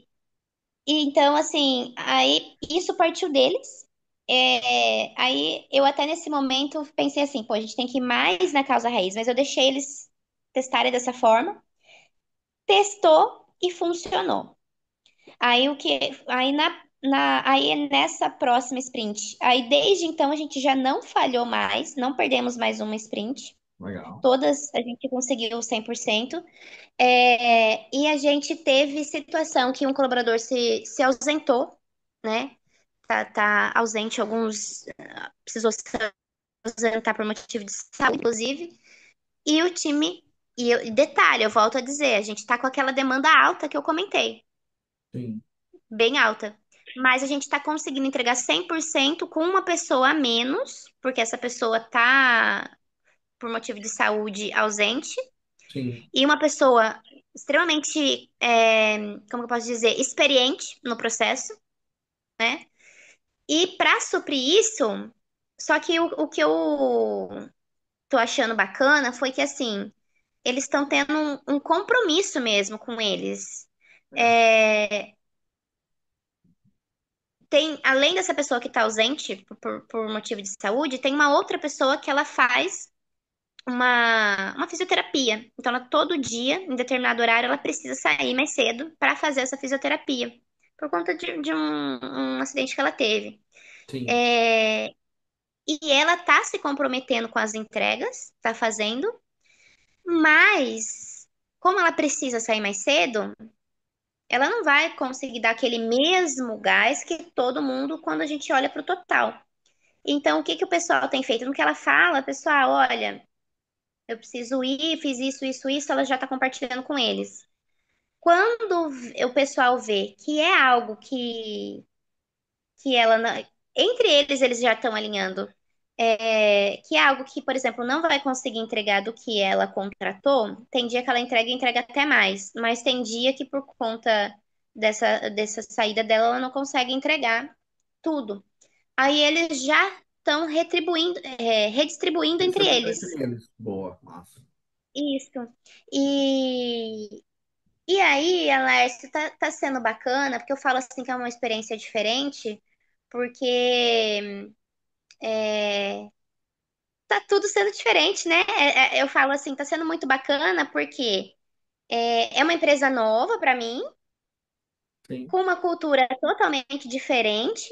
e então, assim, aí isso partiu deles. Aí eu até nesse momento pensei assim, pô, a gente tem que ir mais na causa raiz, mas eu deixei eles testarem dessa forma, testou e funcionou. Aí o que, aí aí nessa próxima sprint, aí desde então a gente já não falhou mais, não perdemos mais uma sprint. Legal. Todas a gente conseguiu 100%. E a gente teve situação que um colaborador se ausentou, né? Tá ausente alguns, precisou se ausentar por motivo de saúde, inclusive. E o time, detalhe, eu volto a dizer, a gente tá com aquela demanda alta que eu comentei, Sim, bem alta. Mas a gente tá conseguindo entregar 100% com uma pessoa a menos, porque essa pessoa tá, por motivo de saúde, ausente. sim. E uma pessoa extremamente, como eu posso dizer, experiente no processo, né? E para suprir isso, só que o que eu tô achando bacana foi que, assim, eles estão tendo um compromisso mesmo com eles. É, É, além dessa pessoa que está ausente por motivo de saúde, tem uma outra pessoa que ela faz uma fisioterapia. Então, ela, todo dia, em determinado horário, ela precisa sair mais cedo para fazer essa fisioterapia, por conta de um acidente que ela teve. sim. É, e ela tá se comprometendo com as entregas, tá fazendo, mas como ela precisa sair mais cedo, ela não vai conseguir dar aquele mesmo gás que todo mundo quando a gente olha para o total. Então, o que que o pessoal tem feito? No que ela fala, pessoal, olha, eu preciso ir, fiz isso, isso, isso, ela já está compartilhando com eles. Quando o pessoal vê que é algo que ela não, entre eles já estão alinhando, que é algo que, por exemplo, não vai conseguir entregar do que ela contratou, tem dia que ela entrega e entrega até mais, mas tem dia que por conta dessa saída dela, ela não consegue entregar tudo. Aí eles já estão retribuindo, redistribuindo entre Distribuindo eles. entre eles. Boa, massa. Isso. E, e aí, Alércio, tá sendo bacana, porque eu falo assim que é uma experiência diferente, porque tá tudo sendo diferente, né? Eu falo assim, tá sendo muito bacana, porque é uma empresa nova para mim, Sim. com uma cultura totalmente diferente.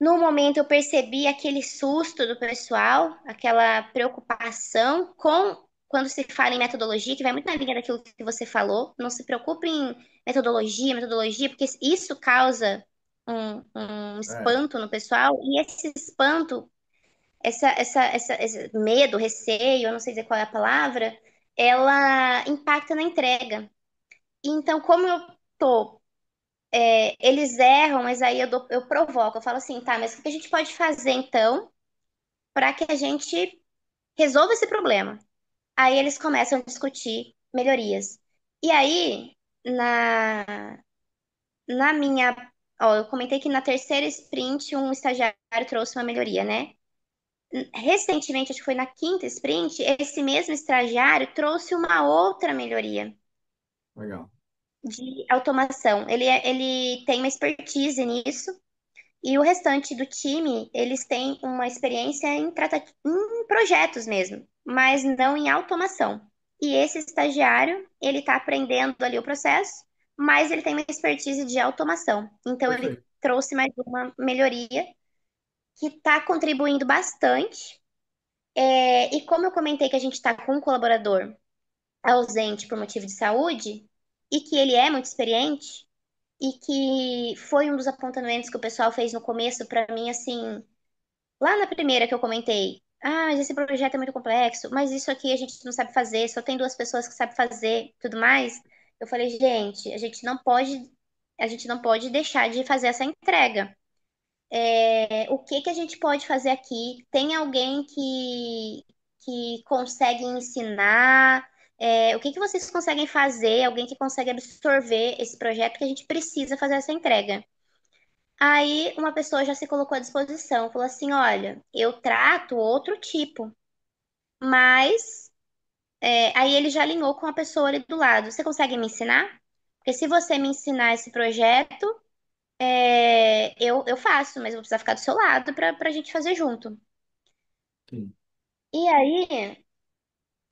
No momento eu percebi aquele susto do pessoal, aquela preocupação com quando se fala em metodologia, que vai muito na linha daquilo que você falou. Não se preocupe em metodologia, porque isso causa um É, espanto no pessoal, e esse espanto, esse medo, receio, eu não sei dizer qual é a palavra, ela impacta na entrega. Então, como eu tô eles erram, mas aí eu provoco. Eu falo assim, tá, mas o que a gente pode fazer então para que a gente resolva esse problema? Aí eles começam a discutir melhorias. E aí, na minha. Ó, eu comentei que na terceira sprint um estagiário trouxe uma melhoria, né? Recentemente, acho que foi na quinta sprint, esse mesmo estagiário trouxe uma outra melhoria legal. de automação. Ele tem uma expertise nisso. E o restante do time, eles têm uma experiência em projetos mesmo, mas não em automação. E esse estagiário, ele está aprendendo ali o processo, mas ele tem uma expertise de automação. Então, ele Perfeito. trouxe mais uma melhoria que está contribuindo bastante. E como eu comentei que a gente está com um colaborador ausente por motivo de saúde, e que ele é muito experiente, e que foi um dos apontamentos que o pessoal fez no começo para mim, assim, lá na primeira que eu comentei. Ah, esse projeto é muito complexo, mas isso aqui a gente não sabe fazer, só tem duas pessoas que sabem fazer, tudo mais. Eu falei, gente, a gente não pode deixar de fazer essa entrega. O que que a gente pode fazer aqui? Tem alguém que consegue ensinar? O que que vocês conseguem fazer? Alguém que consegue absorver esse projeto que a gente precisa fazer essa entrega? Aí uma pessoa já se colocou à disposição, falou assim: olha, eu trato outro tipo, mas aí ele já alinhou com a pessoa ali do lado. Você consegue me ensinar? Porque se você me ensinar esse projeto, eu faço, mas eu vou precisar ficar do seu lado para a gente fazer junto. Sim. E aí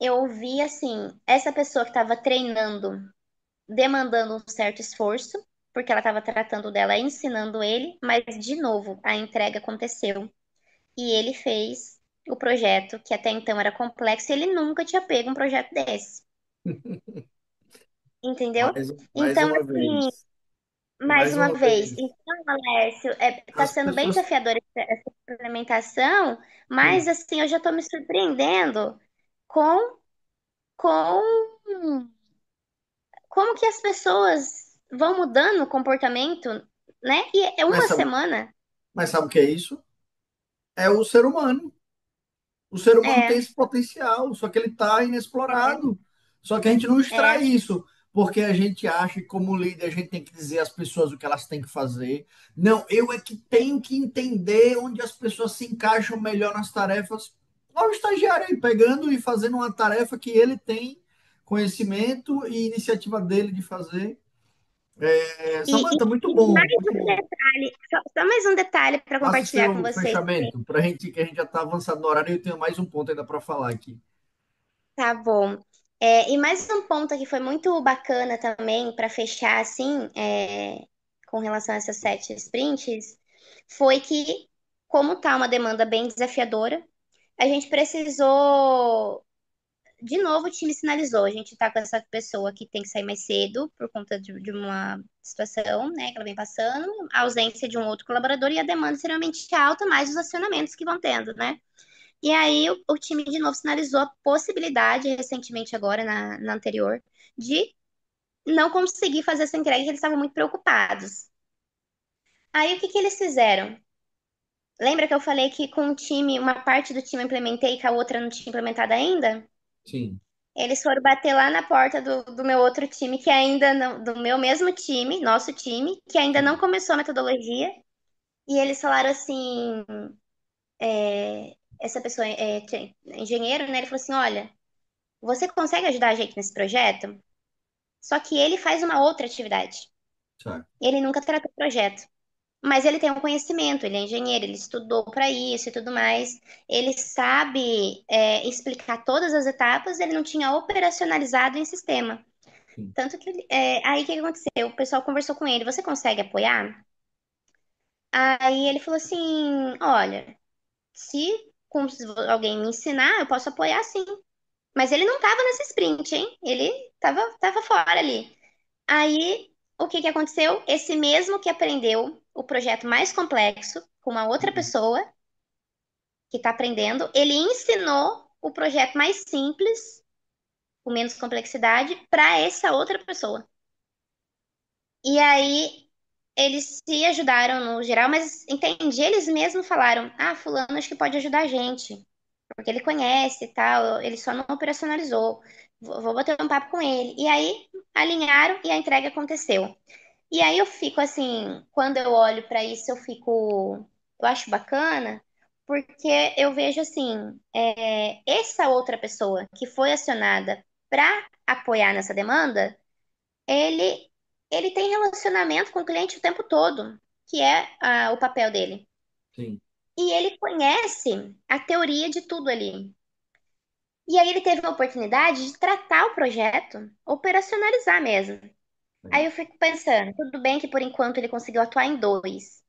eu vi assim, essa pessoa que estava treinando, demandando um certo esforço, porque ela estava tratando dela, ensinando ele, mas de novo, a entrega aconteceu. E ele fez o projeto, que até então era complexo, e ele nunca tinha pego um projeto desse, entendeu? Mais Então, uma assim, vez. mais Mais uma uma vez, vez. então, Alessio, tá As sendo bem pessoas. desafiador essa implementação, mas Sim. assim, eu já estou me surpreendendo com, com como que as pessoas vão mudando o comportamento, né? E é Mas uma sabe, semana. mas sabe o que é isso? É o ser humano. O ser humano tem É, esse potencial, só que ele está é, inexplorado. Só que a gente não extrai é. isso, porque a gente acha que, como líder, a gente tem que dizer às pessoas o que elas têm que fazer. Não, eu é que tenho que entender onde as pessoas se encaixam melhor nas tarefas. Olha o estagiário aí pegando e fazendo uma tarefa que ele tem conhecimento e iniciativa dele de fazer. Samantha, muito E bom, mais muito um bom. detalhe, só mais um detalhe para Faça o compartilhar com seu vocês. fechamento, para gente, que a gente já está avançado no horário e eu tenho mais um ponto ainda para falar aqui. Tá bom. E mais um ponto que foi muito bacana também para fechar assim, com relação a essas 7 sprints, foi que, como tá uma demanda bem desafiadora, a gente precisou. De novo, o time sinalizou. A gente tá com essa pessoa que tem que sair mais cedo por conta de uma situação, né, que ela vem passando, a ausência de um outro colaborador e a demanda extremamente alta, mais os acionamentos que vão tendo, né? E aí o time de novo sinalizou a possibilidade, recentemente agora, na anterior, de não conseguir fazer essa entrega, que eles estavam muito preocupados. Aí o que que eles fizeram? Lembra que eu falei que com o time, uma parte do time eu implementei e que a outra não tinha implementado ainda? Sim. Eles foram bater lá na porta do meu outro time, que ainda não, do meu mesmo time, nosso time, que ainda não Sim. começou a metodologia. E eles falaram assim, essa pessoa é engenheiro, né? Ele falou assim, olha, você consegue ajudar a gente nesse projeto? Só que ele faz uma outra atividade. Certo. Ele nunca tratou projeto. Mas ele tem um conhecimento, ele é engenheiro, ele estudou para isso e tudo mais. Ele sabe explicar todas as etapas, ele não tinha operacionalizado em sistema. Sim. Tanto que aí o que que aconteceu? O pessoal conversou com ele, você consegue apoiar? Aí ele falou assim: olha, se alguém me ensinar, eu posso apoiar sim. Mas ele não tava nesse sprint, hein? Ele tava fora ali. Aí, o que que aconteceu? Esse mesmo que aprendeu o projeto mais complexo com uma outra pessoa que está aprendendo, ele ensinou o projeto mais simples, com menos complexidade, para essa outra pessoa. E aí, eles se ajudaram no geral, mas entendi, eles mesmos falaram: ah, fulano acho que pode ajudar a gente, porque ele conhece e tal, ele só não operacionalizou. Vou bater um papo com ele. E aí, alinharam e a entrega aconteceu. E aí eu fico assim, quando eu olho para isso, eu acho bacana, porque eu vejo assim, essa outra pessoa que foi acionada para apoiar nessa demanda, ele ele tem relacionamento com o cliente o tempo todo. que é o papel dele. sim, E ele conhece a teoria de tudo ali. E aí ele teve a oportunidade de tratar o projeto, operacionalizar mesmo. Aí legal. eu fico pensando, tudo bem que por enquanto ele conseguiu atuar em dois,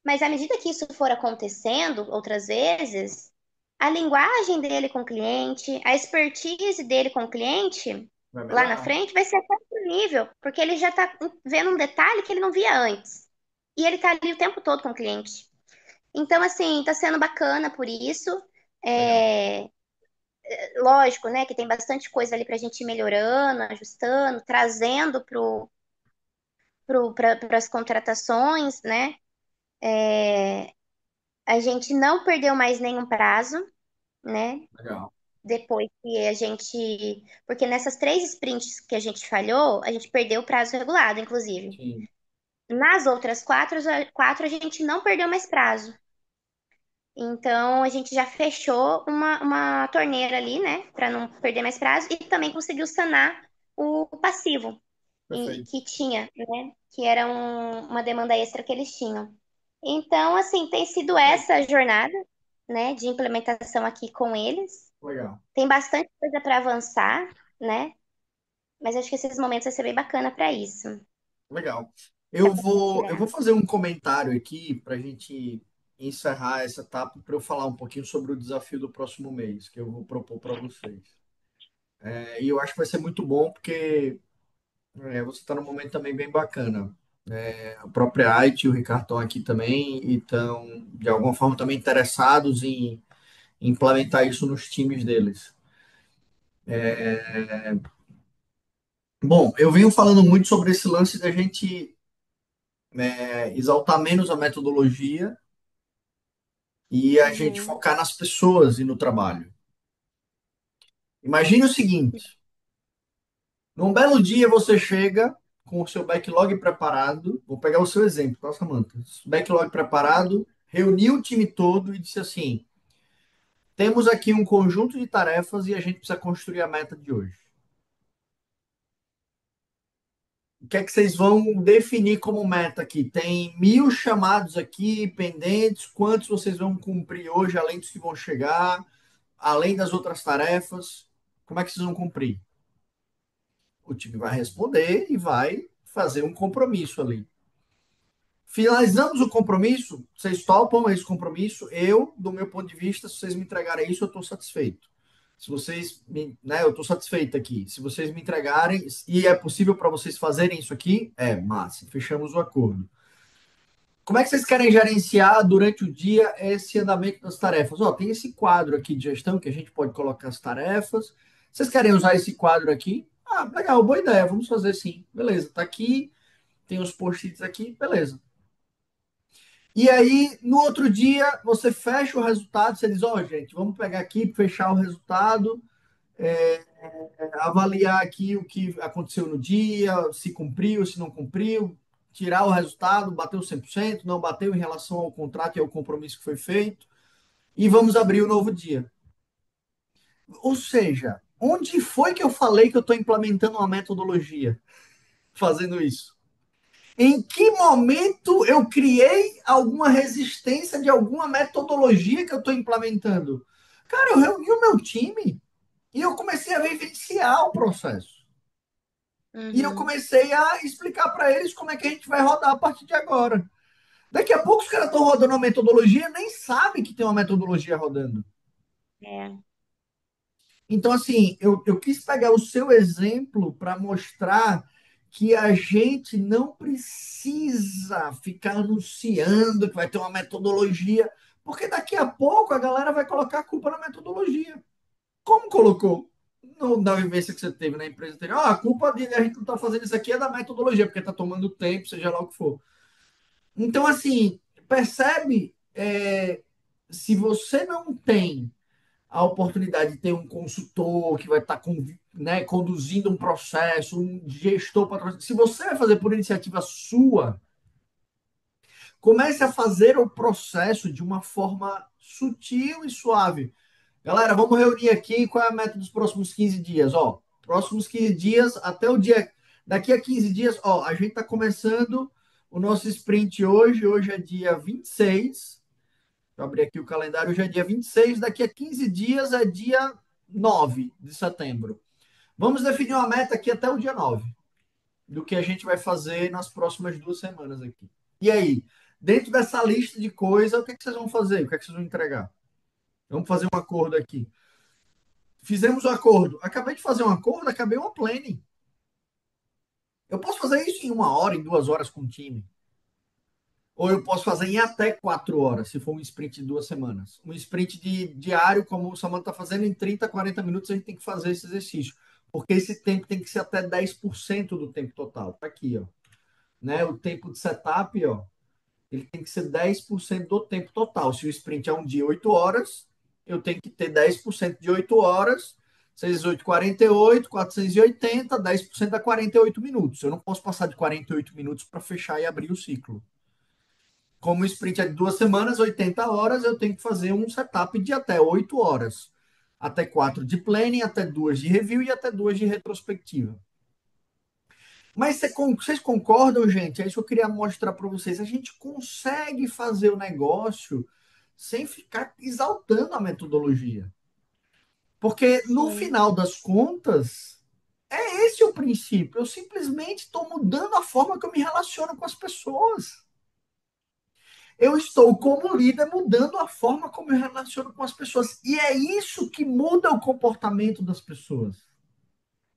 mas à medida que isso for acontecendo outras vezes, a linguagem dele com o cliente, a expertise dele com o cliente, Vai lá na melhorar. frente, vai ser até outro nível, porque ele já está vendo um detalhe que ele não via antes. E ele está ali o tempo todo com o cliente. Então, assim, está sendo bacana por isso. Legal. É, lógico, né, que tem bastante coisa ali para a gente ir melhorando, ajustando, trazendo para as contratações, né? É, a gente não perdeu mais nenhum prazo, né? Legal. Depois que a gente. Porque nessas 3 sprints que a gente falhou, a gente perdeu o prazo regulado, inclusive. Sim, Nas outras quatro a gente não perdeu mais prazo. Então a gente já fechou uma torneira ali, né? Para não perder mais prazo, e também conseguiu sanar o passivo perfeito. que tinha, né? Que era uma demanda extra que eles tinham. Então, assim, tem sido Perfeito. essa jornada, né, de implementação aqui com eles. Legal. Tem bastante coisa para avançar, né? Mas acho que esses momentos vai ser bem bacana para isso. Legal. Pra Eu vou compartilhar. fazer um comentário aqui para a gente encerrar essa etapa para eu falar um pouquinho sobre o desafio do próximo mês, que eu vou propor para vocês. E eu acho que vai ser muito bom porque você está num momento também bem bacana. A própria IT e o Ricardo estão aqui também e estão, de alguma forma, também interessados em implementar isso nos times deles. Bom, eu venho falando muito sobre esse lance da gente exaltar menos a metodologia e a gente Uhum, focar nas pessoas e no trabalho. Imagine o seguinte: num belo dia você chega com o seu backlog preparado, vou pegar o seu exemplo, tá, Samantha? Backlog preparado, reuniu o time todo e disse assim: temos aqui um conjunto de tarefas e a gente precisa construir a meta de hoje. O que é que vocês vão definir como meta aqui? Tem 1.000 chamados aqui pendentes, quantos vocês vão cumprir hoje, além dos que vão chegar, além das outras tarefas? Como é que vocês vão cumprir? O time vai responder e vai fazer um compromisso ali. Finalizamos o compromisso, vocês topam esse compromisso. Eu, do meu ponto de vista, se vocês me entregarem isso, eu estou satisfeito. Se vocês, eu estou satisfeito aqui. Se vocês me entregarem e é possível para vocês fazerem isso aqui, é massa. Fechamos o acordo. Como é que vocês querem gerenciar durante o dia esse andamento das tarefas? Ó, tem esse quadro aqui de gestão que a gente pode colocar as tarefas. Vocês querem usar esse quadro aqui? Ah, legal, boa ideia, vamos fazer sim. Beleza, tá aqui, tem os post-its aqui, beleza. E aí, no outro dia, você fecha o resultado, você diz, ó, gente, vamos pegar aqui, fechar o resultado, avaliar aqui o que aconteceu no dia, se cumpriu, se não cumpriu, tirar o resultado, bateu 100%, não bateu em relação ao contrato e ao compromisso que foi feito, e vamos abrir o novo dia. Ou seja, onde foi que eu falei que eu estou implementando uma metodologia fazendo isso? Em que momento eu criei alguma resistência de alguma metodologia que eu estou implementando? Cara, eu reuni o meu time e eu comecei a vivenciar o processo. E eu uhum, comecei a explicar para eles como é que a gente vai rodar a partir de agora. Daqui a pouco os caras estão rodando uma metodologia, nem sabem que tem uma metodologia rodando. é, Então, assim, eu quis pegar o seu exemplo para mostrar que a gente não precisa ficar anunciando que vai ter uma metodologia, porque daqui a pouco a galera vai colocar a culpa na metodologia. Como colocou? No, na vivência que você teve na empresa anterior, a culpa de a gente não estar fazendo isso aqui é da metodologia, porque está tomando tempo, seja lá o que for. Então, assim, percebe, se você não tem a oportunidade de ter um consultor que vai estar conduzindo um processo, um gestor patrocinador. Se você vai fazer por iniciativa sua, comece a fazer o processo de uma forma sutil e suave. Galera, vamos reunir aqui qual é a meta dos próximos 15 dias. Ó, próximos 15 dias, até o dia. Daqui a 15 dias, ó, a gente está começando O nosso sprint hoje é dia 26. Deixa eu abrir aqui o calendário, hoje é dia 26. Daqui a 15 dias é dia 9 de setembro. Vamos definir uma meta aqui até o dia 9 do que a gente vai fazer nas próximas 2 semanas aqui. E aí, dentro dessa lista de coisas, o que é que vocês vão fazer? O que é que vocês vão entregar? Vamos fazer um acordo aqui. Fizemos um acordo. Acabei de fazer um acordo, acabei uma planning. Eu posso fazer isso em 1 hora, em 2 horas com o time. Ou eu posso fazer em até 4 horas, se for um sprint de 2 semanas. Um sprint diário, como o Samanta está fazendo, em 30, 40 minutos a gente tem que fazer esse exercício. Porque esse tempo tem que ser até 10% do tempo total. Tá aqui, ó. Né? O tempo de setup, ó, ele tem que ser 10% do tempo total. Se o sprint é um dia 8 horas, eu tenho que ter 10% de 8 horas, 6, 8, 48, 480, 10% dá 48 minutos. Eu não posso passar de 48 minutos para fechar e abrir o ciclo. Como o sprint é de 2 semanas, 80 horas, eu tenho que fazer um setup de até 8 horas. Até 4 de planning, até 2 de review e até 2 de retrospectiva. Mas vocês concordam, gente? É isso que eu queria mostrar para vocês. A gente consegue fazer o negócio sem ficar exaltando a metodologia. Porque no Sim. final das contas, é esse o princípio. Eu simplesmente estou mudando a forma que eu me relaciono com as pessoas. Eu estou, como líder, mudando a forma como eu me relaciono com as pessoas. E é isso que muda o comportamento das pessoas.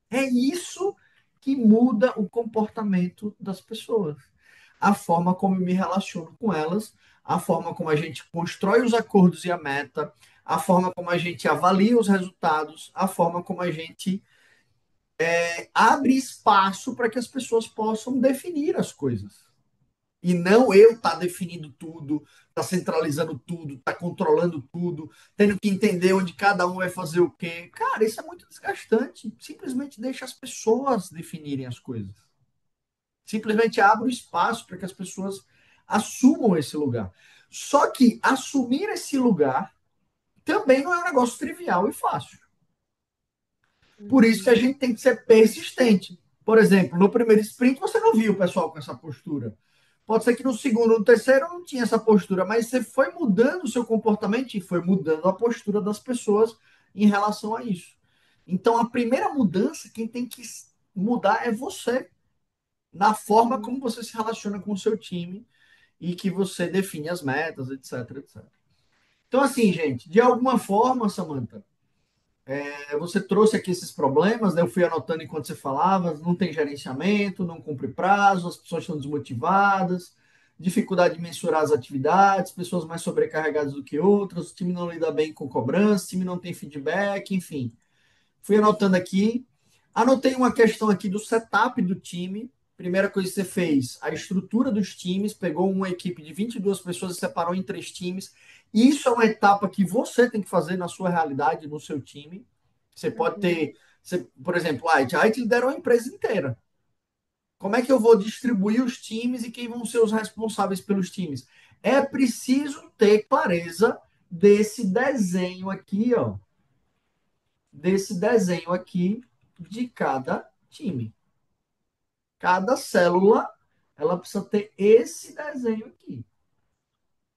É isso que muda o comportamento das pessoas. A forma como eu me relaciono com elas, a forma como a gente constrói os acordos e a meta, a forma como a gente avalia os resultados, a forma como a gente abre espaço para que as pessoas possam definir as coisas. E não eu estar definindo tudo, tá centralizando tudo, tá controlando tudo, tendo que entender onde cada um vai fazer o quê. Cara, isso é muito desgastante. Simplesmente deixa as pessoas definirem as coisas. Simplesmente abre o espaço para que as pessoas assumam esse lugar. Só que assumir esse lugar também não é um negócio trivial e fácil. Por isso que a Uhum. gente tem que ser persistente. Por exemplo, no primeiro sprint você não viu o pessoal com essa postura. Pode ser que no segundo, no terceiro não tinha essa postura, mas você foi mudando o seu comportamento e foi mudando a postura das pessoas em relação a isso. Então, a primeira mudança, quem tem que mudar é você, na forma Uhum. como você se relaciona com o seu time e que você define as metas, etc, etc. Então, assim, gente, de alguma forma, Samantha, você trouxe aqui esses problemas, né? Eu fui anotando enquanto você falava, não tem gerenciamento, não cumpre prazo, as pessoas estão desmotivadas, dificuldade de mensurar as atividades, pessoas mais sobrecarregadas do que outras, o time não lida bem com cobrança, o time não tem feedback, enfim. Fui anotando aqui. Anotei uma questão aqui do setup do time. Primeira coisa que você fez, a estrutura dos times, pegou uma equipe de 22 pessoas e separou em 3 times. Isso é uma etapa que você tem que fazer na sua realidade, no seu time. Você pode Uhum. ter, por exemplo, a IT liderou a empresa inteira. Como é que eu vou distribuir os times e quem vão ser os responsáveis pelos times? É preciso ter clareza desse desenho aqui, ó, desse desenho aqui de cada time. Cada célula, ela precisa ter esse desenho aqui.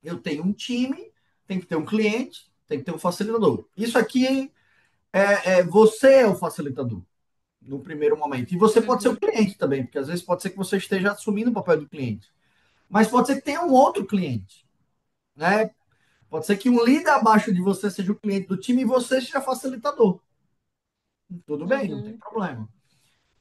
Eu tenho um time, tem que ter um cliente, tem que ter um facilitador. Isso aqui você é o facilitador no primeiro momento. E você pode ser o Uhum. cliente também, porque às vezes pode ser que você esteja assumindo o papel do cliente. Mas pode ser que tenha um outro cliente, né? Pode ser que um líder abaixo de você seja o cliente do time e você seja facilitador. Tudo bem, não tem Uhum. problema.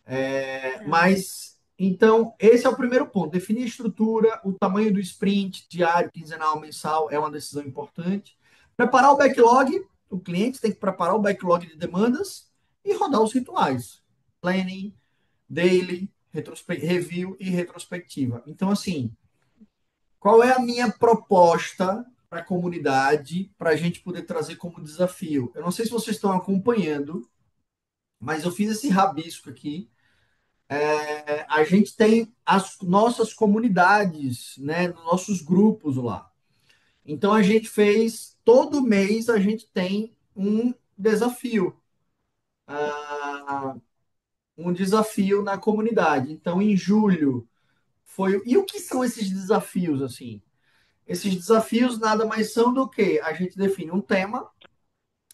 Tá. Mas, então, esse é o primeiro ponto. Definir a estrutura, o tamanho do sprint, diário, quinzenal, mensal, é uma decisão importante. Preparar o backlog, o cliente tem que preparar o backlog de demandas e rodar os rituais. Planning, daily, review e retrospectiva. Então, assim, qual é a minha proposta para a comunidade para a gente poder trazer como desafio? Eu não sei se vocês estão acompanhando, mas eu fiz esse rabisco aqui. A gente tem as nossas comunidades, né, nossos grupos lá. Então a gente fez, todo mês a gente tem um desafio na comunidade. Então em julho foi. E o que são esses desafios, assim? Esses desafios nada mais são do que a gente define um tema,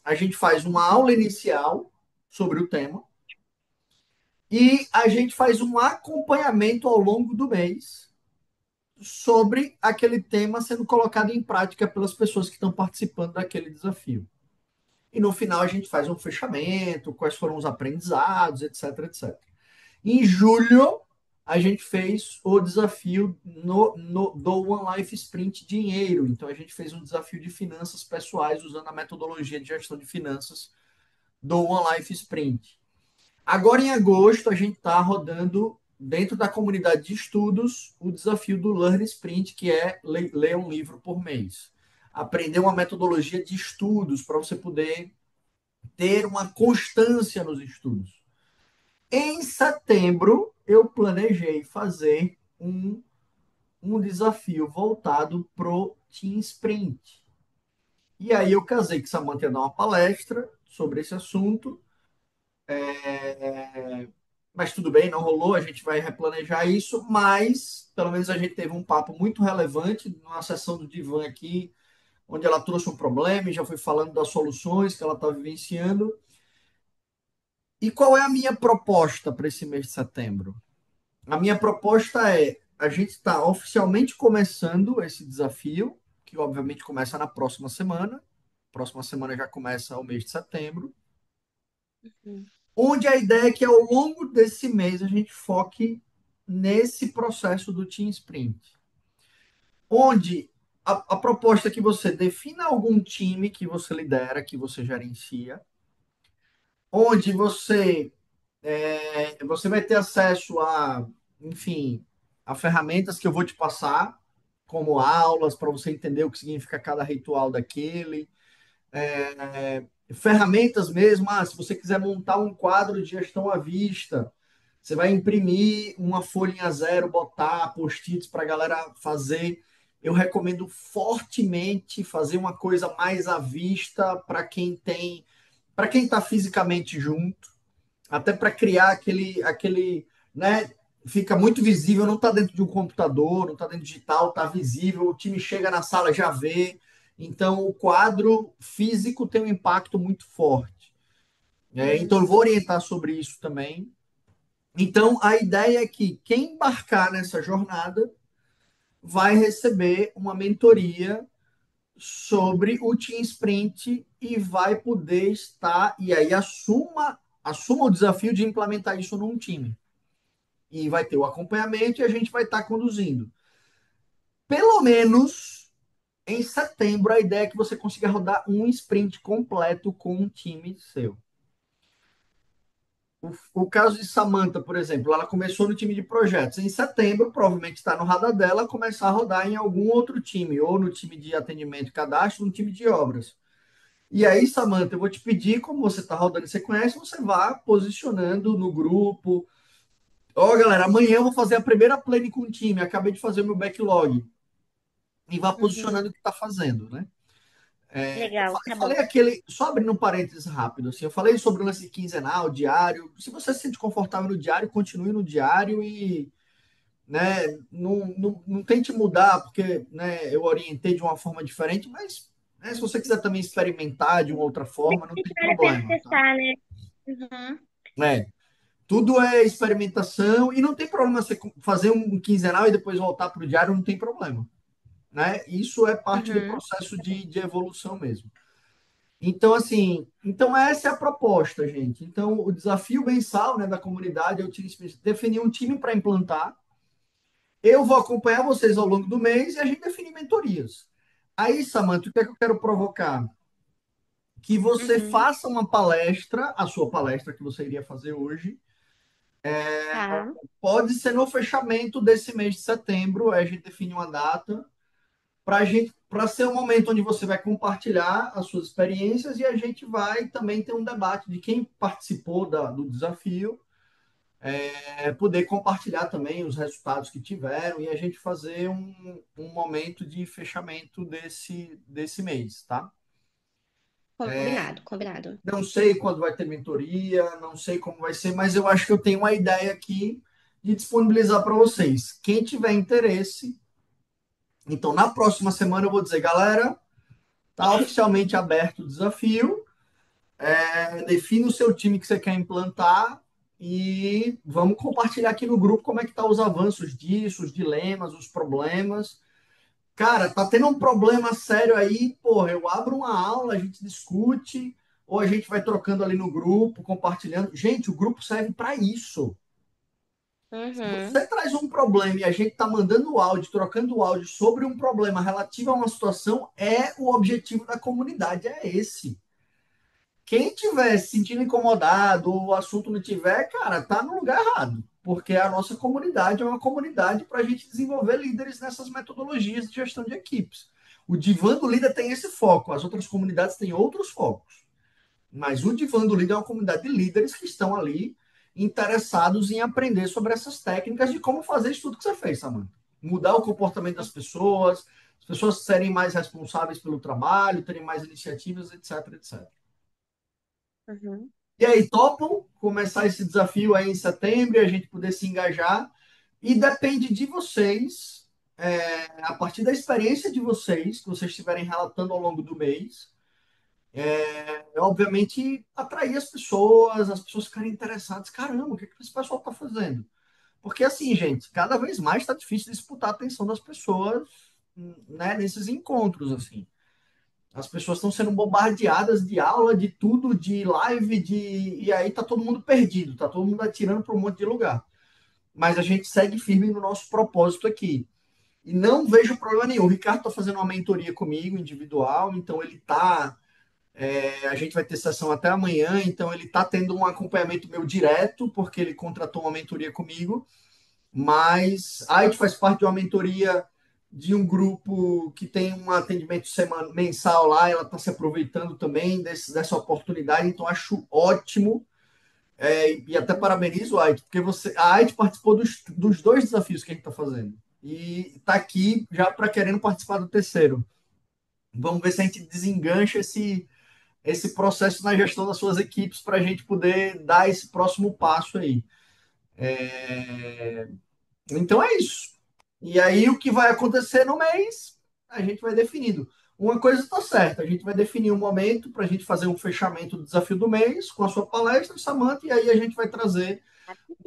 a gente faz uma aula inicial sobre o tema e a gente faz um acompanhamento ao longo do mês sobre aquele tema sendo colocado em prática pelas pessoas que estão participando daquele desafio. E no final a gente faz um fechamento, quais foram os aprendizados, etc, etc. Em julho, a gente fez o desafio do One Life Sprint Dinheiro. Então, a gente fez um desafio de finanças pessoais usando a metodologia de gestão de finanças do One Life Sprint. Agora, em agosto, a gente está rodando, dentro da comunidade de estudos, o desafio do Learn Sprint, que é ler um livro por mês. Aprender uma metodologia de estudos para você poder ter uma constância nos estudos. Em setembro, eu planejei fazer um desafio voltado pro Team Sprint. E aí eu casei que Samantha ia dar uma palestra sobre esse assunto, mas tudo bem, não rolou, a gente vai replanejar isso, mas pelo menos a gente teve um papo muito relevante numa sessão do Divan aqui, onde ela trouxe um problema e já foi falando das soluções que ela está vivenciando. E qual é a minha proposta para esse mês de setembro? A minha proposta é: a gente está oficialmente começando esse desafio, que obviamente começa na próxima semana. Próxima semana já começa o mês de setembro, Uhum. onde a ideia é que ao longo desse mês a gente foque nesse processo do Team Sprint, onde a proposta é que você defina algum time que você lidera, que você gerencia, onde você vai ter acesso a, enfim, a ferramentas que eu vou te passar, como aulas, para você entender o que significa cada ritual daquele. Ferramentas mesmo, se você quiser montar um quadro de gestão à vista, você vai imprimir uma folhinha zero, botar post-its para a galera fazer. Eu recomendo fortemente fazer uma coisa mais à vista para quem está fisicamente junto, até para criar né? Fica muito visível, não está dentro de um computador, não está dentro digital, está visível, o time chega na sala já vê. Então, o quadro físico tem um impacto muito forte. Né? Então, eu vou orientar sobre isso também. Então, a ideia é que quem embarcar nessa jornada vai receber uma mentoria sobre o Team Sprint e vai poder estar, e aí assuma o desafio de implementar isso num time. E vai ter o acompanhamento e a gente vai estar conduzindo. Pelo menos em setembro, a ideia é que você consiga rodar um sprint completo com um time seu. O caso de Samantha, por exemplo, ela começou no time de projetos. Em setembro, provavelmente está no radar dela começar a rodar em algum outro time, ou no time de atendimento e cadastro, ou no time de obras. E aí, Samantha, eu vou te pedir, como você está rodando e você conhece, você vá posicionando no grupo. Ó, galera, amanhã eu vou fazer a primeira plane com o time. Acabei de fazer o meu backlog. E vá Uhum. posicionando o que está fazendo, né? Legal, Eu tá bom. falei aquele, só abrindo um parênteses rápido, assim, eu falei sobre o lance quinzenal, diário. Se você se sente confortável no diário, continue no diário e, né, não tente mudar, porque, né, eu orientei de uma forma diferente, mas, né, se você quiser também experimentar de uma outra forma, não tem Vale a pena problema, tá? testar, né? Uhum. É, tudo é experimentação e não tem problema você fazer um quinzenal e depois voltar para o diário, não tem problema, né? Isso é parte do Uhum. processo de evolução mesmo. Então, assim, então essa é a proposta, gente. Então, o desafio mensal, né, da comunidade é o time, definir um time para implantar. Eu vou acompanhar vocês ao longo do mês e a gente definir mentorias. Aí, Samantha, o que é que eu quero provocar? Que você Uhum. faça uma palestra, a sua palestra que você iria fazer hoje, Tá. pode ser no fechamento desse mês de setembro, aí a gente define uma data para ser um momento onde você vai compartilhar as suas experiências e a gente vai também ter um debate de quem participou do desafio, poder compartilhar também os resultados que tiveram e a gente fazer um momento de fechamento desse mês, tá? Combinado, combinado. Não sei quando vai ter mentoria, não sei como vai ser, mas eu acho que eu tenho uma ideia aqui de disponibilizar para vocês. Quem tiver interesse, então na próxima semana eu vou dizer, galera, tá oficialmente aberto o desafio. Define o seu time que você quer implantar e vamos compartilhar aqui no grupo como é que tá os avanços disso, os dilemas, os problemas. Cara, tá tendo um problema sério aí, porra, eu abro uma aula, a gente discute, ou a gente vai trocando ali no grupo, compartilhando. Gente, o grupo serve para isso. Se Uhum. você traz um problema e a gente tá mandando o áudio, trocando o áudio sobre um problema relativo a uma situação, é o objetivo da comunidade, é esse. Quem tiver se sentindo incomodado ou o assunto não tiver, cara, tá no lugar errado. Porque a nossa comunidade é uma comunidade para a gente desenvolver líderes nessas metodologias de gestão de equipes. O Divã do Líder tem esse foco, as outras comunidades têm outros focos. Mas o Divã do Líder é uma comunidade de líderes que estão ali interessados em aprender sobre essas técnicas de como fazer isso tudo que você fez, Samantha. Mudar o comportamento das pessoas, as pessoas serem mais responsáveis pelo trabalho, terem mais iniciativas, etc, etc. Uhum. E aí, topam começar esse desafio aí em setembro e a gente poder se engajar? E depende de vocês, a partir da experiência de vocês, que vocês estiverem relatando ao longo do mês, obviamente atrair as pessoas ficarem interessadas. Caramba, o que, é que esse pessoal está fazendo? Porque assim, gente, cada vez mais está difícil disputar a atenção das pessoas, né, nesses encontros, assim. As pessoas estão sendo bombardeadas de aula, de tudo, de live, e aí tá todo mundo perdido, tá todo mundo atirando para um monte de lugar. Mas a gente segue firme no nosso propósito aqui. E não vejo problema nenhum. O Ricardo está fazendo uma mentoria comigo, individual, então ele tá. A gente vai ter sessão até amanhã, então ele tá tendo um acompanhamento meu direto, porque ele contratou uma mentoria comigo. Mas a gente faz parte de uma mentoria de um grupo que tem um atendimento mensal lá, ela está se aproveitando também dessa oportunidade, então acho ótimo, e até Uhum. parabenizo a Ait, porque a Ait participou dos dois desafios que a gente está fazendo, e está aqui já para querendo participar do terceiro. Vamos ver se a gente desengancha esse processo na gestão das suas equipes para a gente poder dar esse próximo passo aí. Então é isso. E aí o que vai acontecer no mês, a gente vai definindo. Uma coisa está certa, a gente vai definir um momento para a gente fazer um fechamento do desafio do mês com a sua palestra, Samantha, e aí a gente vai trazer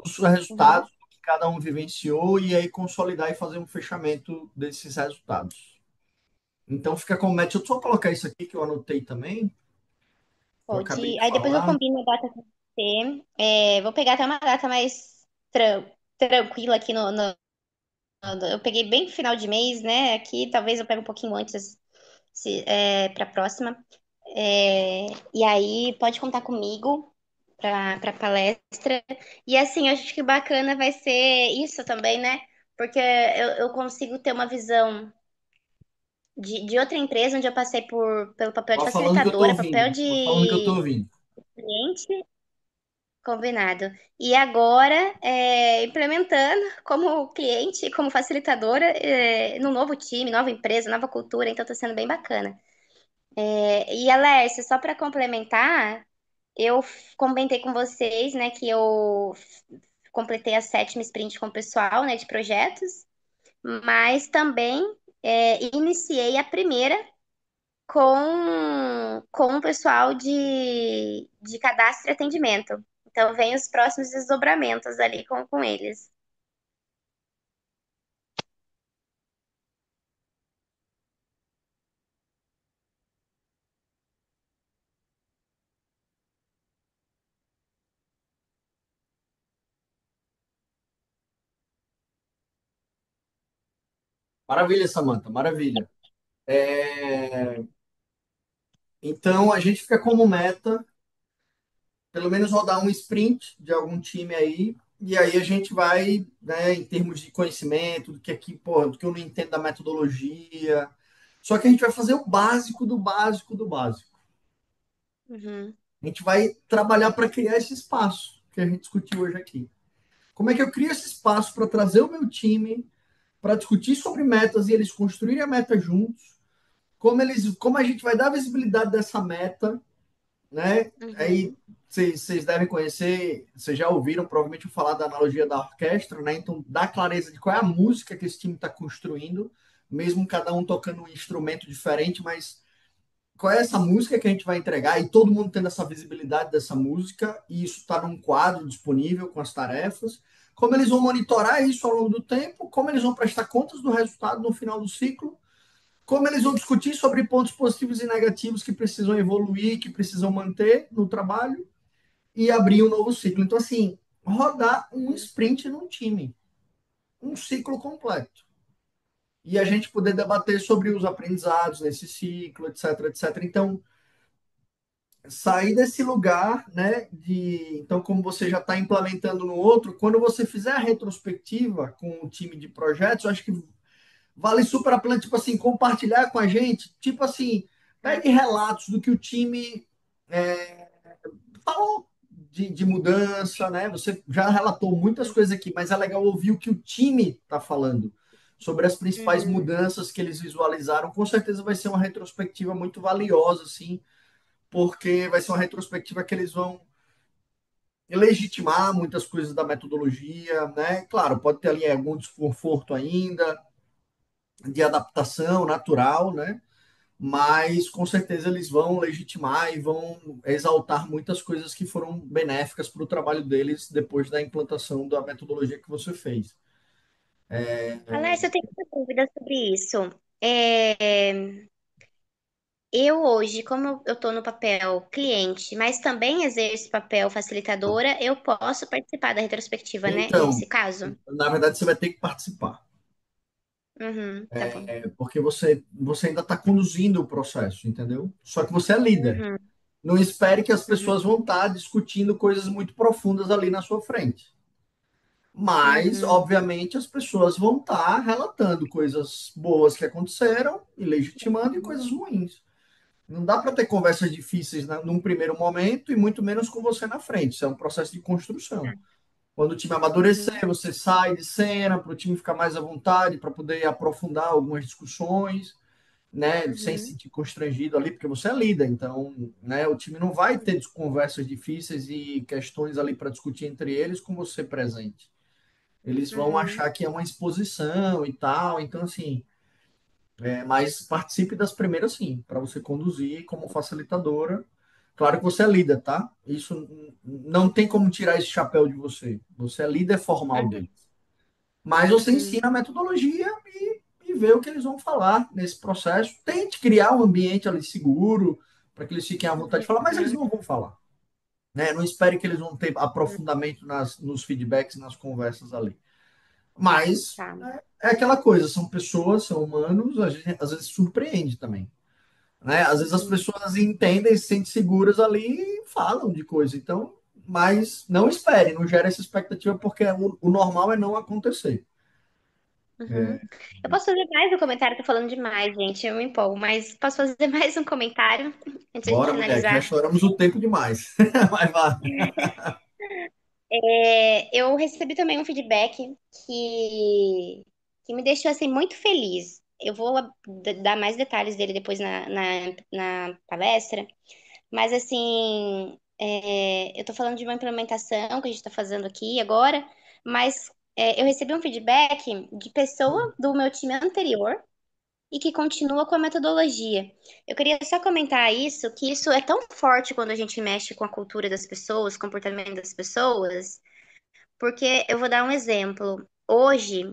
os Uhum. resultados que cada um vivenciou e aí consolidar e fazer um fechamento desses resultados. Então fica com o match. Eu só colocar isso aqui que eu anotei também, que eu acabei Pode. de Aí depois eu falar. combino a data com você. Vou pegar até uma data mais tranquila aqui eu peguei bem no final de mês, né? Aqui talvez eu pegue um pouquinho antes, para a próxima. E aí pode contar comigo para palestra. E assim, eu acho que bacana vai ser isso também, né? Porque eu consigo ter uma visão de outra empresa onde eu passei pelo papel de Vou falando que eu estou facilitadora, papel ouvindo. Vou falando que eu estou de ouvindo. cliente. Combinado. E agora, implementando como cliente, como facilitadora, no novo time, nova empresa, nova cultura, então está sendo bem bacana. E Alércio, só para complementar, eu comentei com vocês, né, que eu completei a sétima sprint com o pessoal, né, de projetos, mas também iniciei a primeira com o pessoal de cadastro e atendimento. Então, vem os próximos desdobramentos ali com eles. Maravilha, Samantha, maravilha. Então a gente fica como meta pelo menos rodar um sprint de algum time aí, e aí a gente vai, né, em termos de conhecimento, do que aqui, pô, do que eu não entendo da metodologia. Só que a gente vai fazer o básico do básico do básico. Uhum, A gente vai trabalhar para criar esse espaço que a gente discutiu hoje aqui. Como é que eu crio esse espaço para trazer o meu time, para discutir sobre metas e eles construírem a meta juntos? Como a gente vai dar visibilidade dessa meta, né? Aí uhum. vocês devem conhecer, vocês já ouviram provavelmente eu falar da analogia da orquestra, né? Então dá clareza de qual é a música que esse time está construindo, mesmo cada um tocando um instrumento diferente, mas qual é essa música que a gente vai entregar e todo mundo tendo essa visibilidade dessa música, e isso está num quadro disponível com as tarefas. Como eles vão monitorar isso ao longo do tempo, como eles vão prestar contas do resultado no final do ciclo, como eles vão discutir sobre pontos positivos e negativos que precisam evoluir, que precisam manter no trabalho e abrir um novo ciclo. Então, assim, rodar um sprint num time, um ciclo completo. E a gente poder debater sobre os aprendizados nesse ciclo, etc, etc. Então, sair desse lugar, né, de então como você já está implementando no outro, quando você fizer a retrospectiva com o time de projetos, eu acho que vale super a pena, tipo assim, compartilhar com a gente, tipo assim, pegue relatos do que o time falou de mudança, né? Você já relatou muitas coisas aqui, mas é legal ouvir o que o time está falando sobre as principais Uhum, mudanças que eles visualizaram. Com certeza vai ser uma retrospectiva muito valiosa, assim, porque vai ser uma retrospectiva que eles vão legitimar muitas coisas da metodologia, né? Claro, pode ter ali algum desconforto ainda de adaptação natural, né? Mas com certeza eles vão legitimar e vão exaltar muitas coisas que foram benéficas para o trabalho deles depois da implantação da metodologia que você fez. Alex, eu tenho uma dúvida sobre isso. É, eu hoje, como eu estou no papel cliente, mas também exerço papel facilitadora, eu posso participar da retrospectiva, né? Então, Nesse caso. na verdade, você vai ter que participar, Uhum, tá bom. porque você ainda está conduzindo o processo, entendeu? Só que você é líder. Uhum, Não espere que as uhum, pessoas vão estar discutindo coisas muito profundas ali na sua frente. Mas, uhum, obviamente, as pessoas vão estar relatando coisas boas que aconteceram e legitimando e coisas ruins. Não dá para ter conversas difíceis num primeiro momento e muito menos com você na frente. Isso é um processo de construção. Quando o time uhum, amadurecer, você sai de cena para o time ficar mais à vontade, para poder aprofundar algumas discussões, né, sem se uhum, sentir constrangido ali, porque você é líder. Então, né, o time não vai ter conversas difíceis e questões ali para discutir entre eles com você presente. Eles vão uhum, achar que é uma exposição e tal. Então, assim, mas participe das primeiras sim, para você conduzir como facilitadora. Claro que você é líder, tá? Isso não tem como tirar esse chapéu de você. Você é líder formal uhum, deles. Mas você uhum, ensina a metodologia e vê o que eles vão falar nesse processo. Tente criar um ambiente ali seguro para que eles fiquem à vontade de falar, mas eles uhum, não vão falar. Né? Não espere que eles vão ter aprofundamento nos feedbacks, nas conversas ali. Mas tá. é aquela coisa, são pessoas, são humanos, a gente às vezes surpreende também. Né? Às vezes as Uhum, pessoas entendem, se sentem seguras ali e falam de coisa. Então, mas não espere, não gere essa expectativa, porque o normal é não acontecer. uhum. Eu posso fazer mais um comentário? Tô falando demais, gente. Eu me empolgo, mas posso fazer mais um comentário antes da gente Bora, mulher, que já finalizar? estouramos o tempo demais. Mas vá. Eu recebi também um feedback que me deixou assim muito feliz. Eu vou dar mais detalhes dele depois na palestra, mas assim, eu tô falando de uma implementação que a gente está fazendo aqui agora, mas eu recebi um feedback de pessoa do meu time anterior e que continua com a metodologia. Eu queria só comentar isso, que isso é tão forte quando a gente mexe com a cultura das pessoas, o comportamento das pessoas, porque eu vou dar um exemplo. Hoje,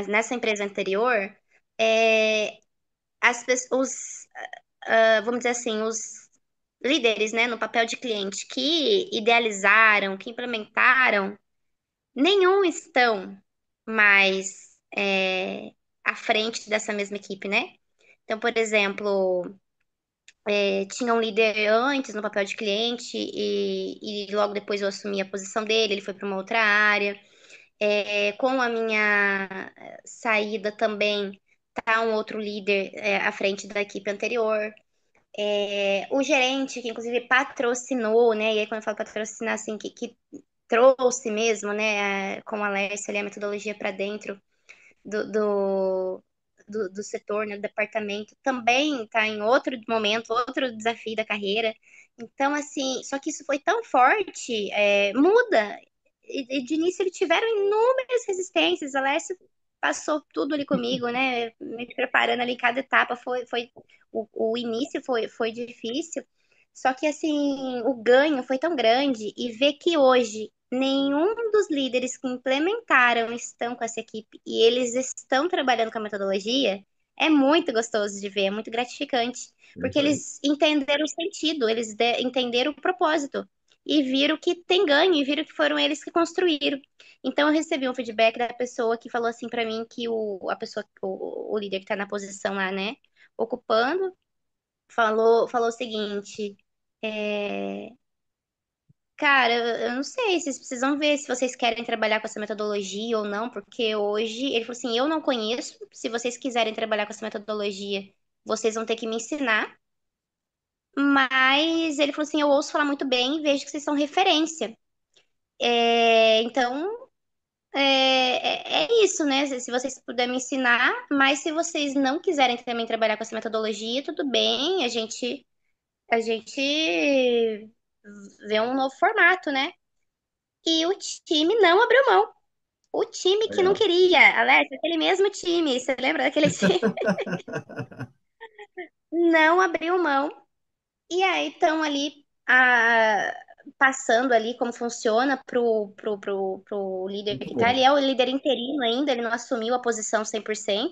nessa empresa anterior, é, vamos dizer assim, os líderes, né, no papel de cliente que idealizaram, que implementaram, nenhum estão mais à frente dessa mesma equipe, né? Então, por exemplo, tinha um líder antes no papel de cliente e logo depois eu assumi a posição dele, ele foi para uma outra área. Com a minha saída também tá um outro líder à frente da equipe anterior. O gerente, que inclusive patrocinou, né? E aí quando eu falo patrocinar, assim, que trouxe mesmo, né, com a Lércia ali, a metodologia para dentro do, do, do setor, né, do departamento, também está em outro momento, outro desafio da carreira. Então, assim, só que isso foi tão forte, muda. E de início eles tiveram inúmeras resistências. Alessio passou tudo ali comigo, né? Me preparando ali cada etapa. O início foi difícil. Só que assim, o ganho foi tão grande e ver que hoje nenhum dos líderes que implementaram estão com essa equipe e eles estão trabalhando com a metodologia é muito gostoso de ver, é muito gratificante, porque Isso aí. eles entenderam o sentido, entenderam o propósito e viram que tem ganho e viram que foram eles que construíram. Então eu recebi um feedback da pessoa que falou assim para mim que o líder que está na posição lá, né, ocupando, falou o seguinte. É, Cara, eu não sei, vocês precisam ver se vocês querem trabalhar com essa metodologia ou não, porque hoje ele falou assim: eu não conheço. Se vocês quiserem trabalhar com essa metodologia, vocês vão ter que me ensinar. Mas ele falou assim: eu ouço falar muito bem e vejo que vocês são referência. Então, é isso, né? Se vocês puderem me ensinar, mas se vocês não quiserem também trabalhar com essa metodologia, tudo bem, a gente vê um novo formato, né? E o time não abriu mão. O time que não Legal. queria, Alex, aquele mesmo time, você lembra daquele time? Não abriu mão. E aí estão ali passando ali como funciona pro líder Muito que tá. bom. Ele é o líder interino ainda, ele não assumiu a posição 100%.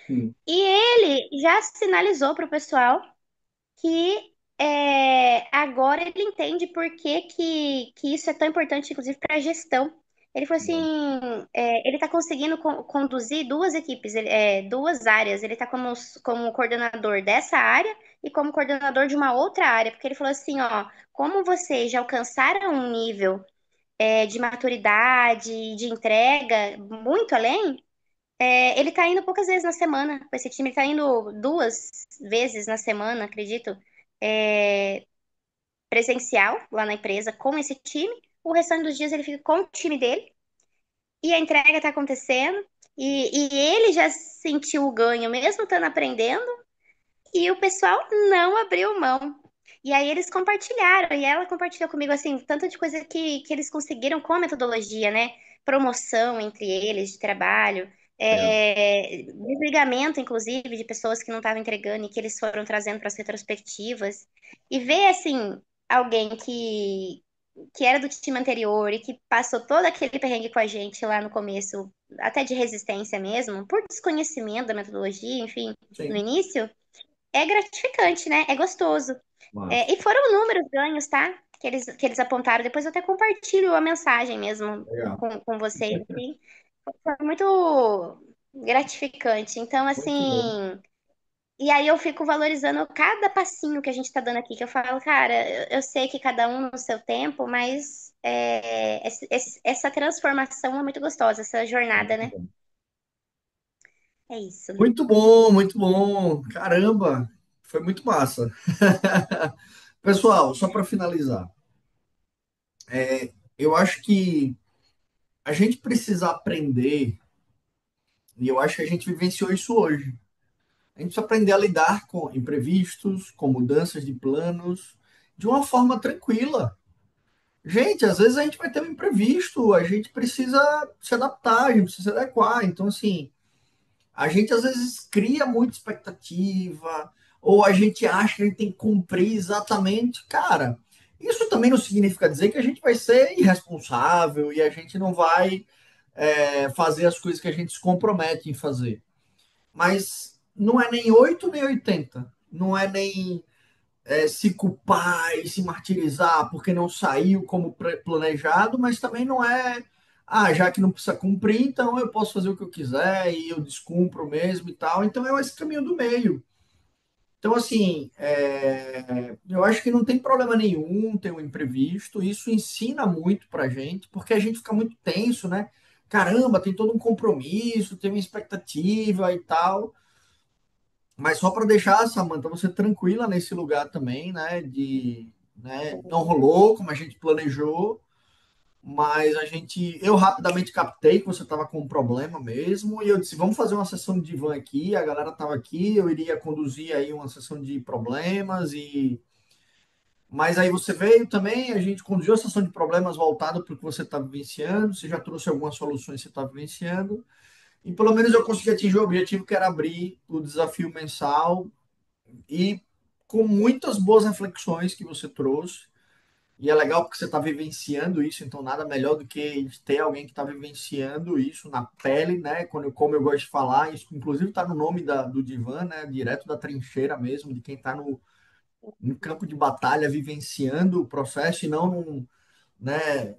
Sim, E ele já sinalizou pro pessoal que agora ele entende por que isso é tão importante, inclusive para a gestão. Ele falou assim, ele está conseguindo conduzir duas equipes, duas áreas. Ele está como coordenador dessa área e como coordenador de uma outra área, porque ele falou assim, ó, como vocês já alcançaram um nível de maturidade, de entrega muito além, ele tá indo poucas vezes na semana com esse time. Ele tá indo 2 vezes na semana, acredito, é, presencial lá na empresa com esse time. O restante dos dias ele fica com o time dele e a entrega tá acontecendo. E ele já sentiu o ganho, mesmo estando aprendendo, e o pessoal não abriu mão. E aí eles compartilharam, e ela compartilhou comigo, assim, tanto de coisa que eles conseguiram com a metodologia, né? Promoção entre eles de trabalho, legal. desligamento, inclusive, de pessoas que não estavam entregando e que eles foram trazendo para as retrospectivas. E ver, assim, alguém que era do time anterior e que passou todo aquele perrengue com a gente lá no começo, até de resistência mesmo, por desconhecimento da metodologia, enfim, no Sim, início é gratificante, né? É gostoso. massa. E foram inúmeros ganhos, tá? Que eles apontaram. Depois eu até compartilho a mensagem mesmo Legal. com vocês, assim. Foi muito gratificante. Então, Muito bom. assim. E aí eu fico valorizando cada passinho que a gente tá dando aqui, que eu falo, cara, eu sei que cada um no seu tempo, mas essa transformação é muito gostosa, essa jornada, Muito né? bom. É isso. Muito bom, muito bom. Caramba, foi muito massa. Pessoal, só para finalizar, eu acho que a gente precisa aprender, e eu acho que a gente vivenciou isso hoje. A gente precisa aprender a lidar com imprevistos, com mudanças de planos, de uma forma tranquila. Gente, às vezes a gente vai ter um imprevisto, a gente precisa se adaptar, a gente precisa se adequar. Então, assim, a gente às vezes cria muita expectativa, ou a gente acha que a gente tem que cumprir exatamente. Cara, isso também não significa dizer que a gente vai ser irresponsável e a gente não vai fazer as coisas que a gente se compromete em fazer. Mas não é nem 8 nem 80. Não é nem se culpar e se martirizar porque não saiu como planejado, mas também não é, já que não precisa cumprir, então eu posso fazer o que eu quiser e eu descumpro mesmo e tal. Então é esse caminho do meio. Então, assim, eu acho que não tem problema nenhum ter um imprevisto, isso ensina muito pra gente, porque a gente fica muito tenso, né? Caramba, tem todo um compromisso, tem uma expectativa e tal. Mas só para deixar, Samantha, você tranquila nesse lugar também, né? Não rolou como a gente planejou, mas eu rapidamente captei que você estava com um problema mesmo, e eu disse, vamos fazer uma sessão de divã aqui, a galera estava aqui, eu iria conduzir aí uma sessão de problemas, mas aí você veio também, a gente conduziu a sessão de problemas voltada para o que você está vivenciando, você já trouxe algumas soluções que você está vivenciando, e pelo menos eu consegui atingir o objetivo que era abrir o desafio mensal, e com muitas boas reflexões que você trouxe, e é legal porque você está vivenciando isso, então nada melhor do que ter alguém que está vivenciando isso na pele, né? Como eu gosto de falar, isso inclusive está no nome do divã, né? Direto da trincheira mesmo, de quem está no campo de batalha vivenciando o processo e não né,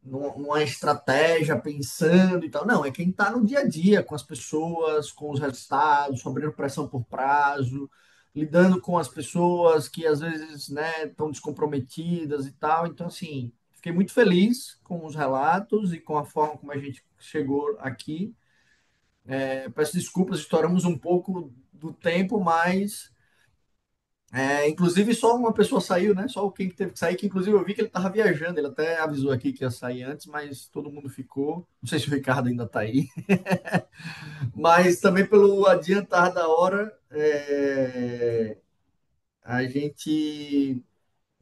numa estratégia, pensando e tal. Não, é quem está no dia a dia com as pessoas, com os resultados, sobrando pressão por prazo, lidando com as pessoas que às vezes, né, estão descomprometidas e tal. Então, assim, fiquei muito feliz com os relatos e com a forma como a gente chegou aqui. Peço desculpas, estouramos um pouco do tempo, mas inclusive, só uma pessoa saiu, né? Só quem teve que sair, que inclusive eu vi que ele estava viajando. Ele até avisou aqui que ia sair antes, mas todo mundo ficou. Não sei se o Ricardo ainda está aí. Mas também pelo adiantar da hora, a gente.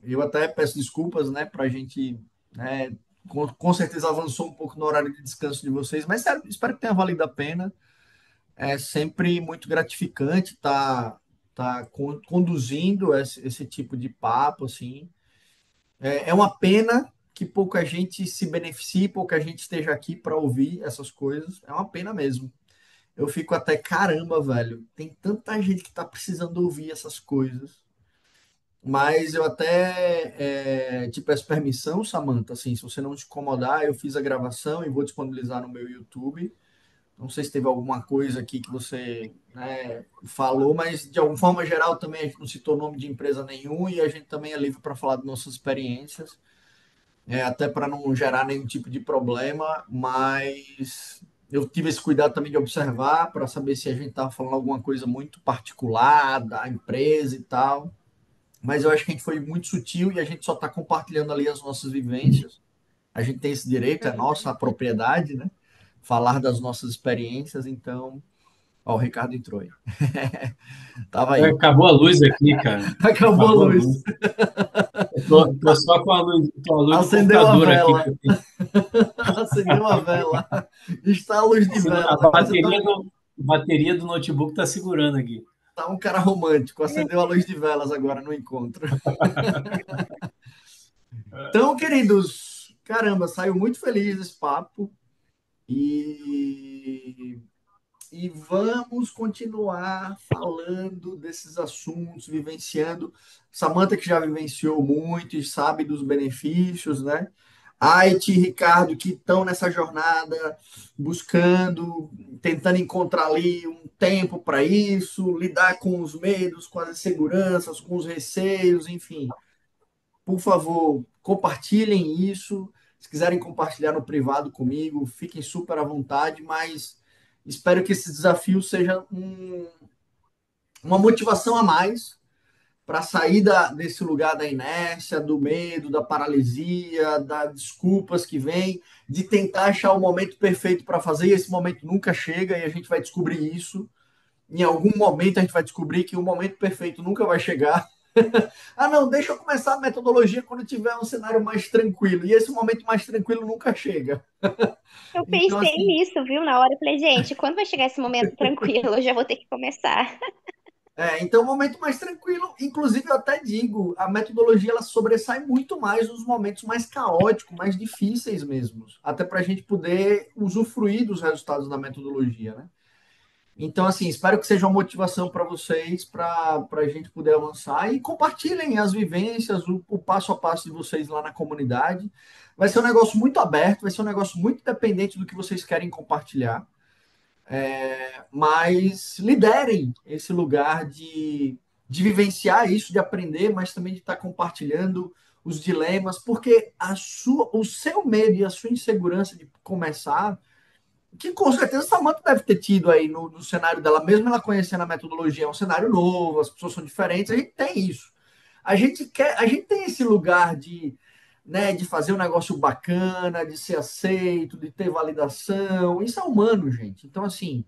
Eu até peço desculpas, né? Para a gente. Né, com certeza avançou um pouco no horário de descanso de vocês, mas sério, espero que tenha valido a pena. É sempre muito gratificante estar conduzindo esse tipo de papo, assim. É uma pena que pouca gente se beneficie, pouca gente esteja aqui para ouvir essas coisas. É uma pena mesmo. Eu fico até, caramba, velho, tem tanta gente que está precisando ouvir essas coisas. Mas eu até te peço permissão, Samantha, assim, se você não te incomodar, eu fiz a gravação e vou disponibilizar no meu YouTube. Não sei se teve alguma coisa aqui que você, né, falou, mas de alguma forma geral também a gente não citou nome de empresa nenhum e a gente também é livre para falar de nossas experiências, até para não gerar nenhum tipo de problema, mas eu tive esse cuidado também de observar para saber se a gente estava falando alguma coisa muito particular da empresa e tal. Mas eu acho que a gente foi muito sutil e a gente só está compartilhando ali as nossas vivências. A gente tem esse direito, é nossa propriedade, né? Falar das nossas experiências, então. Ó, o Ricardo entrou aí. Tava aí. Acabou a luz aqui, cara. Acabou a Acabou a luz. luz. Tô só com a luz do Acendeu a computador aqui. vela. Acendeu a vela. Está a luz de A vela. Agora você bateria do notebook tá segurando aqui. tá um cara romântico. Acendeu a luz de velas agora no encontro. Então, queridos, caramba, saiu muito feliz esse papo. E vamos continuar falando desses assuntos, vivenciando. Samantha, que já vivenciou muito e sabe dos benefícios, né? Aite e Ricardo, que estão nessa jornada, buscando, tentando encontrar ali um tempo para isso, lidar com os medos, com as inseguranças, com os receios, enfim. Por favor, compartilhem isso. Se quiserem compartilhar no privado comigo, fiquem super à vontade, mas espero que esse desafio seja uma motivação a mais para sair desse lugar da inércia, do medo, da paralisia, das desculpas que vem, de tentar achar o momento perfeito para fazer, e esse momento nunca chega e a gente vai descobrir isso. Em algum momento a gente vai descobrir que o momento perfeito nunca vai chegar. Ah, não, deixa eu começar a metodologia quando tiver um cenário mais tranquilo. E esse momento mais tranquilo nunca chega. Eu Então, pensei assim, nisso, viu? Na hora eu falei, gente, quando vai chegar esse momento tranquilo, eu já vou ter que começar. então, o momento mais tranquilo, inclusive eu até digo, a metodologia ela sobressai muito mais nos momentos mais caóticos, mais difíceis mesmo, até para a gente poder usufruir dos resultados da metodologia, né? Então, assim, espero que seja uma motivação para vocês, para a gente poder avançar e compartilhem as vivências, o passo a passo de vocês lá na comunidade. Vai ser um negócio muito aberto, vai ser um negócio muito dependente do que vocês querem compartilhar, mas liderem esse lugar de vivenciar isso, de aprender, mas também de estar compartilhando os dilemas, porque o seu medo e a sua insegurança de começar que com certeza a Samantha deve ter tido aí no cenário dela, mesmo ela conhecendo a metodologia, é um cenário novo, as pessoas são diferentes, a gente tem isso. A gente tem esse lugar de né, de fazer um negócio bacana, de ser aceito, de ter validação. Isso é humano, gente. Então, assim,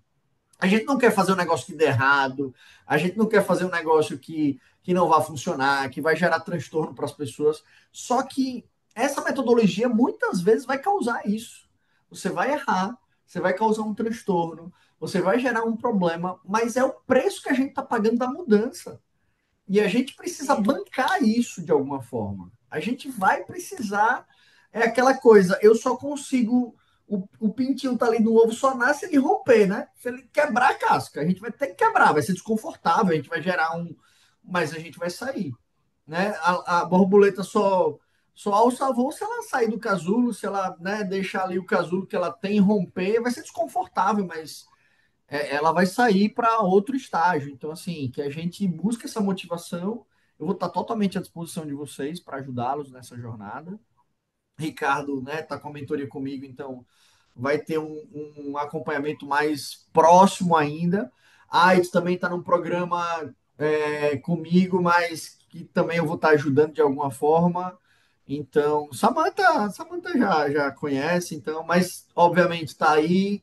a gente não quer fazer um negócio que dê errado, a gente não quer fazer um negócio que não vai funcionar, que vai gerar transtorno para as pessoas. Só que essa metodologia muitas vezes vai causar isso. Você vai errar, você vai causar um transtorno, você vai gerar um problema, mas é o preço que a gente está pagando da mudança. E a gente precisa É. bancar isso de alguma forma. A gente vai precisar. É aquela coisa, eu só consigo. O pintinho tá ali no ovo, só nasce ele romper, né? Se ele quebrar a casca, a gente vai ter que quebrar, vai ser desconfortável, a gente vai gerar um. Mas a gente vai sair, né? A borboleta só alça voo se ela sair do casulo, se ela, né, deixar ali o casulo que ela tem romper, vai ser desconfortável, mas ela vai sair para outro estágio. Então, assim, que a gente busque essa motivação. Eu vou estar totalmente à disposição de vocês para ajudá-los nessa jornada. Ricardo, né, está com a mentoria comigo, então vai ter um acompanhamento mais próximo ainda. A AIDS também está num programa comigo, mas que também eu vou estar ajudando de alguma forma. Então, Samantha já conhece, então, mas obviamente está aí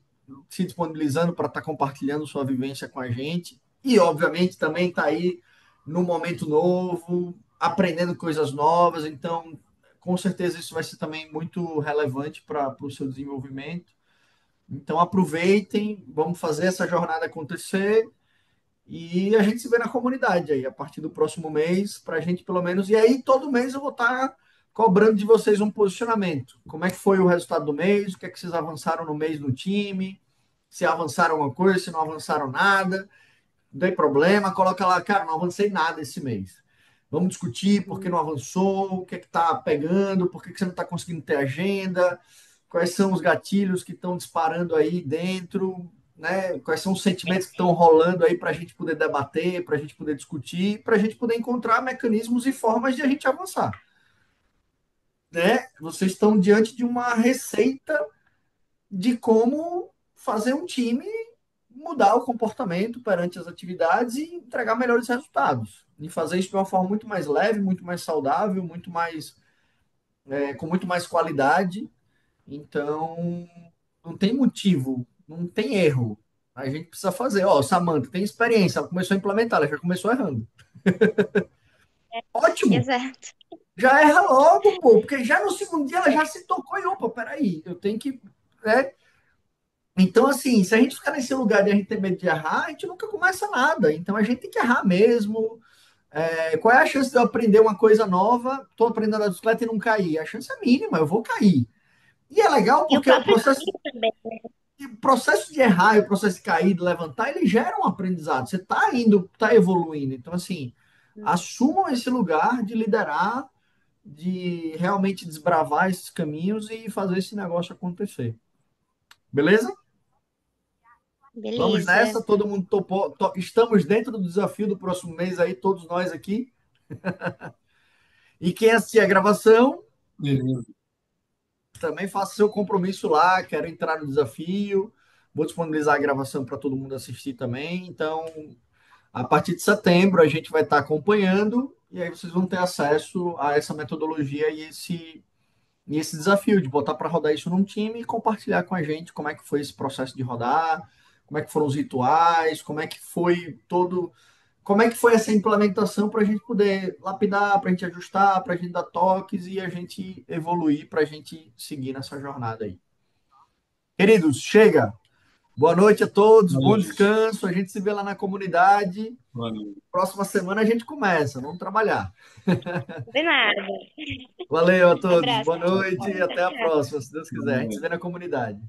se disponibilizando para estar compartilhando sua vivência com a gente. E obviamente também está aí no momento novo, aprendendo coisas novas. Então, com certeza isso vai ser também muito relevante para o seu desenvolvimento. Então aproveitem, vamos fazer essa jornada acontecer e a gente se vê na comunidade aí a partir do próximo mês, para a gente pelo menos. E aí todo mês eu vou estar cobrando de vocês um posicionamento. Como é que foi o resultado do mês? O que é que vocês avançaram no mês no time? Se avançaram alguma coisa, se não avançaram nada, não tem problema, coloca lá, cara, não avancei nada esse mês. Vamos discutir por que não avançou, o que é que está pegando, por que você não está conseguindo ter agenda, quais são os gatilhos que estão disparando aí dentro, né? Quais são os sentimentos que estão rolando aí para a gente poder debater, para a gente poder discutir, para a gente poder encontrar mecanismos e formas de a gente avançar, né? Vocês estão diante de uma receita de como fazer um time mudar o comportamento perante as atividades e entregar melhores resultados. E fazer isso de uma forma muito mais leve, muito mais saudável, muito mais com muito mais qualidade. Então, não tem motivo, não tem erro. A gente precisa fazer. Ó, Samantha tem experiência, ela começou a implementar, ela já começou errando. Ótimo! Exato. Já erra logo, pô, porque já no segundo dia ela já se tocou e, opa, peraí, eu tenho que. Né? Então, assim, se a gente ficar nesse lugar de a gente ter medo de errar, a gente nunca começa nada. Então, a gente tem que errar mesmo. Qual é a chance de eu aprender uma coisa nova? Estou aprendendo a bicicleta e não cair. A chance é mínima, eu vou cair. E é legal E o porque próprio time também. o processo de errar e o processo de cair, de levantar, ele gera um aprendizado. Você está indo, está evoluindo. Então, assim, assumam esse lugar de liderar, de realmente desbravar esses caminhos e fazer esse negócio acontecer. Beleza? Vamos Beleza. nessa, todo mundo topou. Estamos dentro do desafio do próximo mês aí, todos nós aqui. E quem assistir a gravação, Beleza. também faça seu compromisso lá, quero entrar no desafio. Vou disponibilizar a gravação para todo mundo assistir também. Então, a partir de setembro, a gente vai estar acompanhando e aí vocês vão ter acesso a essa metodologia e esse desafio de botar para rodar isso num time e compartilhar com a gente como é que foi esse processo de rodar, como é que foram os rituais, como é que foi todo. Como é que foi essa implementação para a gente poder lapidar, para a gente ajustar, para a gente dar toques e a gente evoluir, para a gente seguir nessa jornada aí. Queridos, chega! Boa noite a todos, bom Valeu. descanso. A gente se vê lá na comunidade. Valeu. Próxima semana a gente começa, vamos trabalhar. De nada. Valeu a todos, Abraço. boa noite e até a Tchau. próxima, se Deus quiser. A gente se vê na comunidade.